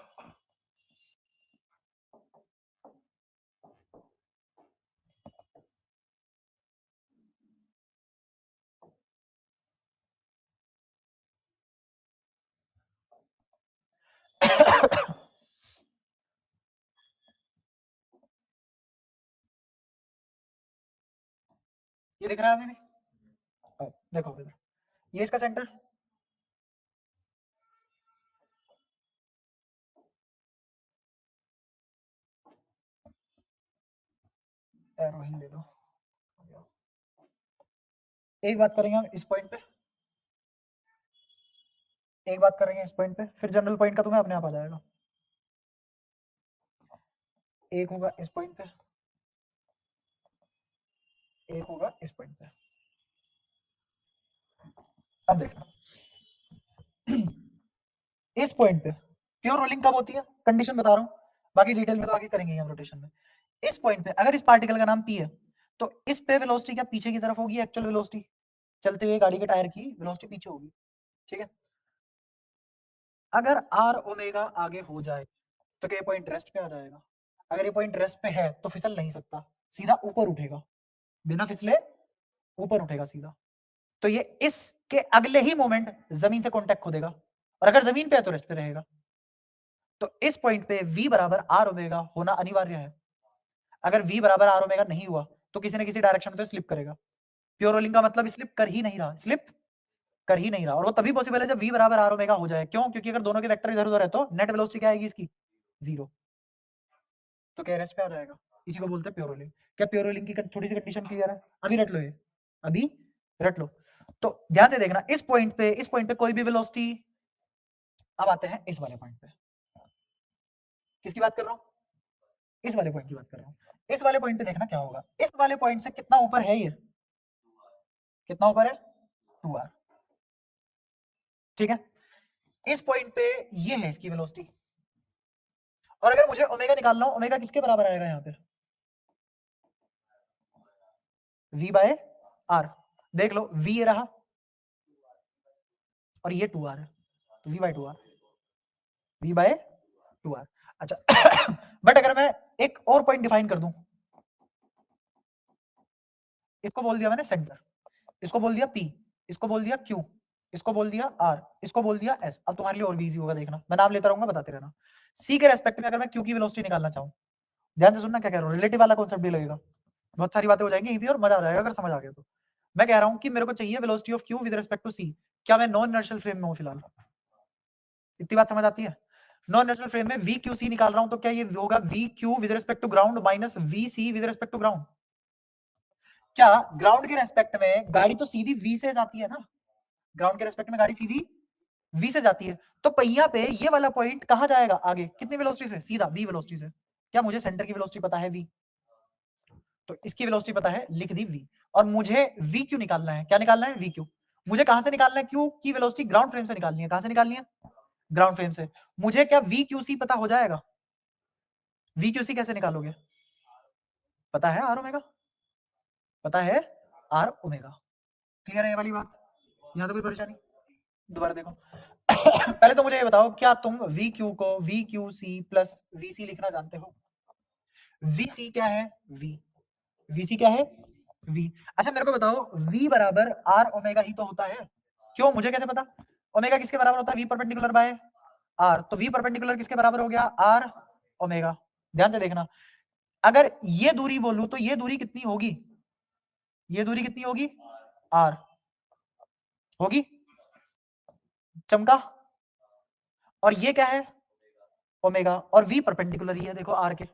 ये दिख रहा है अभी भी, देखो इधर, ये इसका सेंटर, एरो हिल ले लो। एक बात करेंगे हम इस पॉइंट पे, एक बात करेंगे इस पॉइंट पे, फिर जनरल पॉइंट का तुम्हें अपने आप आ जाएगा। एक होगा इस पॉइंट पे, एक होगा इस पॉइंट पे। अब देखना, इस पॉइंट पे प्योर रोलिंग कब होती है, कंडीशन बता रहा हूं, बाकी डिटेल में तो आगे करेंगे हम रोटेशन में। इस पॉइंट पे अगर इस पार्टिकल का नाम p है, तो इस पे वेलोसिटी क्या पीछे की तरफ होगी, एक्चुअल वेलोसिटी चलते हुए गाड़ी के टायर की वेलोसिटी पीछे होगी। ठीक है, अगर r ओमेगा आगे हो जाए तो क्या पॉइंट रेस्ट पे आ जाएगा, अगर ये पॉइंट रेस्ट पे है तो फिसल नहीं सकता, सीधा ऊपर उठेगा, बिना फिसले ऊपर उठेगा सीधा, तो ये इसके अगले ही मोमेंट जमीन से कॉन्टेक्ट खो देगा, और अगर जमीन पे है तो रेस्ट पे रहेगा। तो इस पॉइंट पे v बराबर आर ओमेगा होना अनिवार्य है। अगर v बराबर आर ओमेगा नहीं हुआ तो किसी न किसी डायरेक्शन में तो स्लिप करेगा। प्योर रोलिंग का मतलब स्लिप कर ही नहीं रहा, स्लिप कर ही नहीं रहा, और वो तभी पॉसिबल है जब v बराबर आर ओमेगा हो जाए। क्यों? क्योंकि अगर दोनों के वेक्टर इधर उधर है तो नेट वेलोसिटी क्या आएगी इसकी? 0, तो क्या रेस्ट पे आ जाएगा। इसी को बोलते हैं प्योर रोलिंग। क्या प्योर रोलिंग की छोटी सी कंडीशन क्लियर है? अभी रट लो, ये अभी रट लो। तो ध्यान से देखना, इस पॉइंट पे कोई भी वेलोसिटी, अब आते हैं इस वाले पॉइंट पे। किसकी बात कर रहा हूं? इस वाले पॉइंट की बात कर रहा हूं। इस वाले पॉइंट पे देखना क्या होगा, इस वाले पॉइंट से कितना ऊपर है ये, कितना ऊपर है? 2r, ठीक है। इस पॉइंट पे ये है इसकी वेलोसिटी, और अगर मुझे ओमेगा निकालना हो, ओमेगा किसके बराबर आएगा यहाँ पे? v by R. देख लो, v ये रहा और ये 2r है, तो v bye 2r, v bye 2r। अच्छा बट अगर मैं एक और पॉइंट डिफाइन कर दूं, इसको बोल दिया मैंने सेंटर, इसको बोल दिया p, इसको बोल दिया q, इसको बोल दिया r, इसको बोल दिया s। अब तुम्हारे लिए और भी इजी होगा, देखना मैं नाम लेता रहूंगा, बताते रहना। c के रेस्पेक्ट में अगर मैं q की वेलोसिटी निकालना चाहूं, ध्यान से सुनना क्या कह रहा हूं, रिलेटिव वाला कॉन्सेप्ट भी लगेगा, बहुत सारी बातें हो जाएंगी यहीं भी और मजा आ जाएगा अगर समझ आ गया तो। मैं कह रहा हूं कि मेरे को चाहिए velocity of q with respect to c। क्या मैं नॉन इनर्शियल फ्रेम में हूं फिलहाल? इतनी बात समझ आती है? नॉन इनर्शियल फ्रेम में v q c निकाल रहा हूं, तो क्या ये होगा v q with respect to ground minus v c with respect to ground. क्या ग्राउंड के रेस्पेक्ट में गाड़ी तो सीधी v से जाती है ना, ग्राउंड के रेस्पेक्ट में गाड़ी सीधी v से जाती है, तो पहिया पे ये वाला पॉइंट कहां जाएगा आगे, कितनी वेलोसिटी से? सीधा v वेलोसिटी से। क्या मुझे सेंटर की वेलोसिटी पता है v, तो इसकी वेलोसिटी पता है, लिख दी v, और मुझे v q निकालना है। क्या निकालना है? v q। मुझे कहां से निकालना है? q की वेलोसिटी ग्राउंड फ्रेम से निकालनी है। कहां से निकालनी है? ग्राउंड फ्रेम से। मुझे क्या v q c पता हो जाएगा? v q c कैसे निकालोगे? पता है r ओमेगा, पता है r ओमेगा। क्लियर है ये वाली बात? यहां तो कोई परेशानी? दोबारा देखो पहले तो मुझे ये बताओ, क्या तुम वी क्यू को V Q C plus V C लिखना जानते हो? वी सी क्या है? वी, वी सी क्या है? वी। अच्छा मेरे को बताओ, वी बराबर आर ओमेगा ही तो होता है। क्यों? मुझे कैसे पता? ओमेगा किसके बराबर होता है? वी परपेंडिकुलर बाय आर, तो वी परपेंडिकुलर किसके बराबर हो गया? R omega. ध्यान से देखना, अगर ये दूरी बोलूं तो ये दूरी कितनी होगी? ये दूरी कितनी होगी? आर होगी, चमका। और ये क्या है? ओमेगा, और वी परपेंडिकुलर ही है देखो आर के।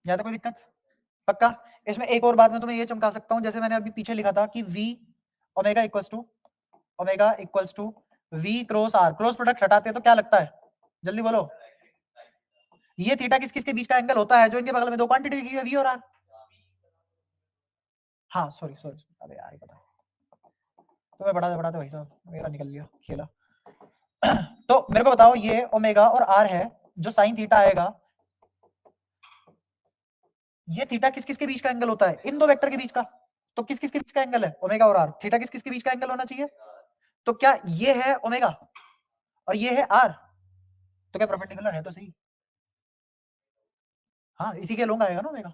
या तो कोई दिक्कत? पक्का? इसमें एक और बात मैं तुम्हें ये चमका सकता हूं, जैसे मैंने अभी पीछे लिखा था कि v omega equals to v cross r, cross product हटाते हैं तो क्या लगता है? जल्दी बोलो। ये थीटा किस किस के बीच का एंगल होता है? जो इनके बगल में दो क्वांटिटी लिखी है, v और r। हाँ सॉरी सॉरी, अबे यार पता, तुम्हें पढ़ाते पढ़ाते भाई साहब मेरा निकल लिया खेला तो मेरे को बताओ, ये ओमेगा और r है, जो साइन थीटा आएगा, ये थीटा किस किस के बीच का एंगल होता है? इन दो वेक्टर के बीच का। तो किस किस के बीच का एंगल है? ओमेगा और r। थीटा किस किस के बीच का एंगल होना चाहिए? तो क्या ये है ओमेगा और ये है r, तो क्या परपेंडिकुलर है? तो सही, हाँ इसी के लोंग आएगा ना ओमेगा,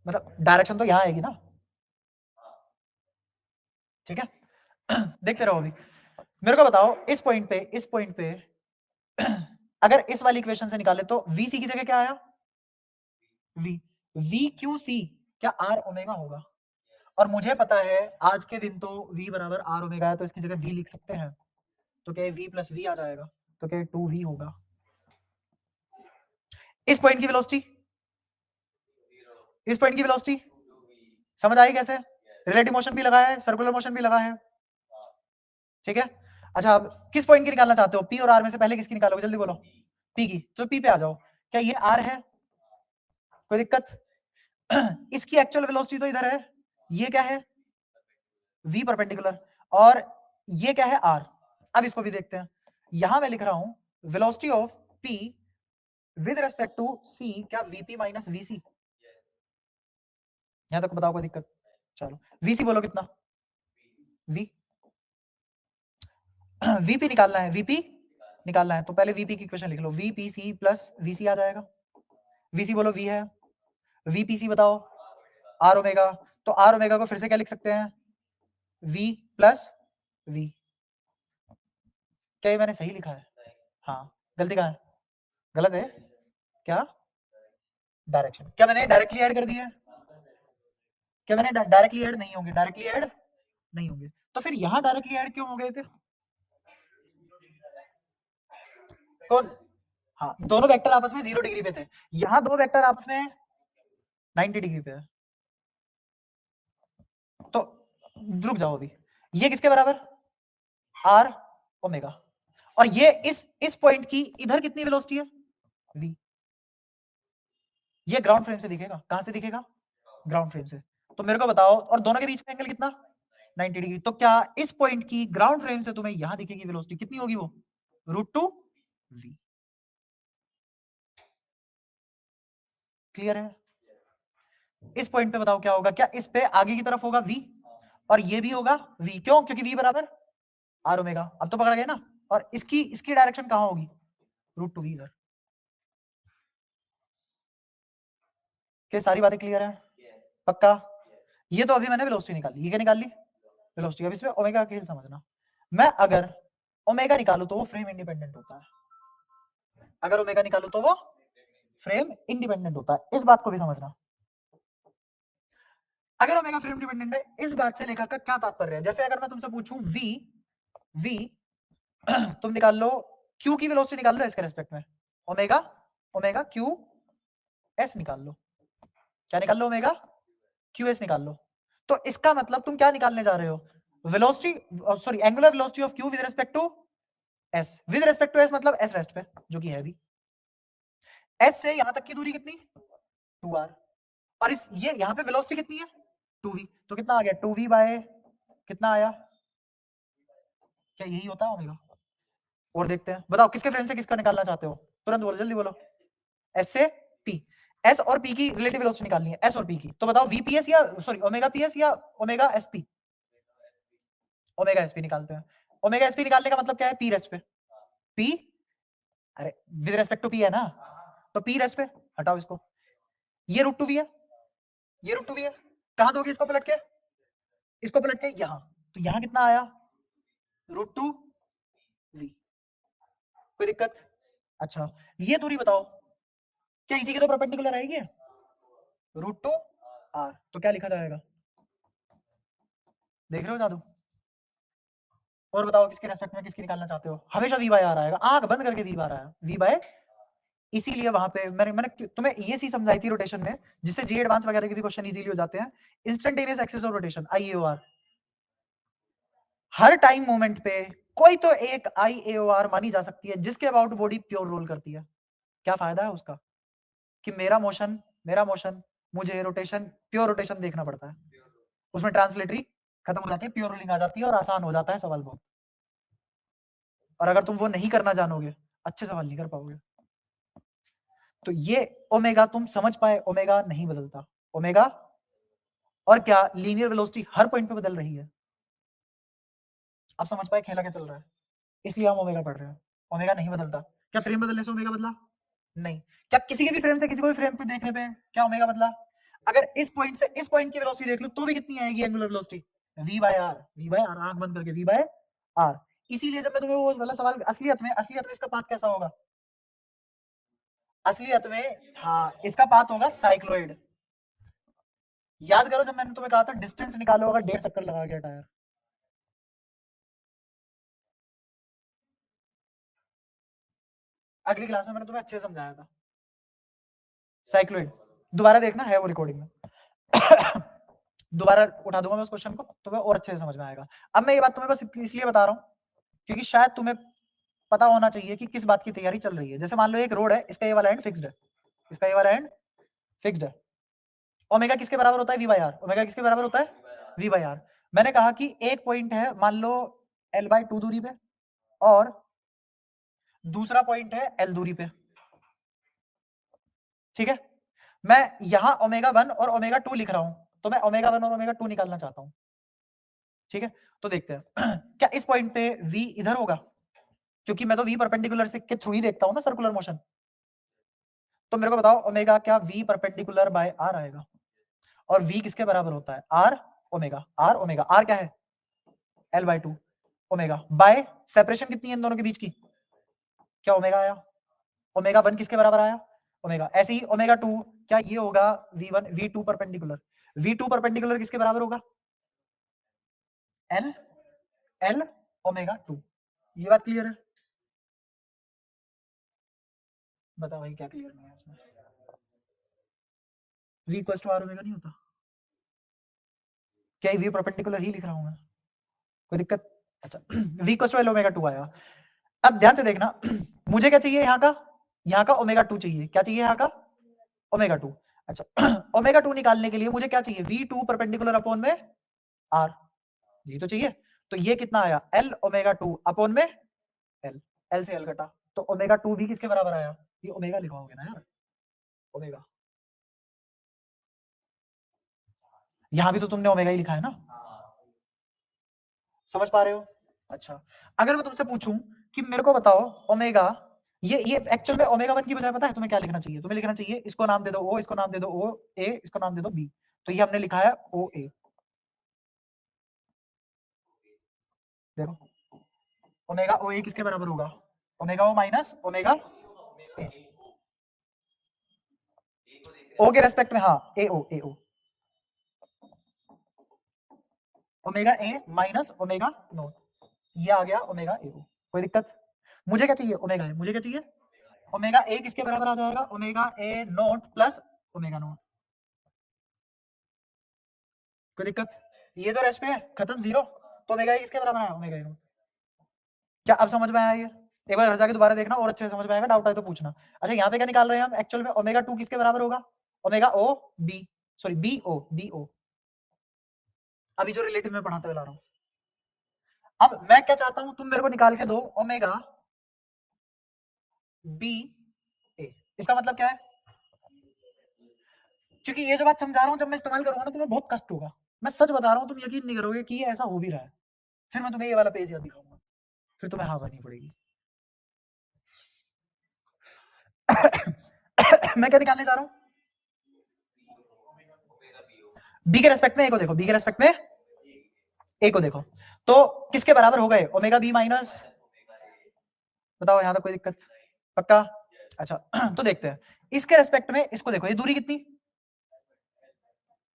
मतलब डायरेक्शन तो यहाँ आएगी ना, ठीक है देखते रहो अभी। मेरे को बताओ, इस पॉइंट पे अगर इस वाली इक्वेशन से निकाले तो vc की जगह क्या आया? v, vqc क्या r ओमेगा होगा? और मुझे पता है आज के दिन तो v बराबर r ओमेगा है, तो इसकी जगह v लिख सकते हैं, तो क्या v प्लस v आ जाएगा, तो क्या 2v होगा। इस पॉइंट की वेलोसिटी, इस पॉइंट की वेलोसिटी समझ आई कैसे? रिलेटिव मोशन भी लगा है, सर्कुलर मोशन भी लगा है, ठीक है। अच्छा अब किस पॉइंट की निकालना चाहते हो? पी और आर में से पहले किसकी निकालोगे? जल्दी बोलो। पी की, तो पी पे आ जाओ। क्या ये आर है? कोई दिक्कत? इसकी एक्चुअल वेलोसिटी तो इधर है, ये क्या है? वी परपेंडिकुलर, और ये क्या है? आर। अब इसको भी देखते हैं, यहां मैं लिख रहा हूं velocity of P with respect to C, क्या वीपी माइनस वीसी। यहां तक बताओ कोई दिक्कत? चलो वीसी बोलो कितना? वी वीपी निकालना है, वीपी निकालना है, तो पहले वीपी की इक्वेशन लिख लो, वीपीसी प्लस वीसी आ जाएगा। वीसी बोलो वी है, VPC बताओ, R ओमेगा, तो R ओमेगा को फिर से क्या लिख सकते हैं, V प्लस V। क्या ये मैंने सही लिखा है? हाँ, गलती कहाँ है? गलत है क्या? डायरेक्शन। क्या मैंने डायरेक्टली ऐड कर दिया है? क्या मैंने डायरेक्टली ऐड नहीं होंगे, डायरेक्टली ऐड नहीं होंगे, तो फिर यहाँ डायरेक्टली ऐड क्यों हो गए थे? कौन? हाँ, दोनों वेक्टर आपस में 0 डिग्री पे थे, यहाँ दो वेक्टर आपस में 90 डिग्री पे है। तो रुक जाओ अभी, ये किसके बराबर? R ओमेगा, और ये इस पॉइंट की इधर कितनी वेलोसिटी है? V। ये ग्राउंड फ्रेम से दिखेगा, कहां से दिखेगा? ग्राउंड फ्रेम से। तो मेरे को बताओ, और दोनों के बीच का एंगल कितना? 90 डिग्री। तो क्या इस पॉइंट की ग्राउंड फ्रेम से तुम्हें यहां दिखेगी वेलोसिटी कितनी होगी? वो √2 v। क्लियर है? इस पॉइंट पे बताओ क्या होगा? क्या इस पे आगे की तरफ होगा v, और ये भी होगा v? क्यों? क्योंकि v बराबर r ओमेगा। अब तो पकड़ गए ना? और इसकी डायरेक्शन कहां होगी? √2 v इधर। क्या सारी बातें क्लियर है? पक्का? ये तो अभी मैंने वेलोसिटी निकाली, ये क्या निकाल ली? वेलोसिटी। अब इसमें ओमेगा का खेल समझना। मैं अगर ओमेगा निकालू तो वो फ्रेम इंडिपेंडेंट होता है, अगर ओमेगा निकालू तो वो फ्रेम इंडिपेंडेंट होता है, इस बात को भी समझना। अगर ओमेगा फ्रेम डिपेंडेंट है, इस बात से लेखक का क्या तात्पर्य है? जैसे अगर मैं तुमसे पूछूं v तुम निकाल लो q की वेलोसिटी, निकाल लो इसके रेस्पेक्ट में, ओमेगा q s निकाल लो। क्या निकाल लो? ओमेगा q s निकाल लो। तो इसका मतलब तुम क्या निकालने जा रहे हो? Velocity, sorry, angular velocity of q with respect to s। With respect to s मतलब s रेस्ट पे, जो कि है भी। s से यहां तक की दूरी कितनी? 2r। और इस ये यहां पे वेलोसिटी कितनी है? 2v। तो कितना आ गया? 2v बाय कितना आया? क्या यही होता है ओमेगा? और देखते हैं, बताओ किसके फ्रेम से किसका निकालना चाहते हो? तुरंत बोलो, जल्दी बोलो। एस से पी। एस और पी की रिलेटिव वेलोसिटी निकालनी है, एस और पी की। तो बताओ वीपीएस या सॉरी ओमेगा पीएस या ओमेगा एसपी? ओमेगा एसपी निकालते हैं। ओमेगा एसपी निकालने का मतलब क्या है? पी रेस्ट पे। पी, अरे विद रेस्पेक्ट टू पी है ना, तो पी रेस्ट पे। हटाओ इसको, ये √2v है, ये √2v है। कहां दोगे इसको पलट के? इसको पलट के यहां, तो यहां कितना आया? √2v। कोई दिक्कत? अच्छा, ये दूरी बताओ, क्या इसी के तो परपेंडिकुलर आएगी? √2r। तो क्या लिखा जाएगा? देख रहे हो जादू? और बताओ किसके रेस्पेक्ट में किसकी निकालना चाहते हो? हमेशा v बाय r आएगा, आंख बंद करके v बार आया, v बाय। इसीलिए वहां पे मैंने तुम्हें ये सी समझाई थी रोटेशन में, जिससे जी एडवांस वगैरह के भी क्वेश्चन इजीली हो जाते हैं। Instantaneous axis of rotation, IAOR। Her time moment पे कोई तो एक IAOR मानी जा सकती है जिसके अबाउट बॉडी प्योर रोल करती है। क्या फायदा है उसका? कि मेरा मोशन मुझे रोटेशन, प्योर रोटेशन देखना पड़ता है, उसमें ट्रांसलेटरी खत्म हो जाती है, प्योर रोलिंग आ जाती है, और आसान हो जाता है सवाल बहुत। और अगर तुम वो नहीं करना जानोगे, अच्छे सवाल नहीं कर पाओगे। तो ये ओमेगा तुम समझ पाए, ओमेगा नहीं बदलता। ओमेगा और क्या, लीनियर वेलोसिटी हर पॉइंट पे बदल रही है। आप समझ पाए खेला क्या चल रहा है? इसलिए हम ओमेगा पढ़ रहे हैं। ओमेगा नहीं बदलता। क्या फ्रेम बदलने से ओमेगा बदला? नहीं। क्या किसी के भी फ्रेम से किसी को भी फ्रेम पे देखने पे क्या ओमेगा बदला? अगर इस पॉइंट से इस पॉइंट की वेलोसिटी देख लो तो भी कितनी आएगी एंगुलर वेलोसिटी? v/r, आंख बंद करके v/r। इसीलिए जब मैं तुम्हें वो वाला सवाल, असलियत में इसका पाथ कैसा होगा? असलियत में हाँ, इसका पाथ होगा साइक्लोइड। याद करो जब मैंने तुम्हें कहा था डिस्टेंस निकालो अगर 1.5 चक्कर लगा गया टायर। अगली क्लास में मैंने तुम्हें अच्छे से समझाया था साइक्लोइड। दोबारा देखना है वो रिकॉर्डिंग में। दोबारा उठा दूंगा मैं उस क्वेश्चन को, तुम्हें और अच्छे से समझ में आएगा। अब मैं ये बात तुम्हें बस इसलिए बता रहा हूँ क्योंकि शायद तुम्हें पता होना चाहिए कि किस बात की तैयारी चल रही है। जैसे मान लो एक रोड है, इसका ये वाला एंड फिक्स्ड है, इसका ये वाला एंड फिक्स्ड है। ओमेगा किसके बराबर होता है? v/r। ओमेगा किसके बराबर होता है? v/r। मैंने कहा कि एक पॉइंट है मान लो l/2 दूरी पे, और दूसरा पॉइंट है l दूरी पे। ठीक है, मैं यहां ω1 और ω2 लिख रहा हूं, तो मैं ω1 और ω2 निकालना चाहता हूं। ठीक है, तो देखते हैं क्या इस पॉइंट पे v इधर होगा, क्योंकि मैं तो v परपेंडिकुलर से के थ्रू ही देखता हूं ना सर्कुलर मोशन। तो मेरे को बताओ ओमेगा क्या v परपेंडिकुलर बाय r आएगा, और v किसके बराबर होता है, r ओमेगा, r क्या है l/2 ओमेगा बाय सेपरेशन कितनी है इन दोनों के बीच की, क्या ओमेगा आया, ओमेगा 1 किसके बराबर आया, ओमेगा। ऐसे ही ओमेगा 2 क्या ये होगा v1 v2 perpendicular, v2 perpendicular किसके बराबर होगा, l ओमेगा 2। ये बात क्लियर है, बता भाई क्या क्लियर नहीं है इसमें, v equals to r omega नहीं होता क्या, v परपेंडिकुलर ही लिख रहा हूं मैं, कोई दिक्कत। अच्छा v equals to l omega 2 आया। अब ध्यान से देखना मुझे क्या चाहिए, यहाँ का ओमेगा 2 चाहिए, क्या चाहिए यहाँ का ओमेगा 2। अच्छा ओमेगा 2 निकालने के लिए मुझे क्या चाहिए, v2 परपेंडिकुलर अपॉन में r, ये तो चाहिए। तो ये कितना आया, l ओमेगा 2 अपॉन में l से l कटा, तो ओमेगा 2 भी किसके बराबर आया, ये ओमेगा लिखवाओगे ना यार, ओमेगा, यहां भी तो तुमने ओमेगा ही लिखा है ना, समझ पा रहे हो। अच्छा अगर मैं तुमसे पूछूं कि मेरे को बताओ ओमेगा, ये एक्चुअल में ओमेगा 1 की बजाय पता है तुम्हें क्या लिखना चाहिए, तुम्हें लिखना चाहिए इसको नाम दे दो ओ, इसको नाम दे दो ओ ए, इसको नाम दे दो बी, तो ये हमने लिखा है ओ ए। देखो ओमेगा ओ ए किसके बराबर होगा, omega O minus omega A, O के रेस्पेक्ट में, हाँ A O omega A minus omega naught, ये आ गया ओमेगा ए ओ, कोई दिक्कत। मुझे क्या चाहिए ओमेगा ए, मुझे क्या चाहिए ओमेगा ए किसके बराबर आ जाएगा, omega A note plus omega naught, कोई दिक्कत। ये तो रेस्ट पे है, खत्म जीरो, तो ओमेगा ए किसके बराबर है, ओमेगा ए नोट। क्या अब समझ में आया ये, एक बार घर जाके दोबारा देखना और अच्छे से समझ में आएगा, डाउट आए तो पूछना। अच्छा यहाँ पे क्या निकाल रहे हैं हम, एक्चुअल में ओमेगा 2 किसके बराबर होगा, omega O B, sorry B O, अभी जो रिलेटिव में पढ़ाते हुए ला रहा हूं। अब मैं क्या चाहता हूं, तुम मेरे को निकाल के दो ओमेगा बी ए, इसका मतलब क्या है, क्योंकि ये जो बात समझा रहा हूं जब मैं इस्तेमाल करूंगा ना तुम्हें बहुत कष्ट होगा, मैं सच बता रहा हूं, तुम यकीन नहीं करोगे कि ये ऐसा हो भी रहा है। फिर मैं तुम्हें ये वाला पेज याद दिखाऊंगा, फिर तुम्हें हाँ भरनी पड़ेगी। मैं क्या निकालने जा रहा हूं, बी के रेस्पेक्ट में ए को देखो, बी के रेस्पेक्ट में ए को देखो, तो किसके बराबर हो गए, ओमेगा बी माइनस, बताओ यहां तक कोई दिक्कत, पक्का। अच्छा तो देखते हैं इसके रेस्पेक्ट में, इसको देखो, ये दूरी कितनी,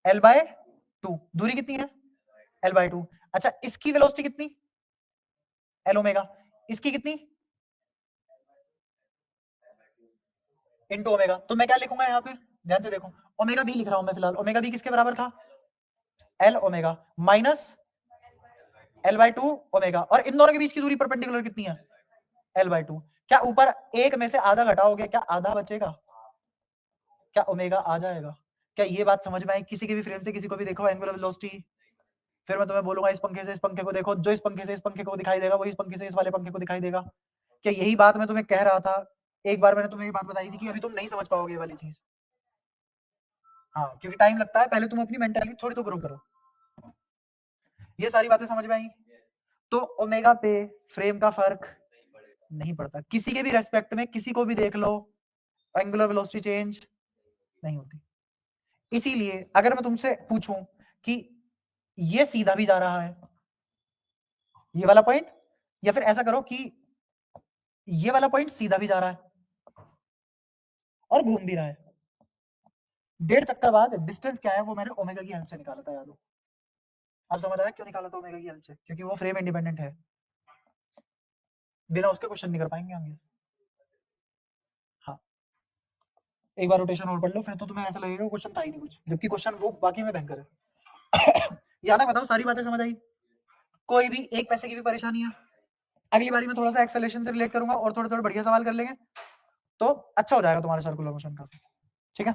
l/2, दूरी कितनी है l/2। अच्छा इसकी वेलोसिटी कितनी, l ओमेगा, इसकी कितनी इनटू ओमेगा, तो मैं क्या लिखूंगा यहाँ पे, ध्यान से देखो, ओमेगा बी लिख रहा हूं मैं फिलहाल, ओमेगा बी किसके बराबर था, l omega minus l/2 omega, और इन दोनों के बीच की दूरी परपेंडिकुलर कितनी है, l/2। क्या ऊपर एक में से आधा घटाओगे, क्या आधा बचेगा, क्या ओमेगा आ जाएगा। क्या ये बात समझ में आई, किसी के भी फ्रेम से किसी को भी देखो एंगुलर वेलोसिटी, फिर मैं तुम्हें बोलूंगा इस पंखे से इस पंखे को देखो, जो इस पंखे से इस पंखे को दिखाई देगा वो इस पंखे से इस वाले पंखे को दिखाई देगा। क्या यही बात मैं तुम्हें कह रहा था, एक बार मैंने तुम्हें ये बात बताई थी कि अभी तुम नहीं समझ पाओगे ये वाली चीज, हाँ क्योंकि टाइम लगता है, पहले तुम अपनी मेंटालिटी थोड़ी तो ग्रो करो। ये सारी बातें समझ में आई, तो ओमेगा पे फ्रेम का फर्क नहीं पड़ता, किसी के भी रेस्पेक्ट में किसी को भी देख लो, एंगुलर वेलोसिटी चेंज नहीं होती। इसीलिए अगर मैं तुमसे पूछूं कि ये सीधा भी जा रहा है ये वाला पॉइंट, या फिर ऐसा करो कि ये वाला पॉइंट सीधा भी जा रहा है और घूम भी रहा है, 1.5 चक्कर बाद डिस्टेंस क्या है वो मैंने ओमेगा की हेल्प से निकाला था, याद हो। अब समझ आया क्यों निकाला था ओमेगा की हेल्प से, क्योंकि वो फ्रेम इंडिपेंडेंट है, बिना उसके क्वेश्चन नहीं कर पाएंगे हम ये। हाँ एक बार रोटेशन और पढ़ लो, फिर तो तुम्हें ऐसा लगेगा क्वेश्चन था ही नहीं कुछ, जबकि क्वेश्चन वो बाकी में भयंकर है। याद है, बताओ सारी बातें समझ आई, कोई भी एक पैसे की भी परेशानी है। अगली बारी में थोड़ा सा एक्सेलरेशन से रिलेट करूंगा और थोड़े थोड़े बढ़िया सवाल कर लेंगे, तो अच्छा हो जाएगा तुम्हारा सर्कुलर मोशन काफी, ठीक है।